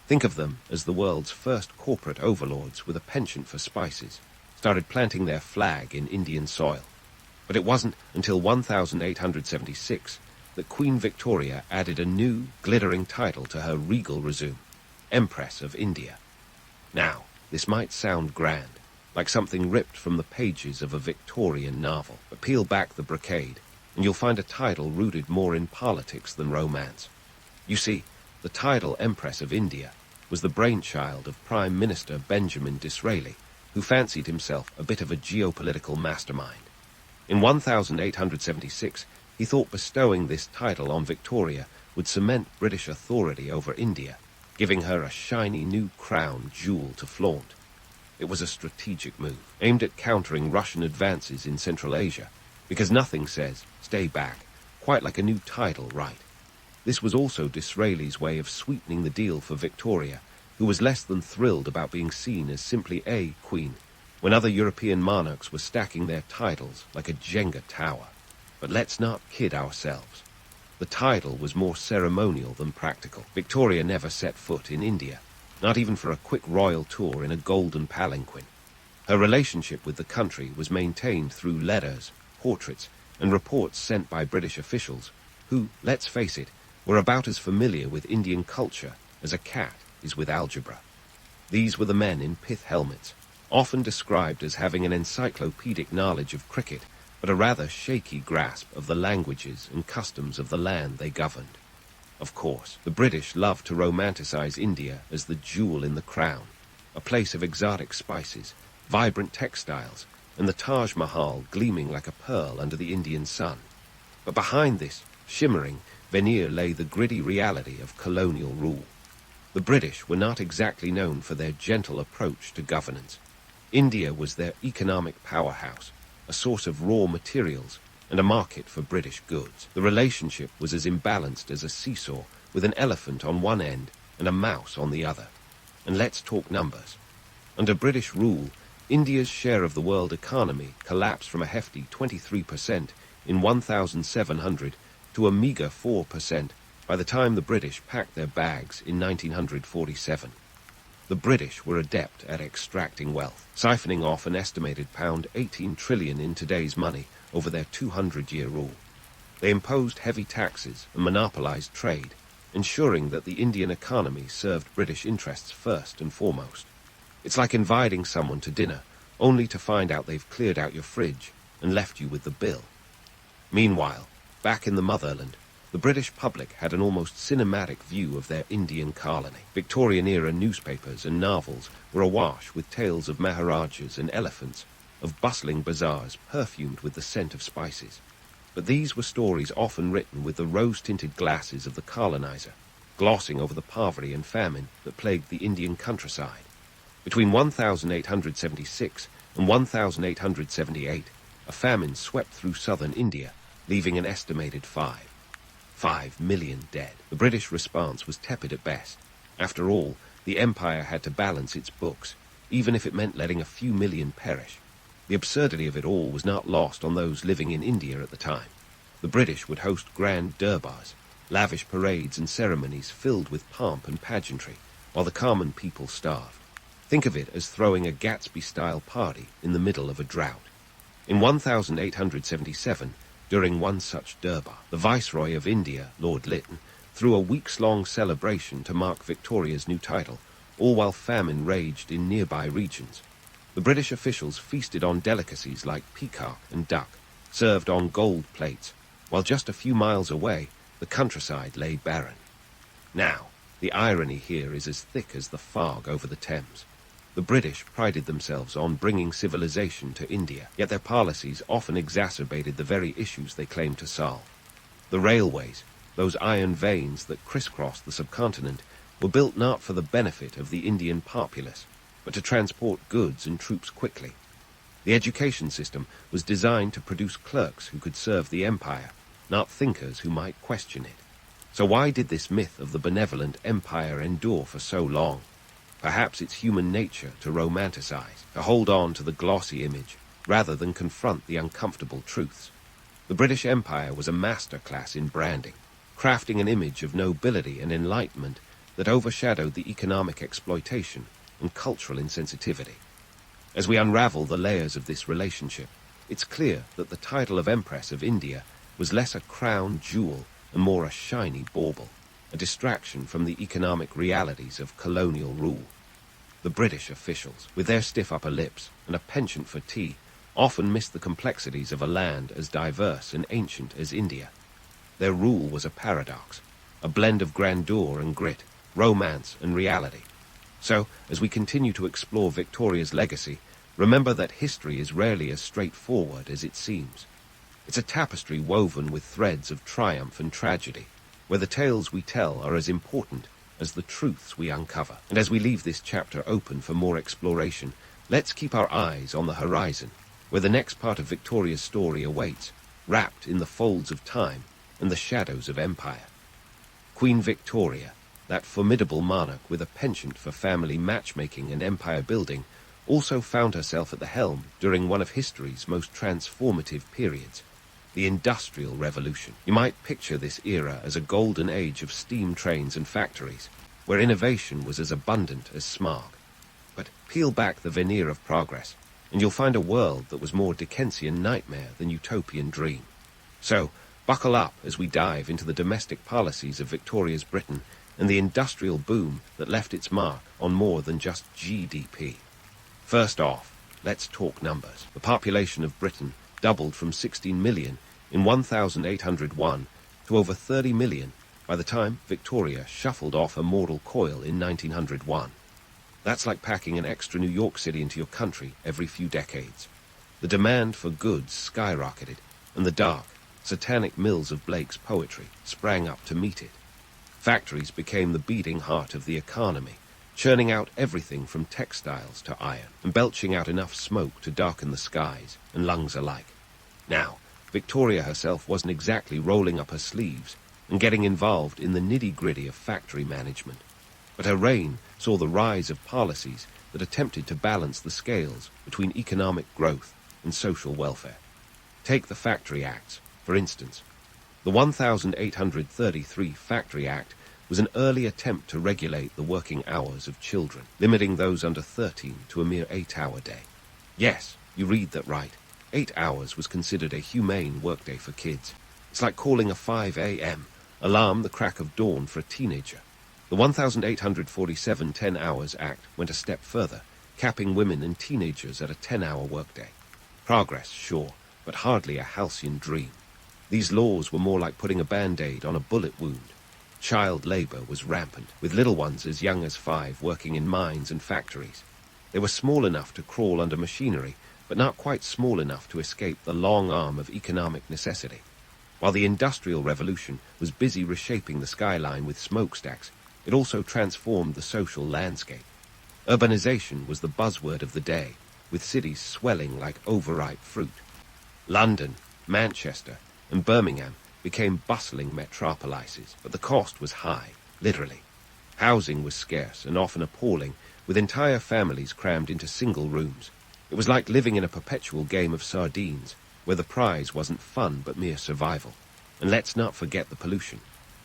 Think of them as the world's first corporate overlords with a penchant for spices, started planting their flag in Indian soil. But it wasn't until 1876 that Queen Victoria added a new, glittering title to her regal resume, Empress of India. Now, this might sound grand, like something ripped from the pages of a Victorian novel, but peel back the brocade, and you'll find a title rooted more in politics than romance. You see, the title Empress of India was the brainchild of Prime Minister Benjamin Disraeli, who fancied himself a bit of a geopolitical mastermind. In 1876, he thought bestowing this title on Victoria would cement British authority over India. giving her a shiny new crown jewel to flaunt. It was a strategic move, aimed at countering Russian advances in Central Asia, because nothing says, stay back, quite like a new title, right? This was also Disraeli's way of sweetening the deal for Victoria, who was less than thrilled about being seen as simply a queen, when other European monarchs were stacking their titles like a Jenga tower. But let's not kid ourselves. The title was more ceremonial than practical. Victoria never set foot in India, not even for a quick royal tour in a golden palanquin. Her relationship with the country was maintained through letters, portraits, and reports sent by British officials who, let's face it, were about as familiar with Indian culture as a cat is with algebra. These were the men in pith helmets, often described as having an encyclopedic knowledge of cricket, but a rather shaky grasp of the languages and customs of the land they governed. Of course, the British loved to romanticize India as the jewel in the crown, a place of exotic spices, vibrant textiles, and the Taj Mahal gleaming like a pearl under the Indian sun. But behind this shimmering veneer lay the gritty reality of colonial rule. The British were not exactly known for their gentle approach to governance. India was their economic powerhouse, a source of raw materials, and a market for British goods. The relationship was as imbalanced as a seesaw, with an elephant on one end and a mouse on the other. And let's talk numbers. Under British rule, India's share of the world economy collapsed from a hefty 23% in 1700 to a meager 4% by the time the British packed their bags in 1947. The British were adept at extracting wealth, siphoning off an estimated £18 trillion in today's money over their 200-year rule. They imposed heavy taxes and monopolized trade, ensuring that the Indian economy served British interests first and foremost. It's like inviting someone to dinner, only to find out they've cleared out your fridge and left you with the bill. Meanwhile, back in the motherland, the British public had an almost cinematic view of their Indian colony. Victorian-era newspapers and novels were awash with tales of maharajas and elephants, of bustling bazaars perfumed with the scent of spices. But these were stories often written with the rose-tinted glasses of the colonizer, glossing over the poverty and famine that plagued the Indian countryside. Between 1876 and 1878, a famine swept through southern India, leaving an estimated 5 million dead. The British response was tepid at best. After all, the empire had to balance its books, even if it meant letting a few million perish. The absurdity of it all was not lost on those living in India at the time. The British would host grand durbars, lavish parades and ceremonies filled with pomp and pageantry, while the common people starved. Think of it as throwing a Gatsby-style party in the middle of a drought. In 1877, during one such durbar, the Viceroy of India, Lord Lytton, threw a weeks-long celebration to mark Victoria's new title, all while famine raged in nearby regions. The British officials feasted on delicacies like peacock and duck, served on gold plates, while just a few miles away, the countryside lay barren. Now, the irony here is as thick as the fog over the Thames. The British prided themselves on bringing civilization to India, yet their policies often exacerbated the very issues they claimed to solve. The railways, those iron veins that crisscrossed the subcontinent, were built not for the benefit of the Indian populace, but to transport goods and troops quickly. The education system was designed to produce clerks who could serve the empire, not thinkers who might question it. So why did this myth of the benevolent empire endure for so long? Perhaps it's human nature to romanticize, to hold on to the glossy image, rather than confront the uncomfortable truths. The British Empire was a masterclass in branding, crafting an image of nobility and enlightenment that overshadowed the economic exploitation and cultural insensitivity. As we unravel the layers of this relationship, it's clear that the title of Empress of India was less a crown jewel and more a shiny bauble, a distraction from the economic realities of colonial rule. The British officials, with their stiff upper lips and a penchant for tea, often missed the complexities of a land as diverse and ancient as India. Their rule was a paradox, a blend of grandeur and grit, romance and reality. So, as we continue to explore Victoria's legacy, remember that history is rarely as straightforward as it seems. It's a tapestry woven with threads of triumph and tragedy, where the tales we tell are as important as the truths we uncover. And as we leave this chapter open for more exploration, let's keep our eyes on the horizon, where the next part of Victoria's story awaits, wrapped in the folds of time and the shadows of empire. Queen Victoria, that formidable monarch with a penchant for family matchmaking and empire building, also found herself at the helm during one of history's most transformative periods, the Industrial Revolution. You might picture this era as a golden age of steam trains and factories, where innovation was as abundant as smog. But peel back the veneer of progress, and you'll find a world that was more Dickensian nightmare than utopian dream. So, buckle up as we dive into the domestic policies of Victoria's Britain and the industrial boom that left its mark on more than just GDP. First off, let's talk numbers. The population of Britain doubled from 16 million in 1801 to over 30 million by the time Victoria shuffled off a mortal coil in 1901. That's like packing an extra New York City into your country every few decades. The demand for goods skyrocketed, and the dark, satanic mills of Blake's poetry sprang up to meet it. Factories became the beating heart of the economy, churning out everything from textiles to iron, and belching out enough smoke to darken the skies and lungs alike. Now, Victoria herself wasn't exactly rolling up her sleeves and getting involved in the nitty-gritty of factory management, but her reign saw the rise of policies that attempted to balance the scales between economic growth and social welfare. Take the Factory Acts, for instance. The 1833 Factory Act was an early attempt to regulate the working hours of children, limiting those under 13 to a mere 8-hour day. Yes, you read that right. 8 hours was considered a humane workday for kids. It's like calling a 5 a.m. alarm the crack of dawn for a teenager. The 1847 10 Hours Act went a step further, capping women and teenagers at a 10-hour workday. Progress, sure, but hardly a halcyon dream. These laws were more like putting a band-aid on a bullet wound. Child labor was rampant, with little ones as young as 5 working in mines and factories. They were small enough to crawl under machinery, but not quite small enough to escape the long arm of economic necessity. While the Industrial Revolution was busy reshaping the skyline with smokestacks, it also transformed the social landscape. Urbanization was the buzzword of the day, with cities swelling like overripe fruit. London, Manchester, and Birmingham became bustling metropolises, but the cost was high, literally. Housing was scarce and often appalling, with entire families crammed into single rooms. It was like living in a perpetual game of sardines, where the prize wasn't fun but mere survival. And let's not forget the pollution.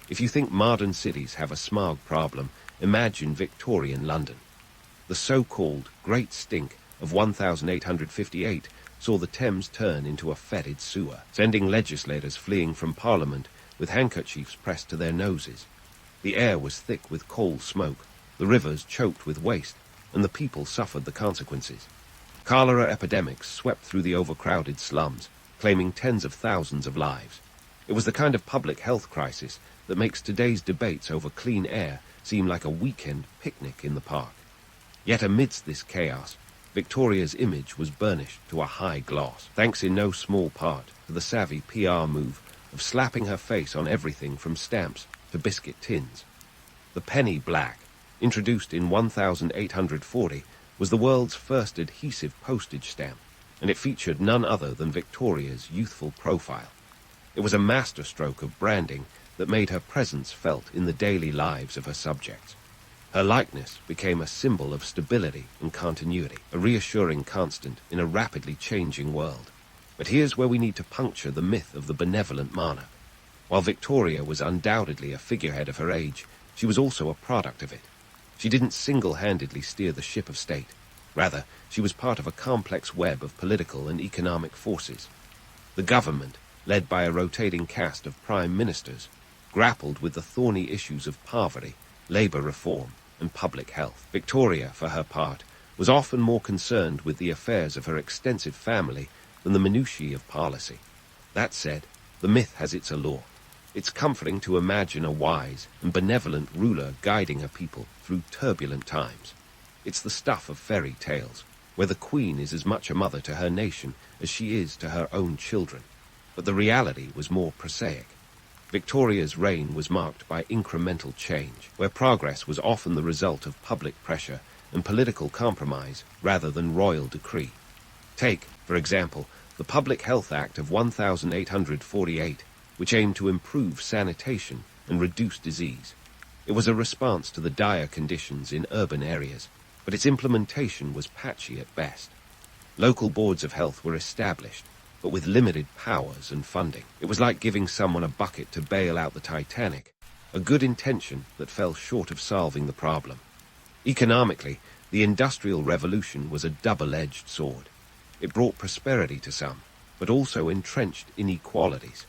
If you think modern cities have a smog problem, imagine Victorian London. The so-called Great Stink of 1858 saw the Thames turn into a fetid sewer, sending legislators fleeing from Parliament with handkerchiefs pressed to their noses. The air was thick with coal smoke, the rivers choked with waste, and the people suffered the consequences. Cholera epidemics swept through the overcrowded slums, claiming tens of thousands of lives. It was the kind of public health crisis that makes today's debates over clean air seem like a weekend picnic in the park. Yet amidst this chaos, Victoria's image was burnished to a high gloss, thanks in no small part to the savvy PR move of slapping her face on everything from stamps to biscuit tins. The penny black, introduced in 1840, was the world's first adhesive postage stamp, and it featured none other than Victoria's youthful profile. It was a masterstroke of branding that made her presence felt in the daily lives of her subjects. Her likeness became a symbol of stability and continuity, a reassuring constant in a rapidly changing world. But here's where we need to puncture the myth of the benevolent monarch. While Victoria was undoubtedly a figurehead of her age, she was also a product of it. She didn't single-handedly steer the ship of state. Rather, she was part of a complex web of political and economic forces. The government, led by a rotating cast of prime ministers, grappled with the thorny issues of poverty, labor reform, and public health. Victoria, for her part, was often more concerned with the affairs of her extensive family than the minutiae of policy. That said, the myth has its allure. It's comforting to imagine a wise and benevolent ruler guiding her people through turbulent times. It's the stuff of fairy tales, where the queen is as much a mother to her nation as she is to her own children. But the reality was more prosaic. Victoria's reign was marked by incremental change, where progress was often the result of public pressure and political compromise rather than royal decree. Take, for example, the Public Health Act of 1848, which aimed to improve sanitation and reduce disease. It was a response to the dire conditions in urban areas, but its implementation was patchy at best. Local boards of health were established, but with limited powers and funding. It was like giving someone a bucket to bail out the Titanic, a good intention that fell short of solving the problem. Economically, the Industrial Revolution was a double-edged sword. It brought prosperity to some, but also entrenched inequalities.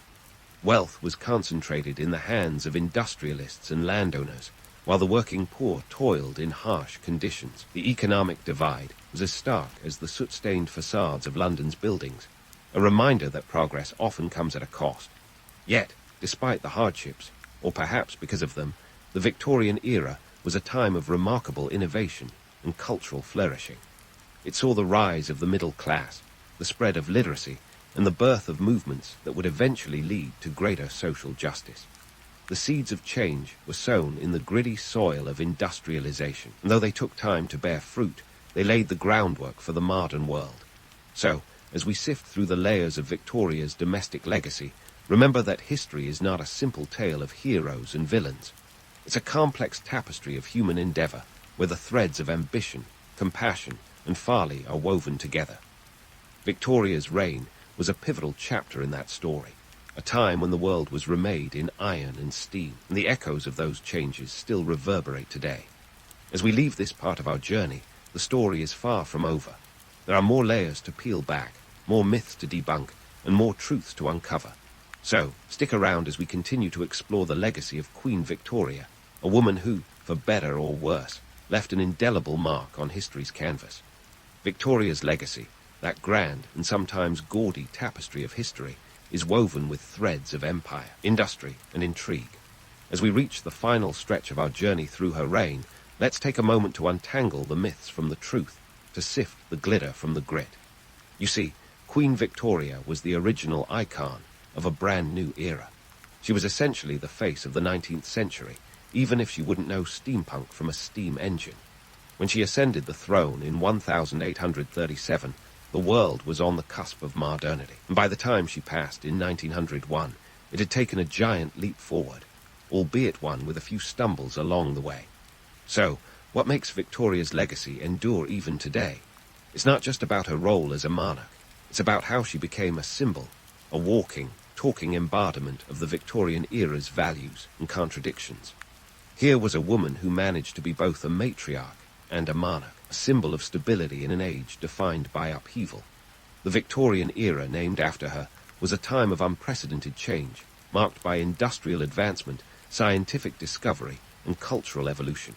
Wealth was concentrated in the hands of industrialists and landowners, while the working poor toiled in harsh conditions. The economic divide was as stark as the soot-stained facades of London's buildings, a reminder that progress often comes at a cost. Yet, despite the hardships, or perhaps because of them, the Victorian era was a time of remarkable innovation and cultural flourishing. It saw the rise of the middle class, the spread of literacy, and the birth of movements that would eventually lead to greater social justice. The seeds of change were sown in the gritty soil of industrialization, and though they took time to bear fruit, they laid the groundwork for the modern world. So, as we sift through the layers of Victoria's domestic legacy, remember that history is not a simple tale of heroes and villains. It's a complex tapestry of human endeavor, where the threads of ambition, compassion, and folly are woven together. Victoria's reign was a pivotal chapter in that story, a time when the world was remade in iron and steam, and the echoes of those changes still reverberate today. As we leave this part of our journey, the story is far from over. There are more layers to peel back, more myths to debunk, and more truths to uncover. So, stick around as we continue to explore the legacy of Queen Victoria, a woman who, for better or worse, left an indelible mark on history's canvas. Victoria's legacy, that grand and sometimes gaudy tapestry of history, is woven with threads of empire, industry, and intrigue. As we reach the final stretch of our journey through her reign, let's take a moment to untangle the myths from the truth, to sift the glitter from the grit. You see, Queen Victoria was the original icon of a brand new era. She was essentially the face of the 19th century, even if she wouldn't know steampunk from a steam engine. When she ascended the throne in 1837, the world was on the cusp of modernity, and by the time she passed in 1901, it had taken a giant leap forward, albeit one with a few stumbles along the way. So, what makes Victoria's legacy endure even today? It's not just about her role as a monarch. It's about how she became a symbol, a walking, talking embodiment of the Victorian era's values and contradictions. Here was a woman who managed to be both a matriarch and a monarch, a symbol of stability in an age defined by upheaval. The Victorian era, named after her, was a time of unprecedented change, marked by industrial advancement, scientific discovery, and cultural evolution.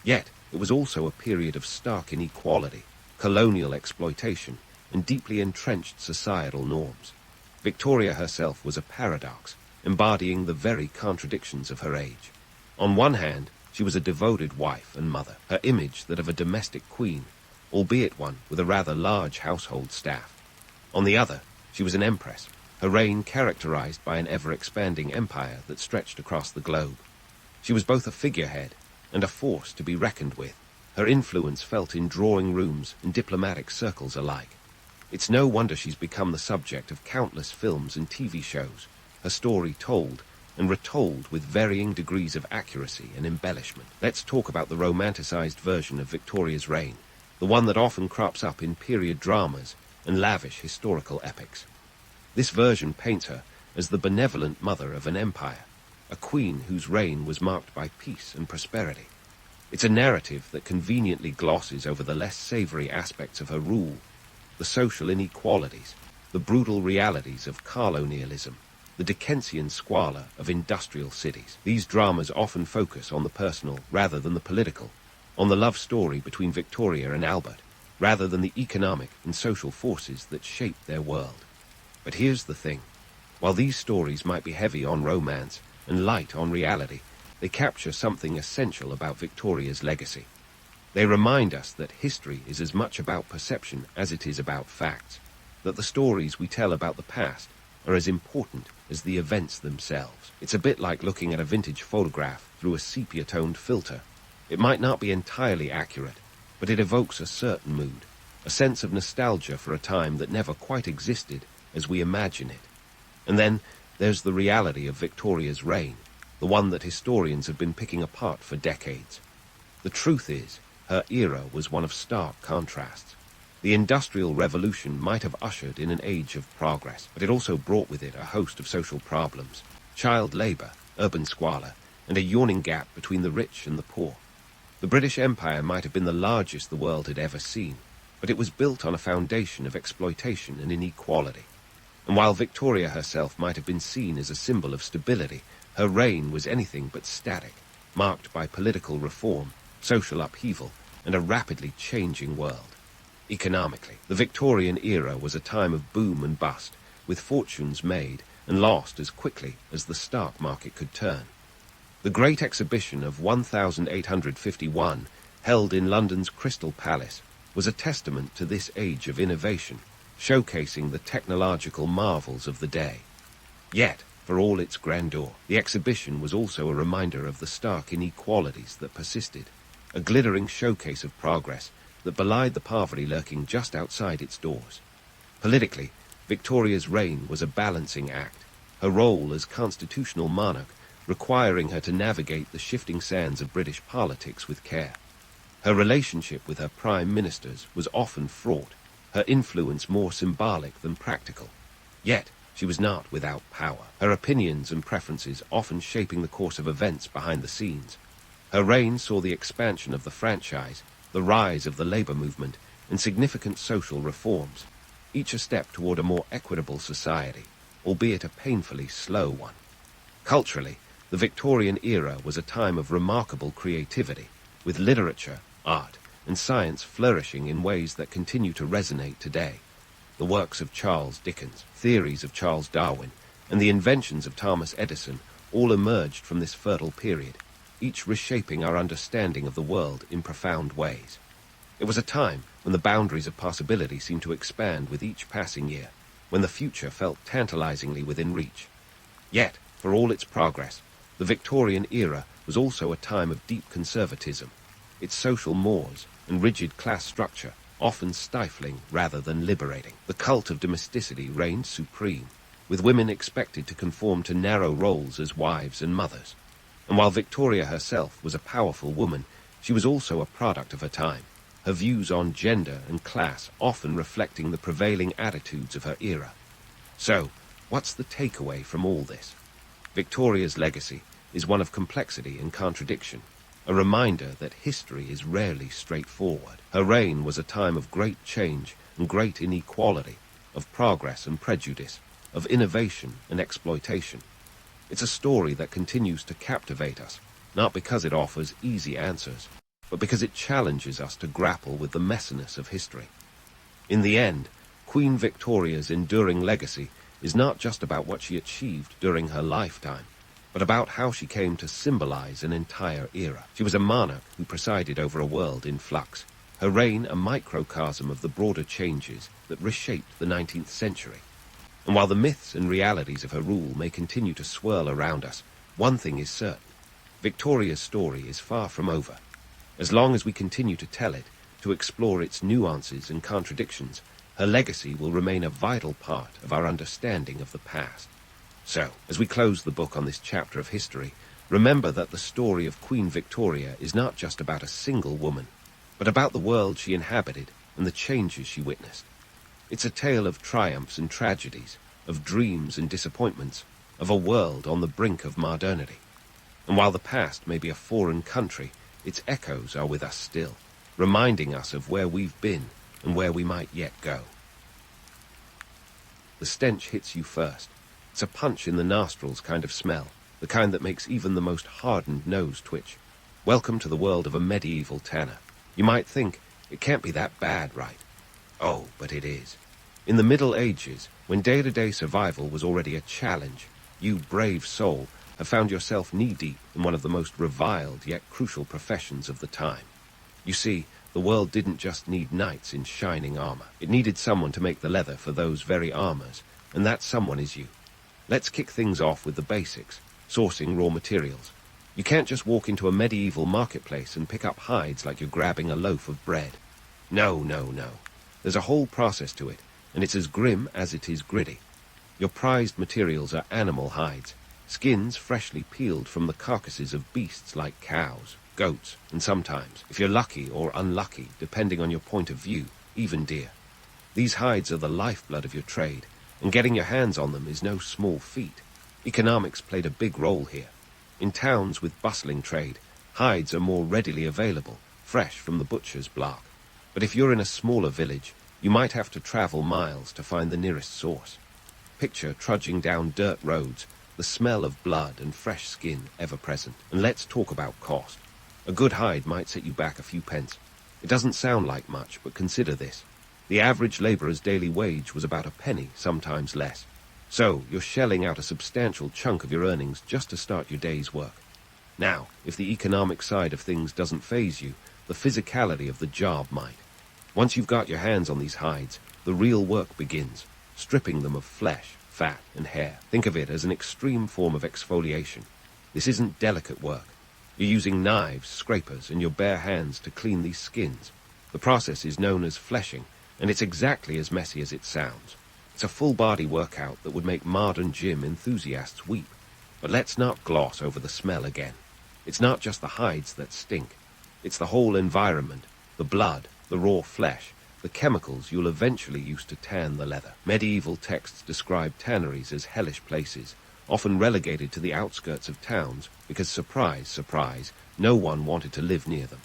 Yet, it was also a period of stark inequality, colonial exploitation, and deeply entrenched societal norms. Victoria herself was a paradox, embodying the very contradictions of her age. On one hand, she was a devoted wife and mother, her image that of a domestic queen, albeit one with a rather large household staff. On the other, she was an empress, her reign characterized by an ever-expanding empire that stretched across the globe. She was both a figurehead and a force to be reckoned with, her influence felt in drawing rooms and diplomatic circles alike. It's no wonder she's become the subject of countless films and TV shows, her story told and retold with varying degrees of accuracy and embellishment. Let's talk about the romanticized version of Victoria's reign, the one that often crops up in period dramas and lavish historical epics. This version paints her as the benevolent mother of an empire, a queen whose reign was marked by peace and prosperity. It's a narrative that conveniently glosses over the less savory aspects of her rule, the social inequalities, the brutal realities of colonialism, the Dickensian squalor of industrial cities. These dramas often focus on the personal rather than the political, on the love story between Victoria and Albert, rather than the economic and social forces that shape their world. But here's the thing. While these stories might be heavy on romance and light on reality, they capture something essential about Victoria's legacy. They remind us that history is as much about perception as it is about facts, that the stories we tell about the past are as important as the events themselves. It's a bit like looking at a vintage photograph through a sepia-toned filter. It might not be entirely accurate, but it evokes a certain mood, a sense of nostalgia for a time that never quite existed as we imagine it. And then there's the reality of Victoria's reign, the one that historians have been picking apart for decades. The truth is, her era was one of stark contrasts. The Industrial Revolution might have ushered in an age of progress, but it also brought with it a host of social problems: child labour, urban squalor, and a yawning gap between the rich and the poor. The British Empire might have been the largest the world had ever seen, but it was built on a foundation of exploitation and inequality. And while Victoria herself might have been seen as a symbol of stability, her reign was anything but static, marked by political reform, social upheaval, and a rapidly changing world. Economically, the Victorian era was a time of boom and bust, with fortunes made and lost as quickly as the stock market could turn. The Great Exhibition of 1851, held in London's Crystal Palace, was a testament to this age of innovation, showcasing the technological marvels of the day. Yet, for all its grandeur, the exhibition was also a reminder of the stark inequalities that persisted, a glittering showcase of progress that belied the poverty lurking just outside its doors. Politically, Victoria's reign was a balancing act, her role as constitutional monarch requiring her to navigate the shifting sands of British politics with care. Her relationship with her prime ministers was often fraught, her influence more symbolic than practical. Yet, she was not without power, her opinions and preferences often shaping the course of events behind the scenes. Her reign saw the expansion of the franchise, the rise of the labour movement, and significant social reforms, each a step toward a more equitable society, albeit a painfully slow one. Culturally, the Victorian era was a time of remarkable creativity, with literature, art, and science flourishing in ways that continue to resonate today. The works of Charles Dickens, theories of Charles Darwin, and the inventions of Thomas Edison all emerged from this fertile period, each reshaping our understanding of the world in profound ways. It was a time when the boundaries of possibility seemed to expand with each passing year, when the future felt tantalizingly within reach. Yet, for all its progress, the Victorian era was also a time of deep conservatism, its social mores and rigid class structure often stifling rather than liberating. The cult of domesticity reigned supreme, with women expected to conform to narrow roles as wives and mothers. And while Victoria herself was a powerful woman, she was also a product of her time, her views on gender and class often reflecting the prevailing attitudes of her era. So, what's the takeaway from all this? Victoria's legacy is one of complexity and contradiction, a reminder that history is rarely straightforward. Her reign was a time of great change and great inequality, of progress and prejudice, of innovation and exploitation. It's a story that continues to captivate us, not because it offers easy answers, but because it challenges us to grapple with the messiness of history. In the end, Queen Victoria's enduring legacy is not just about what she achieved during her lifetime, but about how she came to symbolize an entire era. She was a monarch who presided over a world in flux, her reign a microcosm of the broader changes that reshaped the 19th century. And while the myths and realities of her rule may continue to swirl around us, one thing is certain: Victoria's story is far from over. As long as we continue to tell it, to explore its nuances and contradictions, her legacy will remain a vital part of our understanding of the past. So, as we close the book on this chapter of history, remember that the story of Queen Victoria is not just about a single woman, but about the world she inhabited and the changes she witnessed. It's a tale of triumphs and tragedies, of dreams and disappointments, of a world on the brink of modernity. And while the past may be a foreign country, its echoes are with us still, reminding us of where we've been and where we might yet go. The stench hits you first. It's a punch in the nostrils kind of smell, the kind that makes even the most hardened nose twitch. Welcome to the world of a medieval tanner. You might think, it can't be that bad, right? Oh, but it is. In the Middle Ages, when day-to-day survival was already a challenge, you brave soul have found yourself knee-deep in one of the most reviled yet crucial professions of the time. You see, the world didn't just need knights in shining armor. It needed someone to make the leather for those very armors, and that someone is you. Let's kick things off with the basics, sourcing raw materials. You can't just walk into a medieval marketplace and pick up hides like you're grabbing a loaf of bread. No, no, no. There's a whole process to it, and it's as grim as it is gritty. Your prized materials are animal hides, skins freshly peeled from the carcasses of beasts like cows, goats, and sometimes, if you're lucky or unlucky, depending on your point of view, even deer. These hides are the lifeblood of your trade, and getting your hands on them is no small feat. Economics played a big role here. In towns with bustling trade, hides are more readily available, fresh from the butcher's block. But if you're in a smaller village, you might have to travel miles to find the nearest source. Picture trudging down dirt roads, the smell of blood and fresh skin ever present. And let's talk about cost. A good hide might set you back a few pence. It doesn't sound like much, but consider this. The average labourer's daily wage was about a penny, sometimes less. So you're shelling out a substantial chunk of your earnings just to start your day's work. Now, if the economic side of things doesn't faze you, the physicality of the job might. Once you've got your hands on these hides, the real work begins, stripping them of flesh, fat, and hair. Think of it as an extreme form of exfoliation. This isn't delicate work. You're using knives, scrapers, and your bare hands to clean these skins. The process is known as fleshing, and it's exactly as messy as it sounds. It's a full-body workout that would make modern gym enthusiasts weep. But let's not gloss over the smell again. It's not just the hides that stink. It's the whole environment, the blood, the raw flesh, the chemicals you'll eventually use to tan the leather. Medieval texts describe tanneries as hellish places, often relegated to the outskirts of towns because, surprise, surprise, no one wanted to live near them.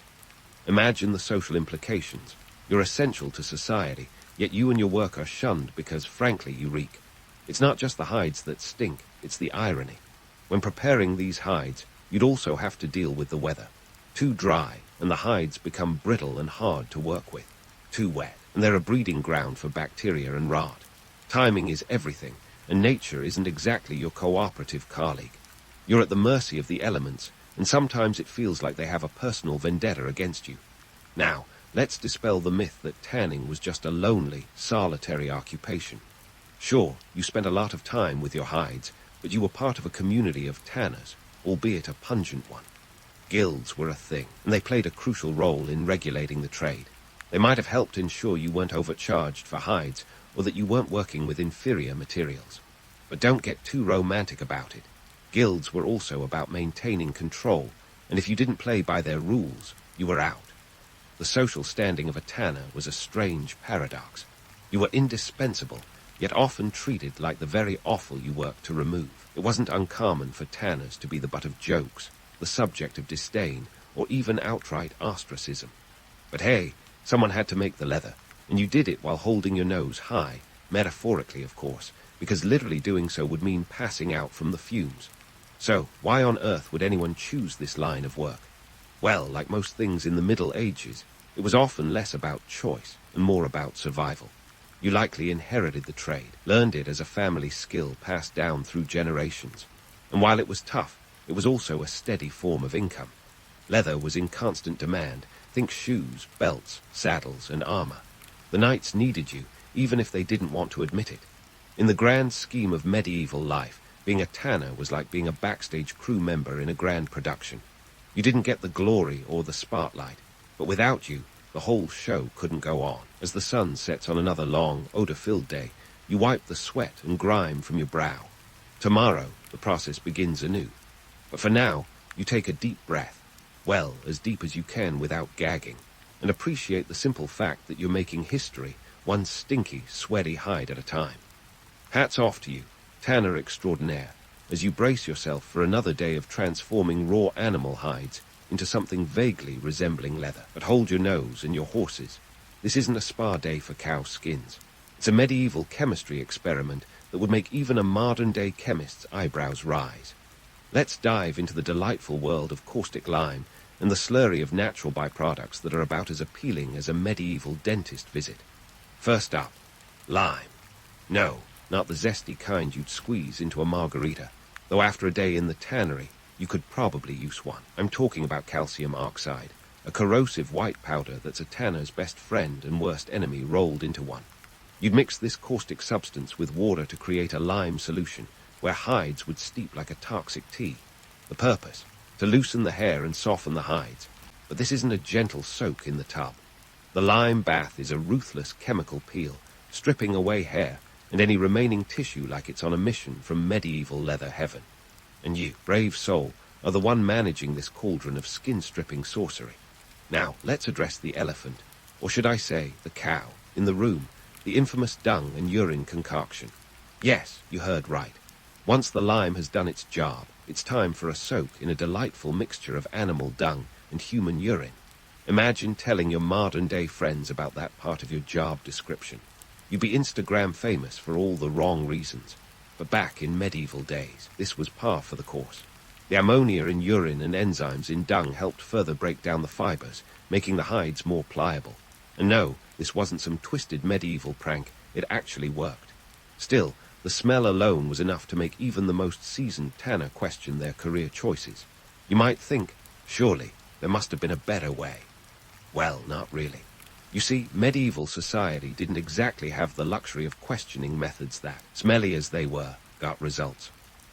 Imagine the social implications. You're essential to society, yet you and your work are shunned because, frankly, you reek. It's not just the hides that stink, it's the irony. When preparing these hides, you'd also have to deal with the weather. Too dry, and the hides become brittle and hard to work with. Too wet, and they're a breeding ground for bacteria and rot. Timing is everything, and nature isn't exactly your cooperative colleague. You're at the mercy of the elements, and sometimes it feels like they have a personal vendetta against you. Now, let's dispel the myth that tanning was just a lonely, solitary occupation. Sure, you spent a lot of time with your hides, but you were part of a community of tanners, albeit a pungent one. Guilds were a thing, and they played a crucial role in regulating the trade. They might have helped ensure you weren't overcharged for hides, or that you weren't working with inferior materials. But don't get too romantic about it. Guilds were also about maintaining control, and if you didn't play by their rules, you were out. The social standing of a tanner was a strange paradox. You were indispensable, yet often treated like the very offal you worked to remove. It wasn't uncommon for tanners to be the butt of jokes, the subject of disdain, or even outright ostracism. But hey, someone had to make the leather, and you did it while holding your nose high, metaphorically of course, because literally doing so would mean passing out from the fumes. So, why on earth would anyone choose this line of work? Well, like most things in the Middle Ages, it was often less about choice and more about survival. You likely inherited the trade, learned it as a family skill passed down through generations. And while it was tough, it was also a steady form of income. Leather was in constant demand. Think shoes, belts, saddles, and armor. The knights needed you, even if they didn't want to admit it. In the grand scheme of medieval life, being a tanner was like being a backstage crew member in a grand production. You didn't get the glory or the spotlight, but without you, the whole show couldn't go on. As the sun sets on another long, odor-filled day, you wipe the sweat and grime from your brow. Tomorrow, the process begins anew. But for now, you take a deep breath, well, as deep as you can without gagging, and appreciate the simple fact that you're making history, one stinky, sweaty hide at a time. Hats off to you, tanner extraordinaire, as you brace yourself for another day of transforming raw animal hides into something vaguely resembling leather. But hold your nose and your horses. This isn't a spa day for cow skins. It's a medieval chemistry experiment that would make even a modern-day chemist's eyebrows rise. Let's dive into the delightful world of caustic lime and the slurry of natural byproducts that are about as appealing as a medieval dentist visit. First up, lime. No, not the zesty kind you'd squeeze into a margarita, though after a day in the tannery, you could probably use one. I'm talking about calcium oxide, a corrosive white powder that's a tanner's best friend and worst enemy rolled into one. You'd mix this caustic substance with water to create a lime solution, where hides would steep like a toxic tea. The purpose? To loosen the hair and soften the hides. But this isn't a gentle soak in the tub. The lime bath is a ruthless chemical peel, stripping away hair and any remaining tissue like it's on a mission from medieval leather heaven. And you, brave soul, are the one managing this cauldron of skin-stripping sorcery. Now, let's address the elephant, or should I say, the cow, in the room, the infamous dung and urine concoction. Yes, you heard right. Once the lime has done its job, it's time for a soak in a delightful mixture of animal dung and human urine. Imagine telling your modern-day friends about that part of your job description. You'd be Instagram famous for all the wrong reasons. But back in medieval days, this was par for the course. The ammonia in urine and enzymes in dung helped further break down the fibers, making the hides more pliable. And no, this wasn't some twisted medieval prank, it actually worked. Still, the smell alone was enough to make even the most seasoned tanner question their career choices. You might think, surely, there must have been a better way. Well, not really. You see, medieval society didn't exactly have the luxury of questioning methods that, smelly as they were, got results.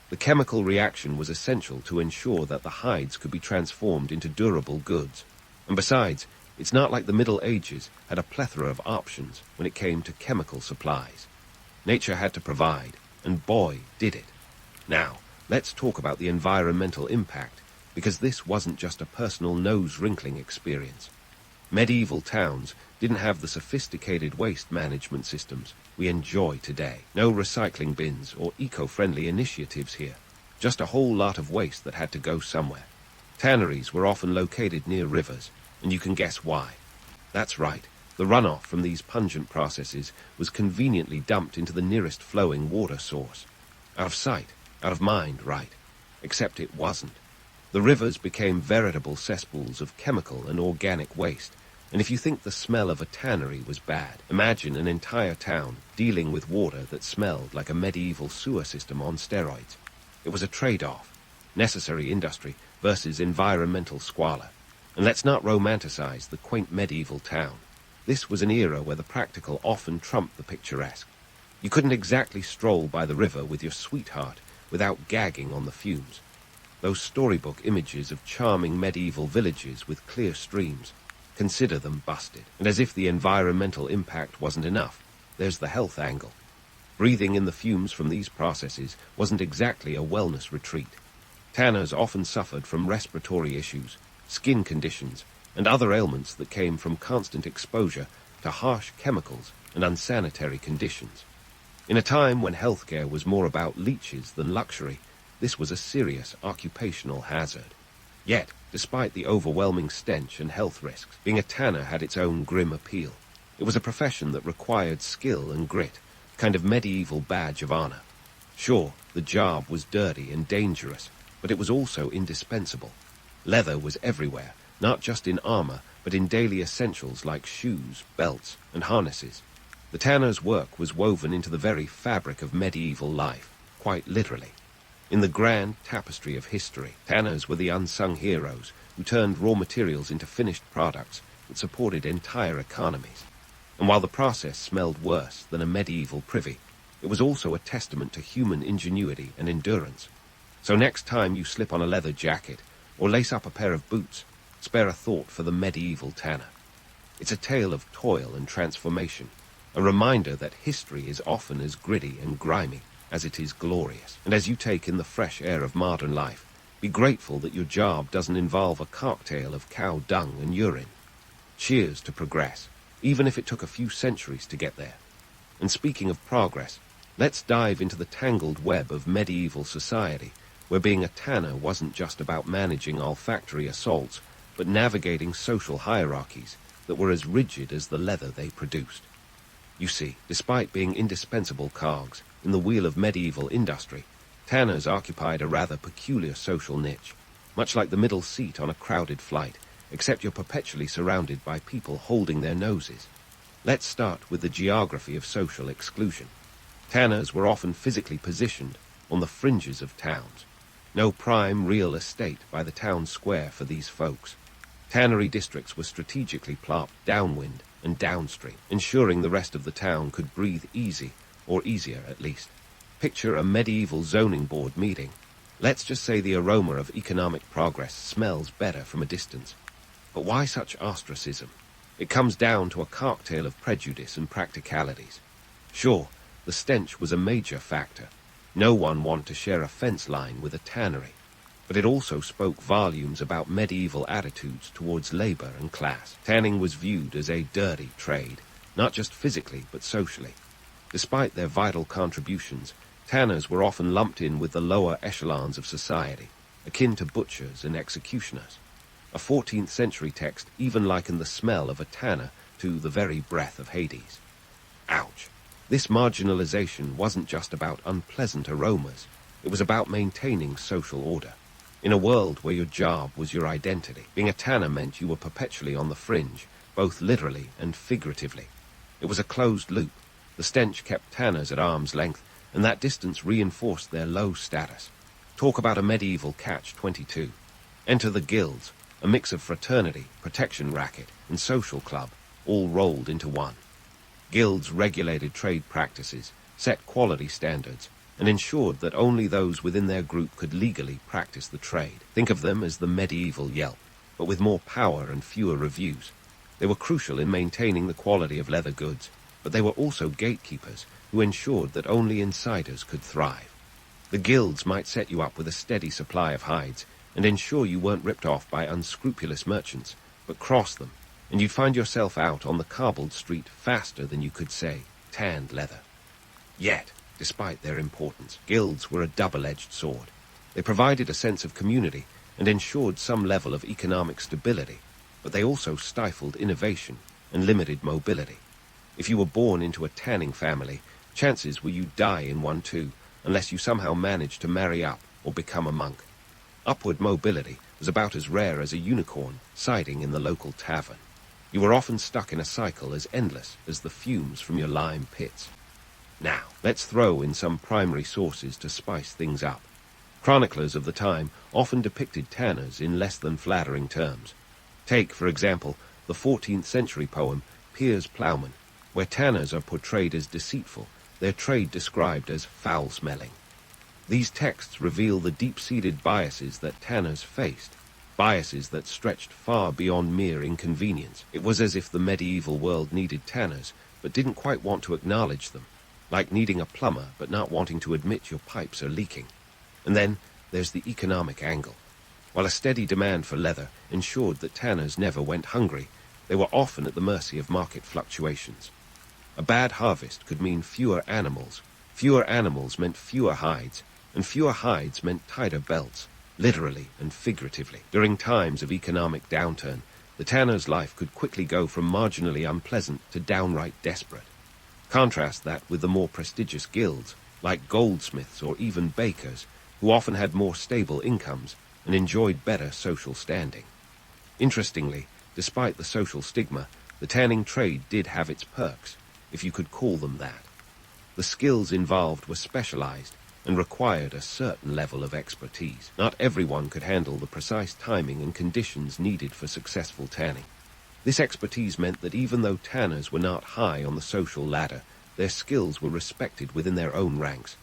The chemical reaction was essential to ensure that the hides could be transformed into durable goods. And besides, it's not like the Middle Ages had a plethora of options when it came to chemical supplies. Nature had to provide, and boy, did it. Now, let's talk about the environmental impact, because this wasn't just a personal nose-wrinkling experience. Medieval towns didn't have the sophisticated waste management systems we enjoy today. No recycling bins or eco-friendly initiatives here. Just a whole lot of waste that had to go somewhere. Tanneries were often located near rivers, and you can guess why. That's right. The runoff from these pungent processes was conveniently dumped into the nearest flowing water source. Out of sight, out of mind, right? Except it wasn't. The rivers became veritable cesspools of chemical and organic waste, and if you think the smell of a tannery was bad, imagine an entire town dealing with water that smelled like a medieval sewer system on steroids. It was a trade-off, necessary industry versus environmental squalor. And let's not romanticize the quaint medieval town. This was an era where the practical often trumped the picturesque. You couldn't exactly stroll by the river with your sweetheart without gagging on the fumes. Those storybook images of charming medieval villages with clear streams, consider them busted. And as if the environmental impact wasn't enough, there's the health angle. Breathing in the fumes from these processes wasn't exactly a wellness retreat. Tanners often suffered from respiratory issues, skin conditions, and other ailments that came from constant exposure to harsh chemicals and unsanitary conditions. In a time when healthcare was more about leeches than luxury, this was a serious occupational hazard. Yet, despite the overwhelming stench and health risks, being a tanner had its own grim appeal. It was a profession that required skill and grit, a kind of medieval badge of honor. Sure, the job was dirty and dangerous, but it was also indispensable. Leather was everywhere, not just in armor, but in daily essentials like shoes, belts, and harnesses. The tanner's work was woven into the very fabric of medieval life, quite literally. In the grand tapestry of history, tanners were the unsung heroes who turned raw materials into finished products that supported entire economies. And while the process smelled worse than a medieval privy, it was also a testament to human ingenuity and endurance. So next time you slip on a leather jacket or lace up a pair of boots, spare a thought for the medieval tanner. It's a tale of toil and transformation, a reminder that history is often as gritty and grimy as it is glorious. And as you take in the fresh air of modern life, be grateful that your job doesn't involve a cocktail of cow dung and urine. Cheers to progress, even if it took a few centuries to get there. And speaking of progress, let's dive into the tangled web of medieval society, where being a tanner wasn't just about managing olfactory assaults, but navigating social hierarchies that were as rigid as the leather they produced. You see, despite being indispensable cogs in the wheel of medieval industry, tanners occupied a rather peculiar social niche, much like the middle seat on a crowded flight, except you're perpetually surrounded by people holding their noses. Let's start with the geography of social exclusion. Tanners were often physically positioned on the fringes of towns. No prime real estate by the town square for these folks. Tannery districts were strategically plopped downwind and downstream, ensuring the rest of the town could breathe easy, or easier at least. Picture a medieval zoning board meeting. Let's just say the aroma of economic progress smells better from a distance. But why such ostracism? It comes down to a cocktail of prejudice and practicalities. Sure, the stench was a major factor. No one wanted to share a fence line with a tannery. But it also spoke volumes about medieval attitudes towards labor and class. Tanning was viewed as a dirty trade, not just physically but socially. Despite their vital contributions, tanners were often lumped in with the lower echelons of society, akin to butchers and executioners. A 14th century text even likened the smell of a tanner to the very breath of Hades. Ouch! This marginalization wasn't just about unpleasant aromas, it was about maintaining social order. In a world where your job was your identity, being a tanner meant you were perpetually on the fringe, both literally and figuratively. It was a closed loop. The stench kept tanners at arm's length, and that distance reinforced their low status. Talk about a medieval catch-22. Enter the guilds, a mix of fraternity, protection racket, and social club, all rolled into one. Guilds regulated trade practices, set quality standards, and ensured that only those within their group could legally practice the trade. Think of them as the medieval Yelp, but with more power and fewer reviews. They were crucial in maintaining the quality of leather goods, but they were also gatekeepers who ensured that only insiders could thrive. The guilds might set you up with a steady supply of hides and ensure you weren't ripped off by unscrupulous merchants, but cross them, and you'd find yourself out on the cobbled street faster than you could say, tanned leather. Yet, despite their importance, guilds were a double-edged sword. They provided a sense of community and ensured some level of economic stability, but they also stifled innovation and limited mobility. If you were born into a tanning family, chances were you'd die in one too, unless you somehow managed to marry up or become a monk. Upward mobility was about as rare as a unicorn siding in the local tavern. You were often stuck in a cycle as endless as the fumes from your lime pits. Now, let's throw in some primary sources to spice things up. Chroniclers of the time often depicted tanners in less than flattering terms. Take, for example, the 14th century poem Piers Plowman, where tanners are portrayed as deceitful, their trade described as foul-smelling. These texts reveal the deep-seated biases that tanners faced, biases that stretched far beyond mere inconvenience. It was as if the medieval world needed tanners, but didn't quite want to acknowledge them, like needing a plumber but not wanting to admit your pipes are leaking. And then there's the economic angle. While a steady demand for leather ensured that tanners never went hungry, they were often at the mercy of market fluctuations. A bad harvest could mean fewer animals. Fewer animals meant fewer hides, and fewer hides meant tighter belts, literally and figuratively. During times of economic downturn, the tanner's life could quickly go from marginally unpleasant to downright desperate. Contrast that with the more prestigious guilds, like goldsmiths or even bakers, who often had more stable incomes and enjoyed better social standing. Interestingly, despite the social stigma, the tanning trade did have its perks, if you could call them that. The skills involved were specialized and required a certain level of expertise. Not everyone could handle the precise timing and conditions needed for successful tanning. This expertise meant that even though tanners were not high on the social ladder, their skills were respected within their own ranks.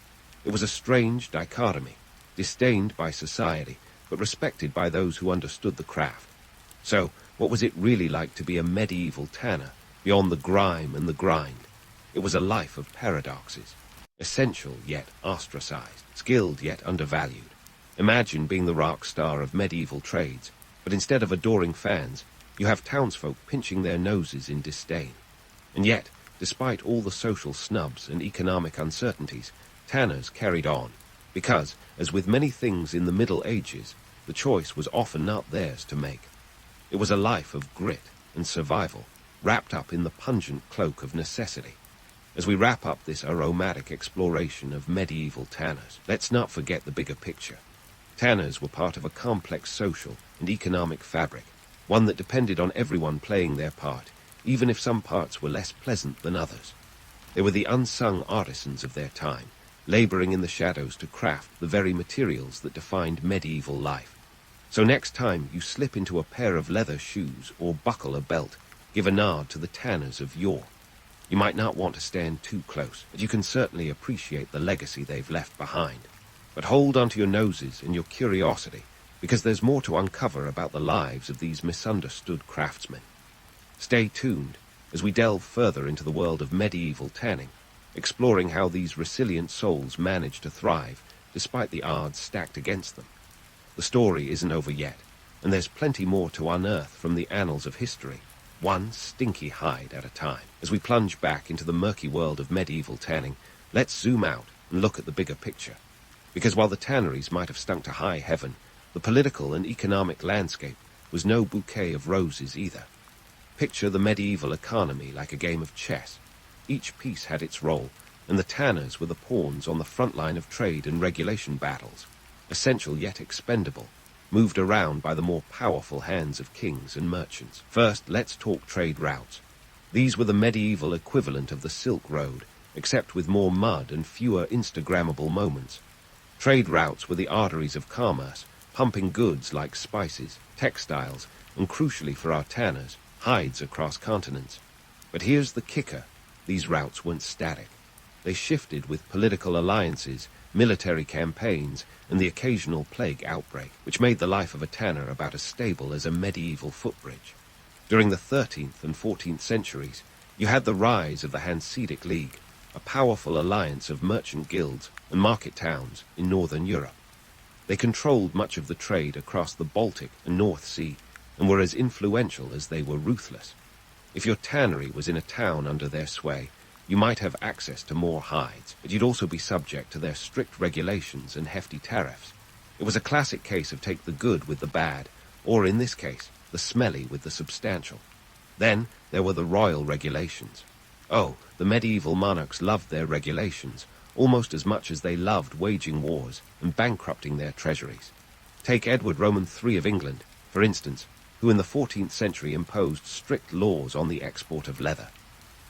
It was a strange dichotomy, disdained by society, but respected by those who understood the craft. So, what was it really like to be a medieval tanner, beyond the grime and the grind? It was a life of paradoxes. Essential yet ostracized, skilled yet undervalued. Imagine being the rock star of medieval trades, but instead of adoring fans, you have townsfolk pinching their noses in disdain. And yet, despite all the social snubs and economic uncertainties, tanners carried on, because, as with many things in the Middle Ages, the choice was often not theirs to make. It was a life of grit and survival, wrapped up in the pungent cloak of necessity. As we wrap up this aromatic exploration of medieval tanners, let's not forget the bigger picture. Tanners were part of a complex social and economic fabric, one that depended on everyone playing their part, even if some parts were less pleasant than others. They were the unsung artisans of their time, laboring in the shadows to craft the very materials that defined medieval life. So next time you slip into a pair of leather shoes or buckle a belt, give a nod to the tanners of yore. You might not want to stand too close, but you can certainly appreciate the legacy they've left behind. But hold onto your noses and your curiosity, because there's more to uncover about the lives of these misunderstood craftsmen. Stay tuned as we delve further into the world of medieval tanning, exploring how these resilient souls managed to thrive despite the odds stacked against them. The story isn't over yet, and there's plenty more to unearth from the annals of history, one stinky hide at a time. As we plunge back into the murky world of medieval tanning, let's zoom out and look at the bigger picture. Because while the tanneries might have stunk to high heaven, the political and economic landscape was no bouquet of roses either. Picture the medieval economy like a game of chess. Each piece had its role, and the tanners were the pawns on the front line of trade and regulation battles, essential yet expendable, moved around by the more powerful hands of kings and merchants. First, let's talk trade routes. These were the medieval equivalent of the Silk Road, except with more mud and fewer Instagrammable moments. Trade routes were the arteries of commerce, pumping goods like spices, textiles, and crucially for our tanners, hides across continents. But here's the kicker. These routes weren't static. They shifted with political alliances, military campaigns, and the occasional plague outbreak, which made the life of a tanner about as stable as a medieval footbridge. During the 13th and 14th centuries, you had the rise of the Hanseatic League, a powerful alliance of merchant guilds and market towns in northern Europe. They controlled much of the trade across the Baltic and North Sea, and were as influential as they were ruthless. If your tannery was in a town under their sway, you might have access to more hides, but you'd also be subject to their strict regulations and hefty tariffs. It was a classic case of take the good with the bad, or in this case, the smelly with the substantial. Then there were the royal regulations. Oh, the medieval monarchs loved their regulations, almost as much as they loved waging wars and bankrupting their treasuries. Take Edward Roman III of England, for instance, who in the 14th century imposed strict laws on the export of leather.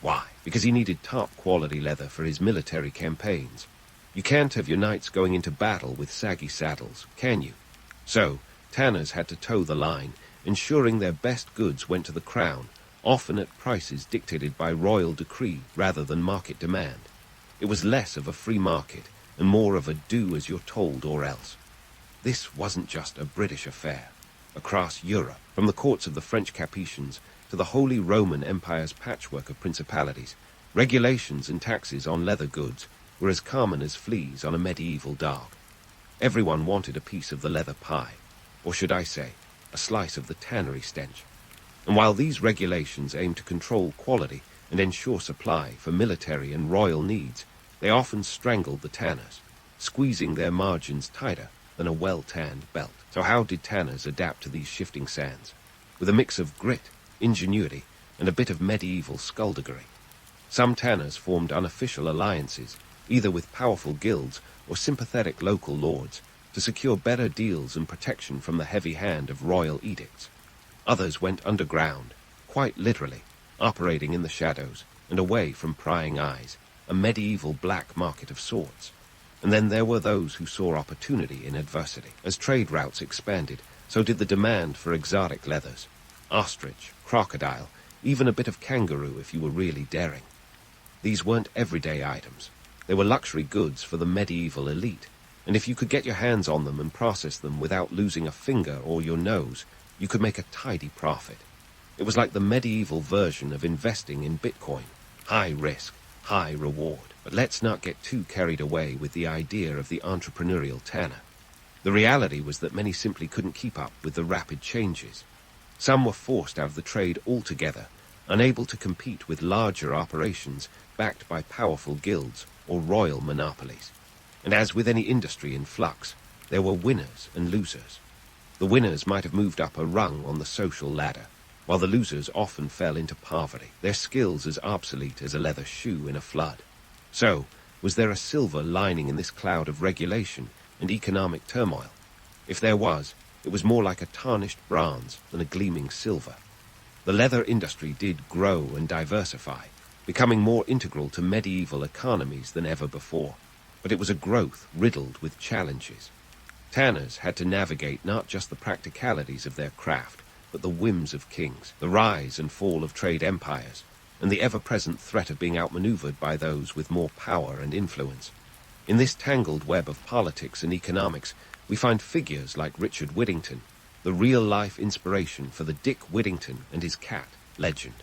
Why? Because he needed top-quality leather for his military campaigns. You can't have your knights going into battle with saggy saddles, can you? So, tanners had to toe the line, ensuring their best goods went to the crown, often at prices dictated by royal decree rather than market demand. It was less of a free market and more of a do as you're told or else. This wasn't just a British affair. Across Europe, from the courts of the French Capetians to the Holy Roman Empire's patchwork of principalities, regulations and taxes on leather goods were as common as fleas on a medieval dog. Everyone wanted a piece of the leather pie, or should I say, a slice of the tannery stench. And while these regulations aimed to control quality and ensure supply for military and royal needs, they often strangled the tanners, squeezing their margins tighter than a well-tanned belt. So how did tanners adapt to these shifting sands? With a mix of grit, ingenuity, and a bit of medieval skullduggery. Some tanners formed unofficial alliances, either with powerful guilds or sympathetic local lords, to secure better deals and protection from the heavy hand of royal edicts. Others went underground, quite literally, operating in the shadows and away from prying eyes, a medieval black market of sorts. And then there were those who saw opportunity in adversity. As trade routes expanded, so did the demand for exotic leathers. Ostrich, crocodile, even a bit of kangaroo if you were really daring. These weren't everyday items. They were luxury goods for the medieval elite, and if you could get your hands on them and process them without losing a finger or your nose, you could make a tidy profit. It was like the medieval version of investing in Bitcoin. High risk, high reward. But let's not get too carried away with the idea of the entrepreneurial tanner. The reality was that many simply couldn't keep up with the rapid changes. Some were forced out of the trade altogether, unable to compete with larger operations backed by powerful guilds or royal monopolies. And as with any industry in flux, there were winners and losers. The winners might have moved up a rung on the social ladder, while the losers often fell into poverty, their skills as obsolete as a leather shoe in a flood. So, was there a silver lining in this cloud of regulation and economic turmoil? If there was, it was more like a tarnished bronze than a gleaming silver. The leather industry did grow and diversify, becoming more integral to medieval economies than ever before. But it was a growth riddled with challenges. Tanners had to navigate not just the practicalities of their craft, but the whims of kings, the rise and fall of trade empires, and the ever-present threat of being outmaneuvered by those with more power and influence. In this tangled web of politics and economics, we find figures like Richard Whittington, the real-life inspiration for the Dick Whittington and his cat legend.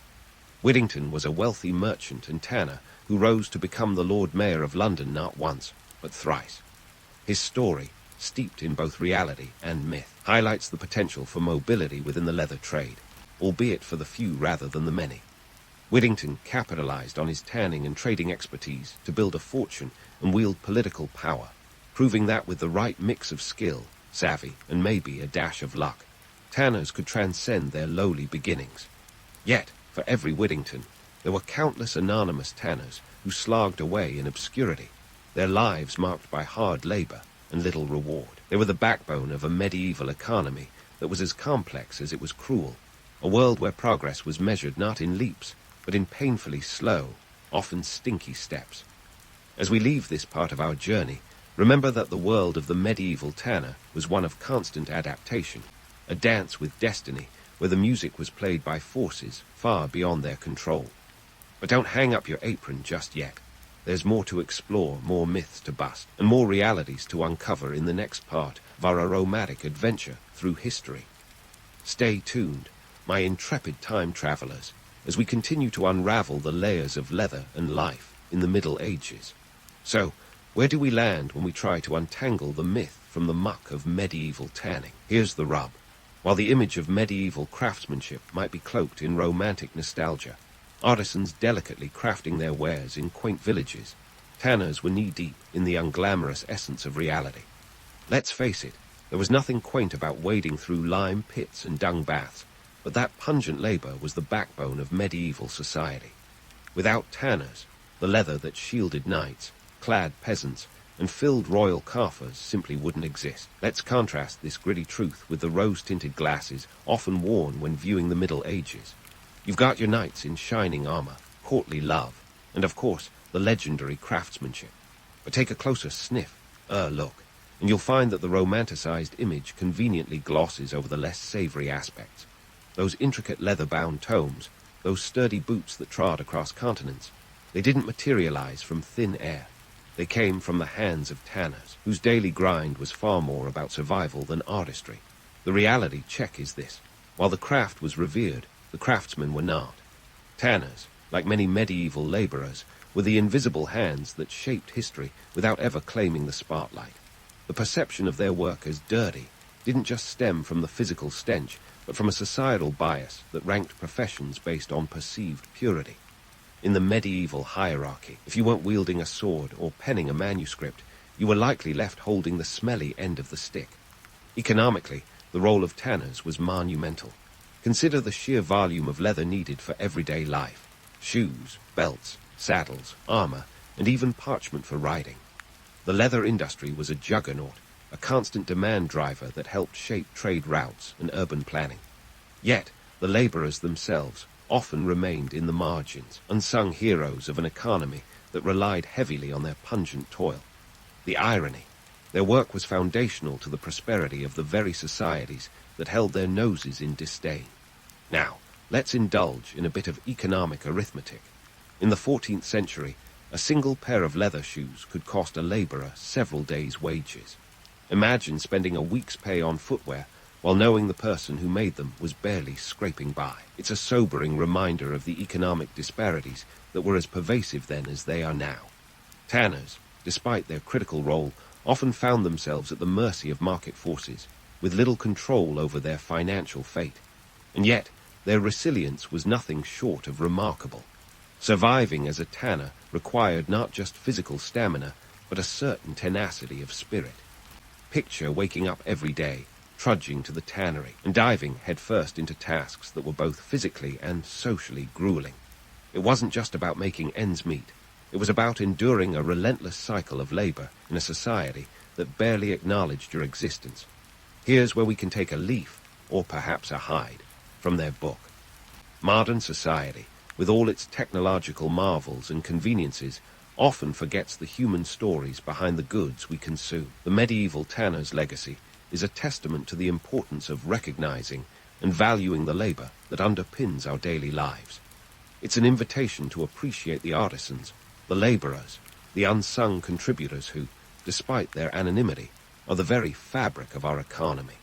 Whittington was a wealthy merchant and tanner who rose to become the Lord Mayor of London not once, but thrice. His story, steeped in both reality and myth, highlights the potential for mobility within the leather trade, albeit for the few rather than the many. Whittington capitalized on his tanning and trading expertise to build a fortune and wield political power, proving that with the right mix of skill, savvy, and maybe a dash of luck, tanners could transcend their lowly beginnings. Yet, for every Whittington, there were countless anonymous tanners who slogged away in obscurity, their lives marked by hard labor and little reward. They were the backbone of a medieval economy that was as complex as it was cruel, a world where progress was measured not in leaps, but in painfully slow, often stinky steps. As we leave this part of our journey, remember that the world of the medieval tanner was one of constant adaptation, a dance with destiny where the music was played by forces far beyond their control. But don't hang up your apron just yet. There's more to explore, more myths to bust, and more realities to uncover in the next part of our aromatic adventure through history. Stay tuned, my intrepid time travelers, as we continue to unravel the layers of leather and life in the Middle Ages. So, where do we land when we try to untangle the myth from the muck of medieval tanning? Here's the rub. While the image of medieval craftsmanship might be cloaked in romantic nostalgia, artisans delicately crafting their wares in quaint villages, tanners were knee-deep in the unglamorous essence of reality. Let's face it, there was nothing quaint about wading through lime pits and dung baths, but that pungent labor was the backbone of medieval society. Without tanners, the leather that shielded knights, clad peasants, and filled royal coffers simply wouldn't exist. Let's contrast this gritty truth with the rose-tinted glasses often worn when viewing the Middle Ages. You've got your knights in shining armor, courtly love, and of course, the legendary craftsmanship. But take a closer look, and you'll find that the romanticized image conveniently glosses over the less savory aspects. Those intricate leather-bound tomes, those sturdy boots that trod across continents, they didn't materialize from thin air. They came from the hands of tanners, whose daily grind was far more about survival than artistry. The reality check is this. While the craft was revered, the craftsmen were not. Tanners, like many medieval laborers, were the invisible hands that shaped history without ever claiming the spotlight. The perception of their work as dirty didn't just stem from the physical stench, but from a societal bias that ranked professions based on perceived purity. In the medieval hierarchy, if you weren't wielding a sword or penning a manuscript, you were likely left holding the smelly end of the stick. Economically, the role of tanners was monumental. Consider the sheer volume of leather needed for everyday life: shoes, belts, saddles, armor, and even parchment for writing. The leather industry was a juggernaut, a constant demand driver that helped shape trade routes and urban planning. Yet, the laborers themselves often remained in the margins, unsung heroes of an economy that relied heavily on their pungent toil. The irony: their work was foundational to the prosperity of the very societies that held their noses in disdain. Now, let's indulge in a bit of economic arithmetic. In the 14th century, a single pair of leather shoes could cost a laborer several days' wages. Imagine spending a week's pay on footwear while knowing the person who made them was barely scraping by. It's a sobering reminder of the economic disparities that were as pervasive then as they are now. Tanners, despite their critical role, often found themselves at the mercy of market forces, with little control over their financial fate. And yet, their resilience was nothing short of remarkable. Surviving as a tanner required not just physical stamina, but a certain tenacity of spirit. Picture waking up every day, trudging to the tannery, and diving headfirst into tasks that were both physically and socially grueling. It wasn't just about making ends meet. It was about enduring a relentless cycle of labor in a society that barely acknowledged your existence. Here's where we can take a leaf, or perhaps a hide, from their book. Modern society, with all its technological marvels and conveniences, often forgets the human stories behind the goods we consume. The medieval tanner's legacy is a testament to the importance of recognizing and valuing the labor that underpins our daily lives. It's an invitation to appreciate the artisans, the laborers, the unsung contributors who, despite their anonymity, are the very fabric of our economy.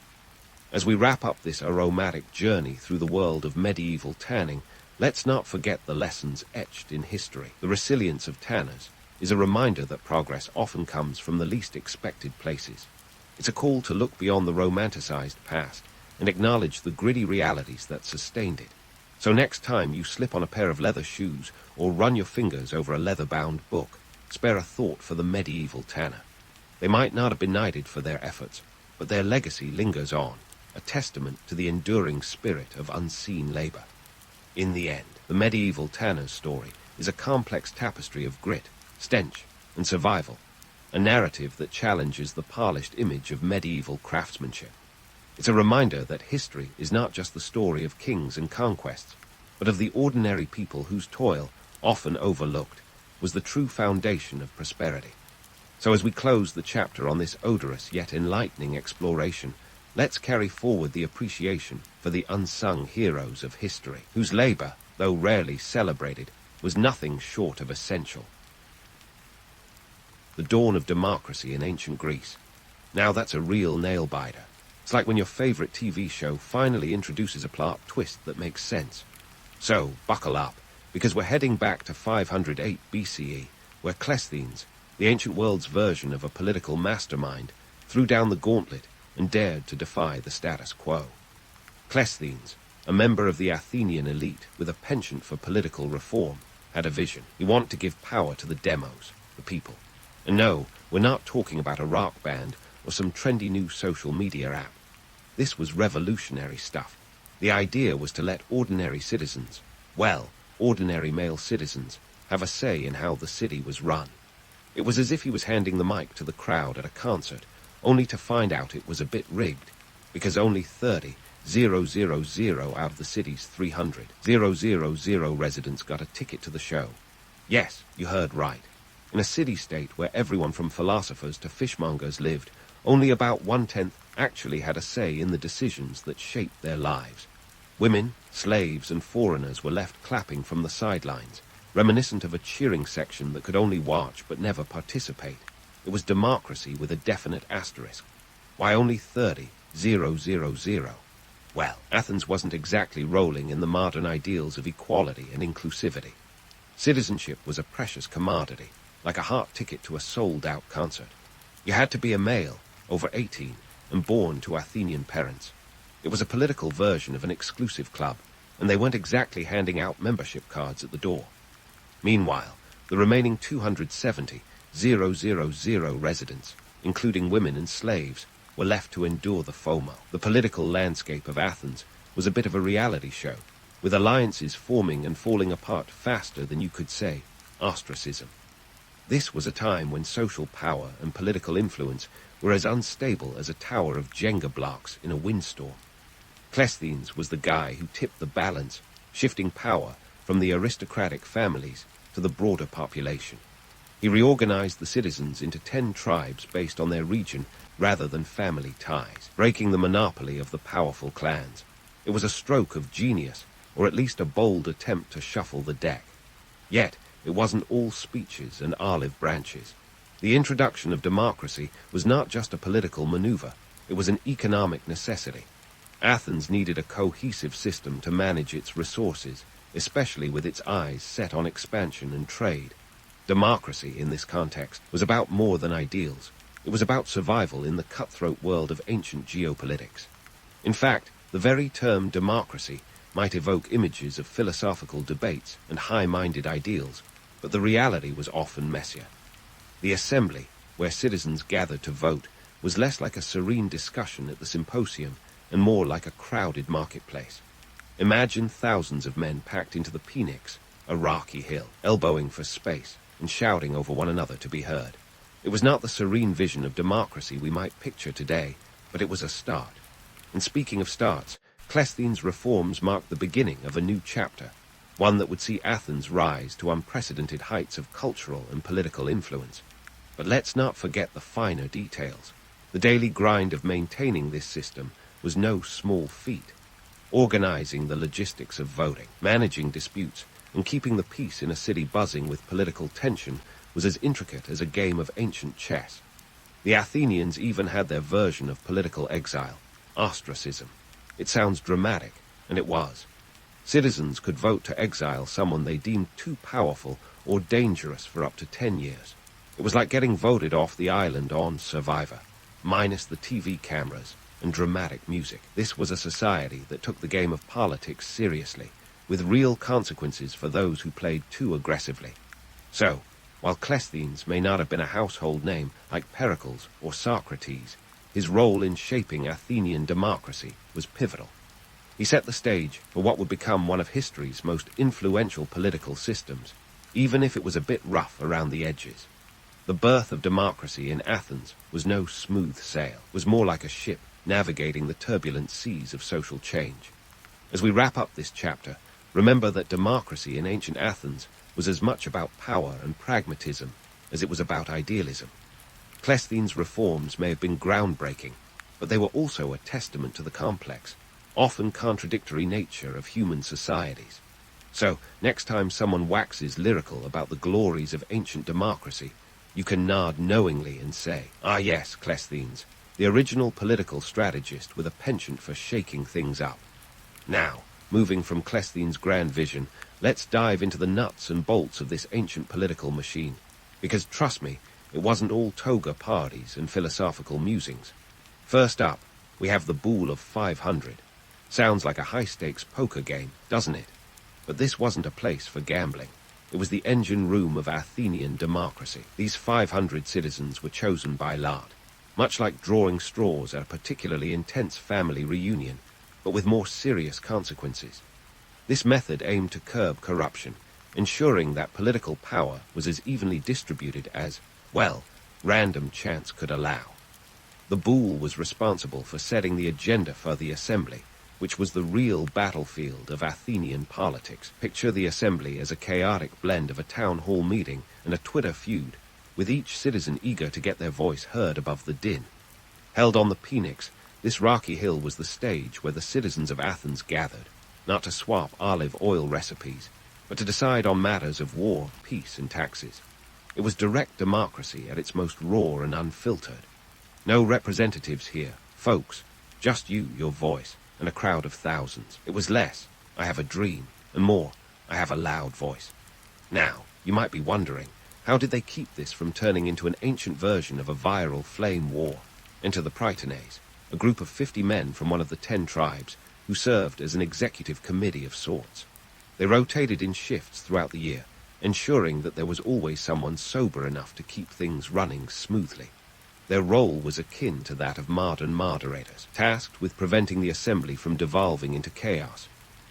As we wrap up this aromatic journey through the world of medieval tanning, let's not forget the lessons etched in history. The resilience of tanners is a reminder that progress often comes from the least expected places. It's a call to look beyond the romanticized past and acknowledge the gritty realities that sustained it. So next time you slip on a pair of leather shoes or run your fingers over a leather-bound book, spare a thought for the medieval tanner. They might not have been knighted for their efforts, but their legacy lingers on, a testament to the enduring spirit of unseen labor. In the end, the medieval tanner's story is a complex tapestry of grit, stench, and survival, a narrative that challenges the polished image of medieval craftsmanship. It's a reminder that history is not just the story of kings and conquests, but of the ordinary people whose toil, often overlooked, was the true foundation of prosperity. So as we close the chapter on this odorous yet enlightening exploration, let's carry forward the appreciation for the unsung heroes of history, whose labor, though rarely celebrated, was nothing short of essential. The dawn of democracy in ancient Greece. Now that's a real nail-biter. It's like when your favorite TV show finally introduces a plot twist that makes sense. So, buckle up, because we're heading back to 508 BCE, where Cleisthenes, the ancient world's version of a political mastermind, threw down the gauntlet and dared to defy the status quo. Cleisthenes, a member of the Athenian elite with a penchant for political reform, had a vision. He wanted to give power to the demos, the people. And no, we're not talking about a rock band or some trendy new social media app. This was revolutionary stuff. The idea was to let ordinary citizens, ordinary male citizens, have a say in how the city was run. It was as if he was handing the mic to the crowd at a concert, only to find out it was a bit rigged, because only 30,000 out of the city's 300,000 residents got a ticket to the show. Yes, you heard right. In a city-state where everyone from philosophers to fishmongers lived, only about 1/10 actually had a say in the decisions that shaped their lives. Women, slaves, and foreigners were left clapping from the sidelines, reminiscent of a cheering section that could only watch but never participate. It was democracy with a definite asterisk. Why only 30,000? Well, Athens wasn't exactly rolling in the modern ideals of equality and inclusivity. Citizenship was a precious commodity, like a hot ticket to a sold-out concert. You had to be a male, over 18, and born to Athenian parents. It was a political version of an exclusive club, and they weren't exactly handing out membership cards at the door. Meanwhile, the remaining 270,000 residents, including women and slaves, were left to endure the FOMO. The political landscape of Athens was a bit of a reality show, with alliances forming and falling apart faster than you could say ostracism. This was a time when social power and political influence were as unstable as a tower of Jenga blocks in a windstorm. Cleisthenes was the guy who tipped the balance, shifting power from the aristocratic families to the broader population. He reorganized the citizens into 10 tribes based on their region rather than family ties, breaking the monopoly of the powerful clans. It was a stroke of genius, or at least a bold attempt to shuffle the deck. Yet, it wasn't all speeches and olive branches. The introduction of democracy was not just a political maneuver, it was an economic necessity. Athens needed a cohesive system to manage its resources, especially with its eyes set on expansion and trade. Democracy, in this context, was about more than ideals. It was about survival in the cutthroat world of ancient geopolitics. In fact, the very term democracy might evoke images of philosophical debates and high-minded ideals, but the reality was often messier. The assembly, where citizens gathered to vote, was less like a serene discussion at the symposium and more like a crowded marketplace. Imagine thousands of men packed into the Phoenix, a rocky hill, elbowing for space and shouting over one another to be heard. It was not the serene vision of democracy we might picture today, but it was a start. And speaking of starts, Cleisthenes' reforms marked the beginning of a new chapter, one that would see Athens rise to unprecedented heights of cultural and political influence. But let's not forget the finer details. The daily grind of maintaining this system was no small feat. organizing the logistics of voting, managing disputes, and keeping the peace in a city buzzing with political tension was as intricate as a game of ancient chess. The Athenians even had their version of political exile, ostracism. It sounds dramatic, and it was. Citizens could vote to exile someone they deemed too powerful or dangerous for up to 10 years. It was like getting voted off the island on Survivor, minus the TV cameras and dramatic music. This was a society that took the game of politics seriously, with real consequences for those who played too aggressively. So, while Cleisthenes may not have been a household name like Pericles or Socrates, his role in shaping Athenian democracy was pivotal. He set the stage for what would become one of history's most influential political systems, even if it was a bit rough around the edges. The birth of democracy in Athens was no smooth sail, was more like a ship navigating the turbulent seas of social change. As we wrap up this chapter, remember that democracy in ancient Athens was as much about power and pragmatism as it was about idealism. Cleisthenes' reforms may have been groundbreaking, but they were also a testament to the complex, often contradictory nature of human societies. So, next time someone waxes lyrical about the glories of ancient democracy, you can nod knowingly and say, "Ah yes, Cleisthenes, the original political strategist with a penchant for shaking things up." Now, moving from Cleisthenes' grand vision, let's dive into the nuts and bolts of this ancient political machine. Because trust me, it wasn't all toga parties and philosophical musings. First up, we have the Bool of 500. Sounds like a high-stakes poker game, doesn't it? But this wasn't a place for gambling. It was the engine room of Athenian democracy. These 500 citizens were chosen by lot, much like drawing straws at a particularly intense family reunion, but with more serious consequences. This method aimed to curb corruption, ensuring that political power was as evenly distributed as, well, random chance could allow. The Bool was responsible for setting the agenda for the assembly, which was the real battlefield of Athenian politics. Picture the assembly as a chaotic blend of a town hall meeting and a Twitter feud, with each citizen eager to get their voice heard above the din. Held on the Phoenix, this rocky hill was the stage where the citizens of Athens gathered, not to swap olive oil recipes, but to decide on matters of war, peace, and taxes. It was direct democracy at its most raw and unfiltered. No representatives here, folks, just you, your voice, and a crowd of thousands. It was less, "I have a dream," and more, "I have a loud voice." Now, you might be wondering, how did they keep this from turning into an ancient version of a viral flame war? Enter the Prytanes, a group of 50 men from one of the 10 tribes who served as an executive committee of sorts. They rotated in shifts throughout the year, ensuring that there was always someone sober enough to keep things running smoothly. Their role was akin to that of modern moderators, tasked with preventing the assembly from devolving into chaos.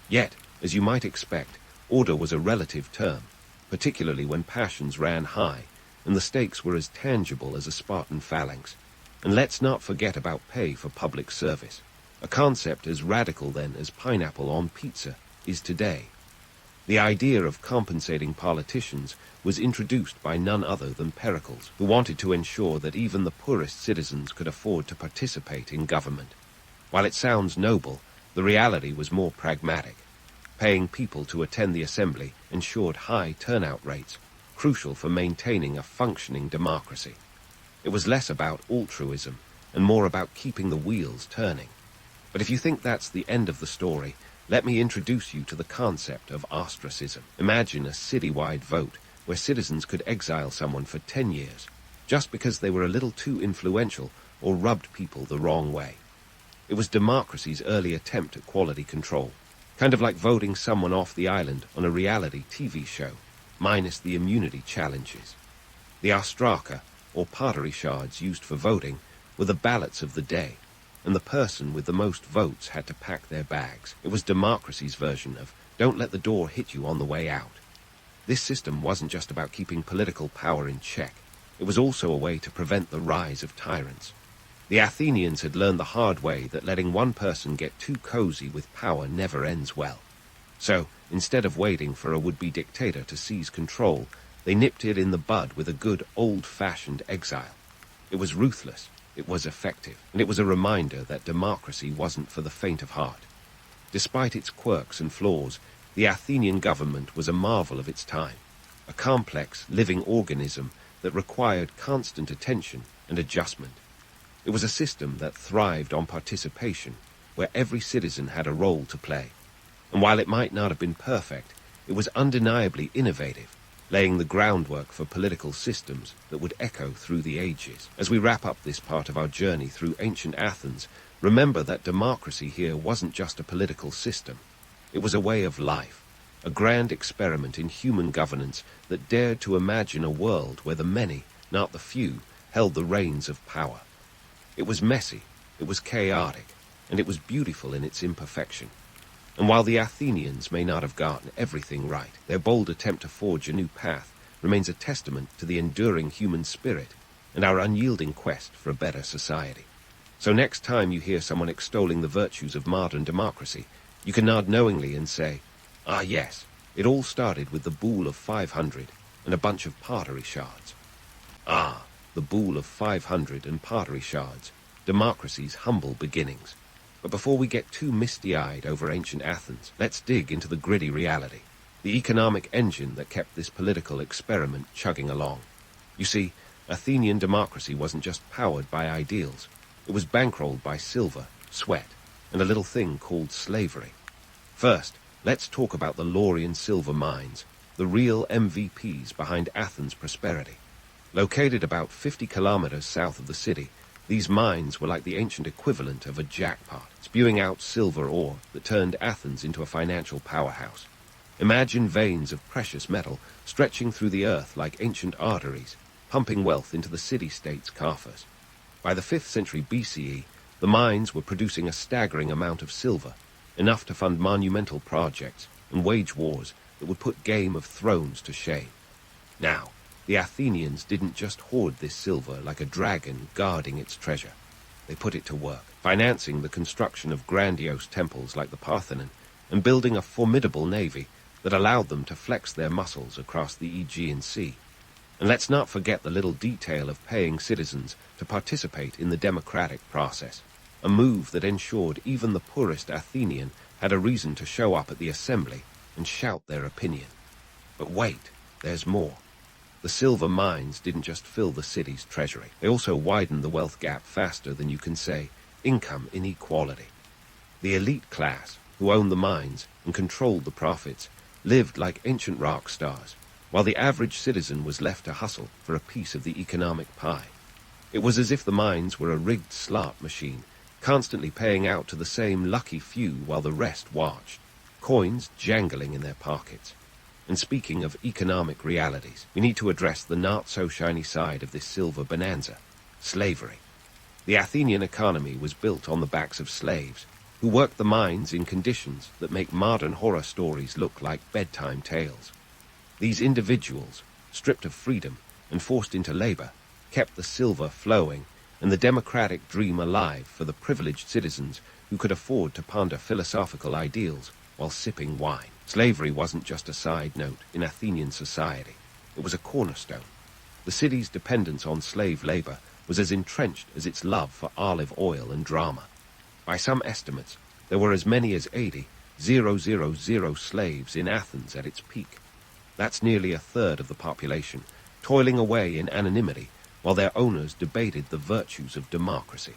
Yet, as you might expect, order was a relative term, particularly when passions ran high, and the stakes were as tangible as a Spartan phalanx. And let's not forget about pay for public service, a concept as radical then as pineapple on pizza is today. The idea of compensating politicians was introduced by none other than Pericles, who wanted to ensure that even the poorest citizens could afford to participate in government. While it sounds noble, the reality was more pragmatic. Paying people to attend the assembly ensured high turnout rates, crucial for maintaining a functioning democracy. It was less about altruism and more about keeping the wheels turning. But if you think that's the end of the story, let me introduce you to the concept of ostracism. Imagine a citywide vote where citizens could exile someone for 10 years, just because they were a little too influential or rubbed people the wrong way. It was democracy's early attempt at quality control, kind of like voting someone off the island on a reality TV show, minus the immunity challenges. The ostraka, or pottery shards used for voting, were the ballots of the day, and the person with the most votes had to pack their bags. It was democracy's version of "don't let the door hit you on the way out." This system wasn't just about keeping political power in check. It was also a way to prevent the rise of tyrants. The Athenians had learned the hard way that letting one person get too cozy with power never ends well. So, instead of waiting for a would-be dictator to seize control, they nipped it in the bud with a good old-fashioned exile. It was ruthless. It was effective, and it was a reminder that democracy wasn't for the faint of heart. Despite its quirks and flaws, the Athenian government was a marvel of its time, a complex, living organism that required constant attention and adjustment. It was a system that thrived on participation, where every citizen had a role to play. And while it might not have been perfect, it was undeniably innovative, laying the groundwork for political systems that would echo through the ages. As we wrap up this part of our journey through ancient Athens, remember that democracy here wasn't just a political system. It was a way of life, a grand experiment in human governance that dared to imagine a world where the many, not the few, held the reins of power. It was messy, it was chaotic, and it was beautiful in its imperfection. And while the Athenians may not have gotten everything right, their bold attempt to forge a new path remains a testament to the enduring human spirit and our unyielding quest for a better society. So next time you hear someone extolling the virtues of modern democracy, you can nod knowingly and say, "Ah yes, it all started with the Bull of 500 and a bunch of pottery shards." Ah, the Bull of 500 and pottery shards, democracy's humble beginnings. But before we get too misty-eyed over ancient Athens, let's dig into the gritty reality, the economic engine that kept this political experiment chugging along. You see, Athenian democracy wasn't just powered by ideals. It was bankrolled by silver, sweat, and a little thing called slavery. First, let's talk about the Laurian silver mines, the real MVPs behind Athens' prosperity. Located about 50 kilometers south of the city, these mines were like the ancient equivalent of a jackpot, spewing out silver ore that turned Athens into a financial powerhouse. Imagine veins of precious metal stretching through the earth like ancient arteries, pumping wealth into the city-state's coffers. By the 5th century BCE, the mines were producing a staggering amount of silver, enough to fund monumental projects and wage wars that would put Game of Thrones to shame. Now, the Athenians didn't just hoard this silver like a dragon guarding its treasure. They put it to work, financing the construction of grandiose temples like the Parthenon and building a formidable navy that allowed them to flex their muscles across the Aegean Sea. And let's not forget the little detail of paying citizens to participate in the democratic process, a move that ensured even the poorest Athenian had a reason to show up at the assembly and shout their opinion. But wait, there's more. The silver mines didn't just fill the city's treasury. They also widened the wealth gap faster than you can say income inequality. The elite class, who owned the mines and controlled the profits, lived like ancient rock stars, while the average citizen was left to hustle for a piece of the economic pie. It was as if the mines were a rigged slot machine, constantly paying out to the same lucky few while the rest watched, coins jangling in their pockets. And speaking of economic realities, we need to address the not-so-shiny side of this silver bonanza, slavery. The Athenian economy was built on the backs of slaves, who worked the mines in conditions that make modern horror stories look like bedtime tales. These individuals, stripped of freedom and forced into labor, kept the silver flowing and the democratic dream alive for the privileged citizens who could afford to ponder philosophical ideals while sipping wine. Slavery wasn't just a side note in Athenian society. It was a cornerstone. The city's dependence on slave labor was as entrenched as its love for olive oil and drama. By some estimates, there were as many as 80,000 slaves in Athens at its peak. That's nearly a third of the population, toiling away in anonymity while their owners debated the virtues of democracy.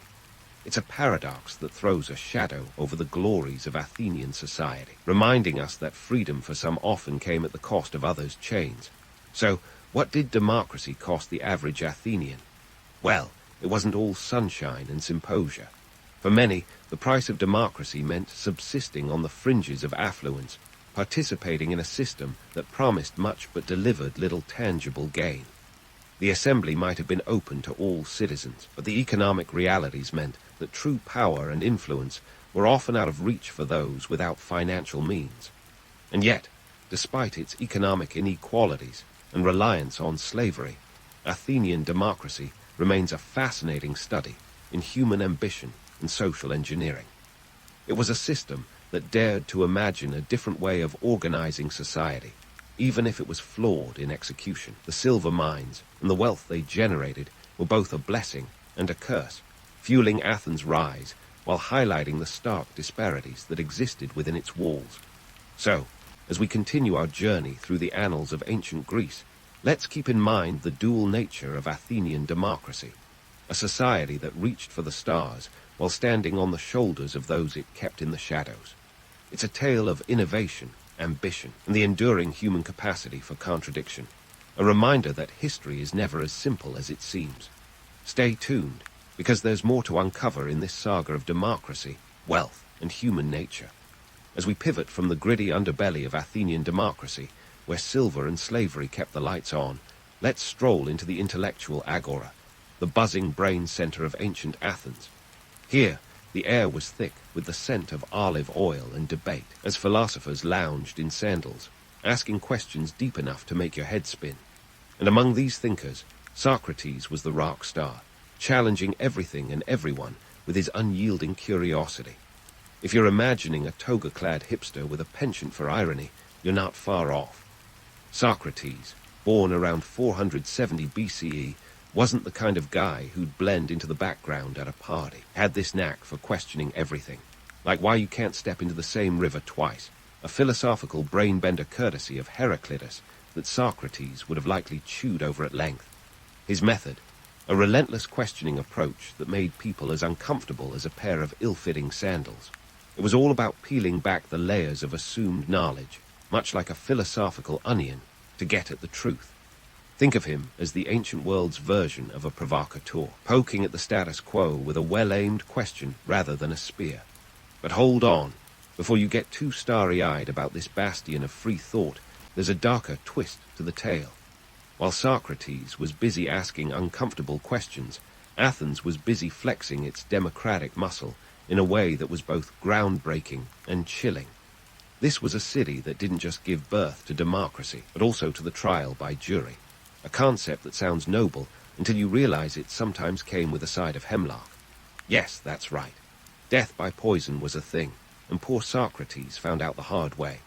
It's a paradox that throws a shadow over the glories of Athenian society, reminding us that freedom for some often came at the cost of others' chains. So, what did democracy cost the average Athenian? Well, it wasn't all sunshine and symposia. For many, the price of democracy meant subsisting on the fringes of affluence, participating in a system that promised much but delivered little tangible gain. The assembly might have been open to all citizens, but the economic realities meant that true power and influence were often out of reach for those without financial means. And yet, despite its economic inequalities and reliance on slavery, Athenian democracy remains a fascinating study in human ambition and social engineering. It was a system that dared to imagine a different way of organizing society, even if it was flawed in execution. The silver mines and the wealth they generated were both a blessing and a curse, fueling Athens' rise while highlighting the stark disparities that existed within its walls. So, as we continue our journey through the annals of ancient Greece, let's keep in mind the dual nature of Athenian democracy, a society that reached for the stars while standing on the shoulders of those it kept in the shadows. It's a tale of innovation, ambition, and the enduring human capacity for contradiction, a reminder that history is never as simple as it seems. Stay tuned, because there's more to uncover in this saga of democracy, wealth, and human nature. As we pivot from the gritty underbelly of Athenian democracy, where silver and slavery kept the lights on, let's stroll into the intellectual agora, the buzzing brain center of ancient Athens. Here, the air was thick with the scent of olive oil and debate, as philosophers lounged in sandals, asking questions deep enough to make your head spin. And among these thinkers, Socrates was the rock star, challenging everything and everyone with his unyielding curiosity. If you're imagining a toga-clad hipster with a penchant for irony, you're not far off. Socrates, born around 470 BCE, wasn't the kind of guy who'd blend into the background at a party. Had this knack for questioning everything, like why you can't step into the same river twice, a philosophical brain-bender courtesy of Heraclitus that Socrates would have likely chewed over at length. His method, a relentless questioning approach that made people as uncomfortable as a pair of ill-fitting sandals. It was all about peeling back the layers of assumed knowledge, much like a philosophical onion, to get at the truth. Think of him as the ancient world's version of a provocateur, poking at the status quo with a well-aimed question rather than a spear. But hold on, before you get too starry-eyed about this bastion of free thought, there's a darker twist to the tale. While Socrates was busy asking uncomfortable questions, Athens was busy flexing its democratic muscle in a way that was both groundbreaking and chilling. This was a city that didn't just give birth to democracy, but also to the trial by jury, a concept that sounds noble until you realize it sometimes came with a side of hemlock. Yes, that's right. Death by poison was a thing, and poor Socrates found out the hard way.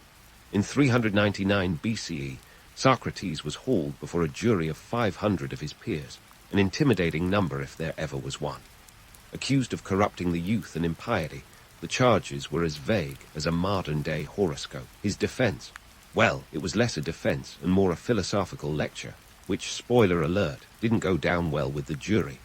In 399 BCE, Socrates was hauled before a jury of 500 of his peers, an intimidating number if there ever was one. Accused of corrupting the youth and impiety, the charges were as vague as a modern-day horoscope. His defense, well, it was less a defense and more a philosophical lecture, which, spoiler alert, didn't go down well with the jury.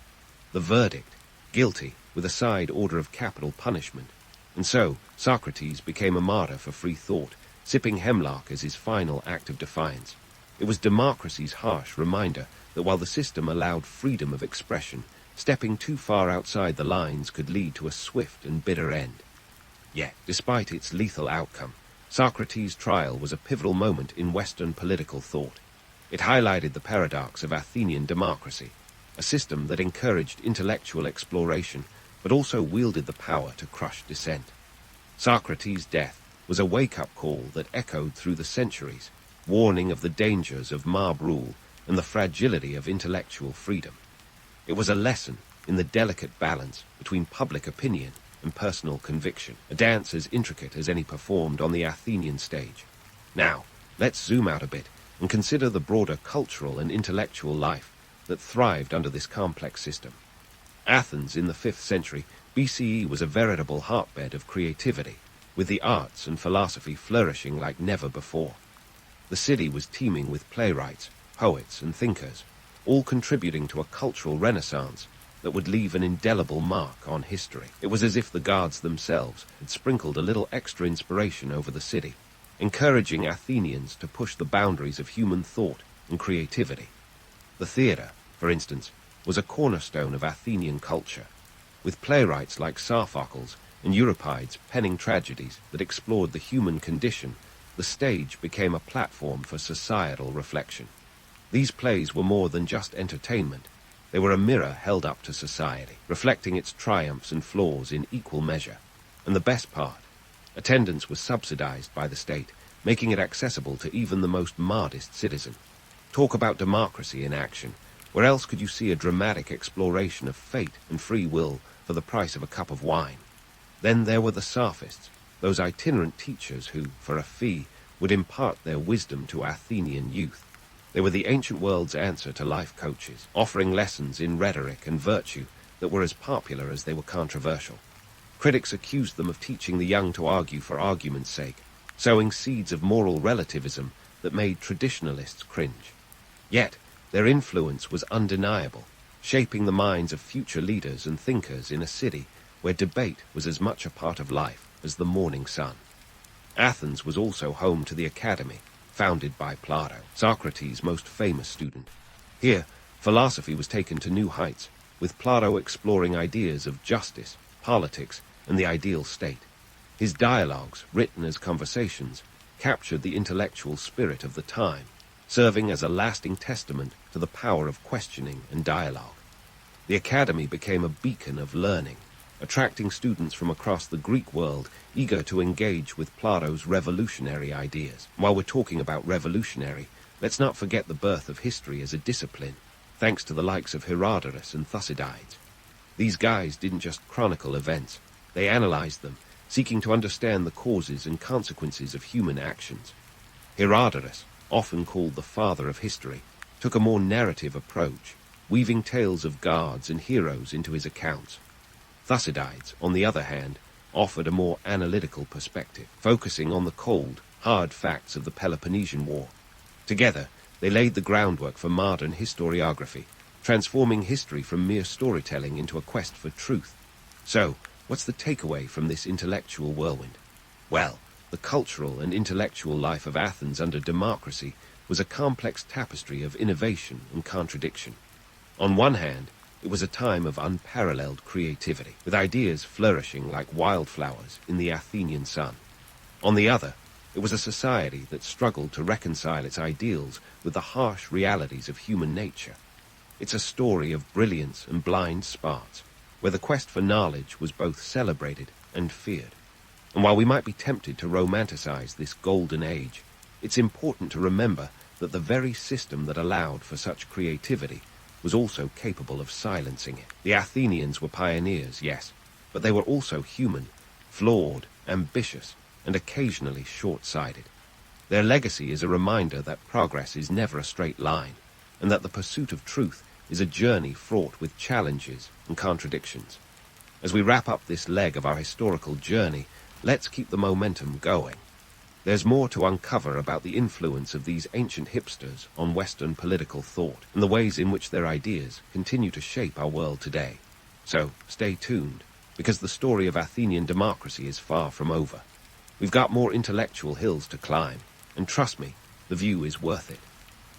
The verdict, guilty, with a side order of capital punishment. And so, Socrates became a martyr for free thought, sipping hemlock as his final act of defiance. It was democracy's harsh reminder that while the system allowed freedom of expression, stepping too far outside the lines could lead to a swift and bitter end. Yet, despite its lethal outcome, Socrates' trial was a pivotal moment in Western political thought. It highlighted the paradox of Athenian democracy, a system that encouraged intellectual exploration but also wielded the power to crush dissent. Socrates' death was a wake-up call that echoed through the centuries, warning of the dangers of mob rule and the fragility of intellectual freedom. It was a lesson in the delicate balance between public opinion and personal conviction, a dance as intricate as any performed on the Athenian stage. Now, let's zoom out a bit and consider the broader cultural and intellectual life that thrived under this complex system. Athens in the 5th century BCE was a veritable hotbed of creativity, with the arts and philosophy flourishing like never before. The city was teeming with playwrights, poets, and thinkers, all contributing to a cultural renaissance that would leave an indelible mark on history. It was as if the gods themselves had sprinkled a little extra inspiration over the city, encouraging Athenians to push the boundaries of human thought and creativity. The theatre, for instance, was a cornerstone of Athenian culture, with playwrights like Sophocles and Euripides penning tragedies that explored the human condition. The stage became a platform for societal reflection. These plays were more than just entertainment. They were a mirror held up to society, reflecting its triumphs and flaws in equal measure. And the best part, attendance was subsidized by the state, making it accessible to even the most modest citizen. Talk about democracy in action. Where else could you see a dramatic exploration of fate and free will for the price of a cup of wine? Then there were the sophists, those itinerant teachers who, for a fee, would impart their wisdom to Athenian youth. They were the ancient world's answer to life coaches, offering lessons in rhetoric and virtue that were as popular as they were controversial. Critics accused them of teaching the young to argue for argument's sake, sowing seeds of moral relativism that made traditionalists cringe. Yet, their influence was undeniable, shaping the minds of future leaders and thinkers in a city where debate was as much a part of life as the morning sun. Athens was also home to the Academy, founded by Plato, Socrates' most famous student. Here, philosophy was taken to new heights, with Plato exploring ideas of justice, politics, and the ideal state. His dialogues, written as conversations, captured the intellectual spirit of the time, serving as a lasting testament to the power of questioning and dialogue. The Academy became a beacon of learning, attracting students from across the Greek world eager to engage with Plato's revolutionary ideas. While we're talking about revolutionary, let's not forget the birth of history as a discipline, thanks to the likes of Herodotus and Thucydides. These guys didn't just chronicle events, they analyzed them, seeking to understand the causes and consequences of human actions. Herodotus, often called the father of history, took a more narrative approach, weaving tales of gods and heroes into his accounts. Thucydides, on the other hand, offered a more analytical perspective, focusing on the cold, hard facts of the Peloponnesian War. Together, they laid the groundwork for modern historiography, transforming history from mere storytelling into a quest for truth. So, what's the takeaway from this intellectual whirlwind? Well, the cultural and intellectual life of Athens under democracy was a complex tapestry of innovation and contradiction. On one hand, it was a time of unparalleled creativity, with ideas flourishing like wildflowers in the Athenian sun. On the other, it was a society that struggled to reconcile its ideals with the harsh realities of human nature. It's a story of brilliance and blind spots, where the quest for knowledge was both celebrated and feared. And while we might be tempted to romanticize this golden age, it's important to remember that the very system that allowed for such creativity was also capable of silencing it. The Athenians were pioneers, yes, but they were also human, flawed, ambitious, and occasionally short-sighted. Their legacy is a reminder that progress is never a straight line, and that the pursuit of truth is a journey fraught with challenges and contradictions. As we wrap up this leg of our historical journey, let's keep the momentum going. There's more to uncover about the influence of these ancient hipsters on Western political thought and the ways in which their ideas continue to shape our world today. So, stay tuned, because the story of Athenian democracy is far from over. We've got more intellectual hills to climb, and trust me, the view is worth it.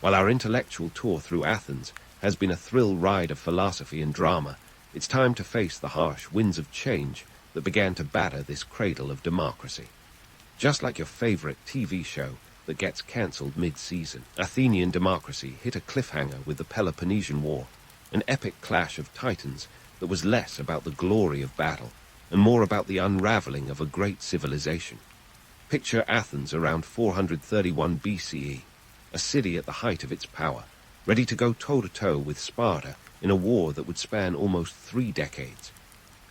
While our intellectual tour through Athens has been a thrill ride of philosophy and drama, it's time to face the harsh winds of change that began to batter this cradle of democracy. Just like your favorite TV show that gets cancelled mid-season, Athenian democracy hit a cliffhanger with the Peloponnesian War, an epic clash of titans that was less about the glory of battle and more about the unraveling of a great civilization. Picture Athens around 431 BCE, a city at the height of its power, ready to go toe-to-toe with Sparta in a war that would span almost 3 decades.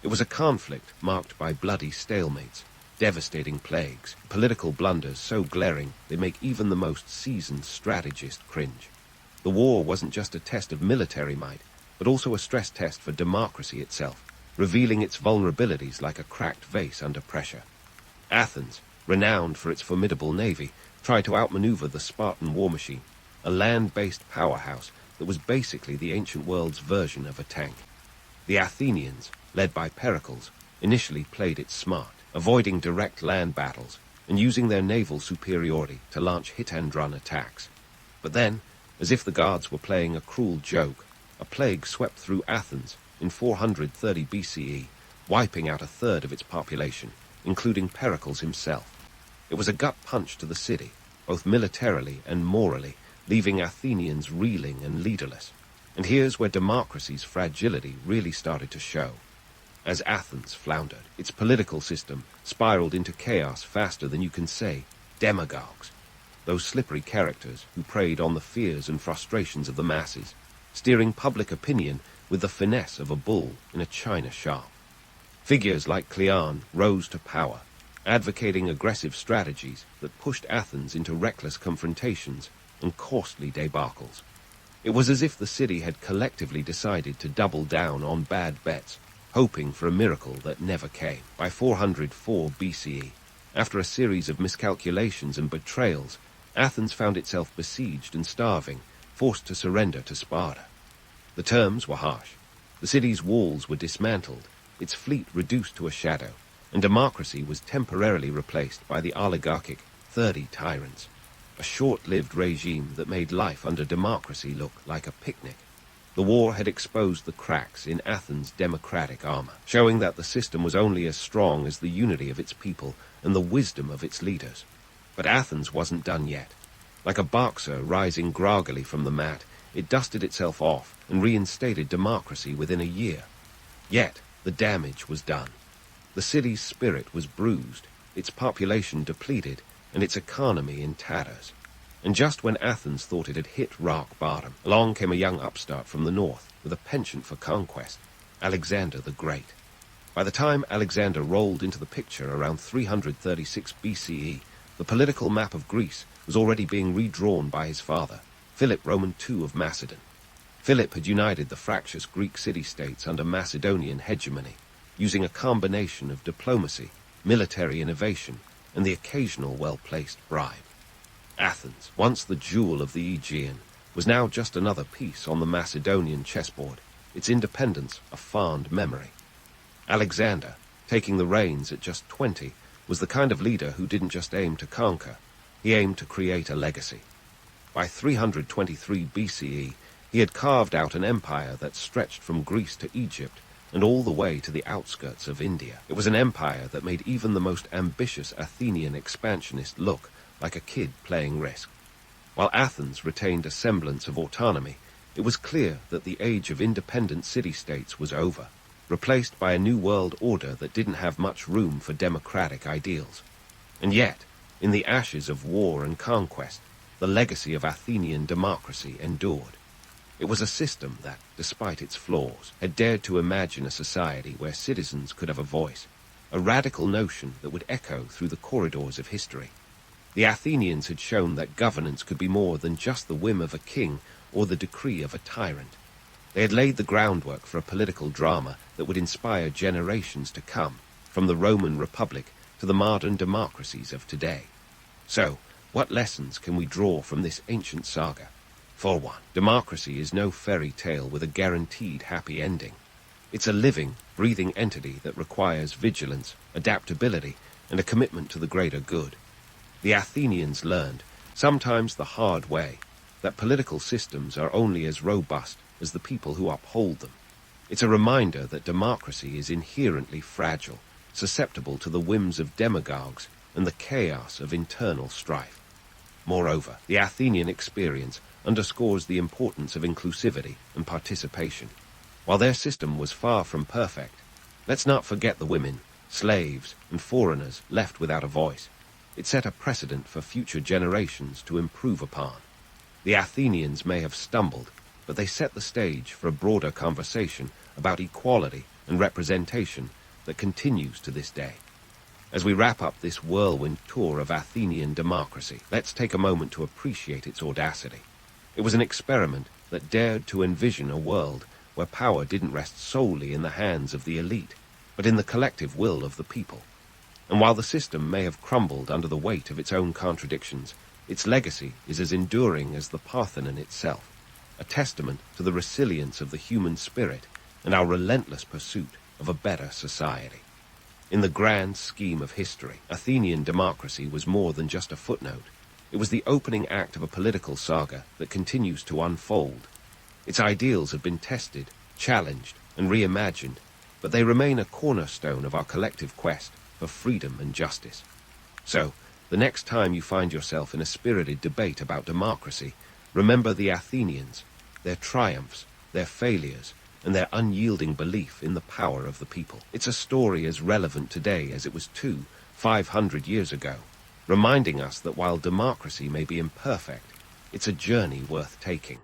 It was a conflict marked by bloody stalemates, devastating plagues, political blunders so glaring they make even the most seasoned strategist cringe. The war wasn't just a test of military might, but also a stress test for democracy itself, revealing its vulnerabilities like a cracked vase under pressure. Athens, renowned for its formidable navy, tried to outmaneuver the Spartan war machine, a land-based powerhouse that was basically the ancient world's version of a tank. The Athenians, led by Pericles, initially played it smart, avoiding direct land battles and using their naval superiority to launch hit-and-run attacks. But then, as if the gods were playing a cruel joke, a plague swept through Athens in 430 BCE, wiping out 1/3 of its population, including Pericles himself. It was a gut punch to the city, both militarily and morally, leaving Athenians reeling and leaderless. And here's where democracy's fragility really started to show. As Athens floundered, its political system spiraled into chaos faster than you can say demagogues, those slippery characters who preyed on the fears and frustrations of the masses, steering public opinion with the finesse of a bull in a china shop. Figures like Cleon rose to power, advocating aggressive strategies that pushed Athens into reckless confrontations and costly debacles. It was as if the city had collectively decided to double down on bad bets, hoping for a miracle that never came. By 404 BCE, after a series of miscalculations and betrayals, Athens found itself besieged and starving, forced to surrender to Sparta. The terms were harsh. The city's walls were dismantled, its fleet reduced to a shadow, and democracy was temporarily replaced by the oligarchic 30 tyrants, a short-lived regime that made life under democracy look like a picnic. The war had exposed the cracks in Athens' democratic armor, showing that the system was only as strong as the unity of its people and the wisdom of its leaders. But Athens wasn't done yet. Like a boxer rising groggily from the mat, it dusted itself off and reinstated democracy within a year. Yet the damage was done. The city's spirit was bruised, its population depleted, and its economy in tatters. And just when Athens thought it had hit rock bottom, along came a young upstart from the north with a penchant for conquest, Alexander the Great. By the time Alexander rolled into the picture around 336 BCE, the political map of Greece was already being redrawn by his father, Philip Roman II of Macedon. Philip had united the fractious Greek city-states under Macedonian hegemony, using a combination of diplomacy, military innovation, and the occasional well-placed bribe. Athens, once the jewel of the Aegean, was now just another piece on the Macedonian chessboard, its independence a fond memory. Alexander, taking the reins at just 20, was the kind of leader who didn't just aim to conquer, he aimed to create a legacy. By 323 BCE, he had carved out an empire that stretched from Greece to Egypt and all the way to the outskirts of India. It was an empire that made even the most ambitious Athenian expansionist look like a kid playing Risk. While Athens retained a semblance of autonomy, it was clear that the age of independent city-states was over, replaced by a new world order that didn't have much room for democratic ideals. And yet, in the ashes of war and conquest, the legacy of Athenian democracy endured. It was a system that, despite its flaws, had dared to imagine a society where citizens could have a voice, a radical notion that would echo through the corridors of history. The Athenians had shown that governance could be more than just the whim of a king or the decree of a tyrant. They had laid the groundwork for a political drama that would inspire generations to come, from the Roman Republic to the modern democracies of today. So, what lessons can we draw from this ancient saga? For one, democracy is no fairy tale with a guaranteed happy ending. It's a living, breathing entity that requires vigilance, adaptability, and a commitment to the greater good. The Athenians learned, sometimes the hard way, that political systems are only as robust as the people who uphold them. It's a reminder that democracy is inherently fragile, susceptible to the whims of demagogues and the chaos of internal strife. Moreover, the Athenian experience underscores the importance of inclusivity and participation. While their system was far from perfect, let's not forget the women, slaves, and foreigners left without a voice. It set a precedent for future generations to improve upon. The Athenians may have stumbled, but they set the stage for a broader conversation about equality and representation that continues to this day. As we wrap up this whirlwind tour of Athenian democracy, let's take a moment to appreciate its audacity. It was an experiment that dared to envision a world where power didn't rest solely in the hands of the elite, but in the collective will of the people. And while the system may have crumbled under the weight of its own contradictions, its legacy is as enduring as the Parthenon itself, a testament to the resilience of the human spirit and our relentless pursuit of a better society. In the grand scheme of history, Athenian democracy was more than just a footnote. It was the opening act of a political saga that continues to unfold. Its ideals have been tested, challenged, and reimagined, but they remain a cornerstone of our collective quest for freedom and justice. So, the next time you find yourself in a spirited debate about democracy, remember the Athenians, their triumphs, their failures, and their unyielding belief in the power of the people. It's a story as relevant today as it was 500 years ago, reminding us that while democracy may be imperfect, it's a journey worth taking.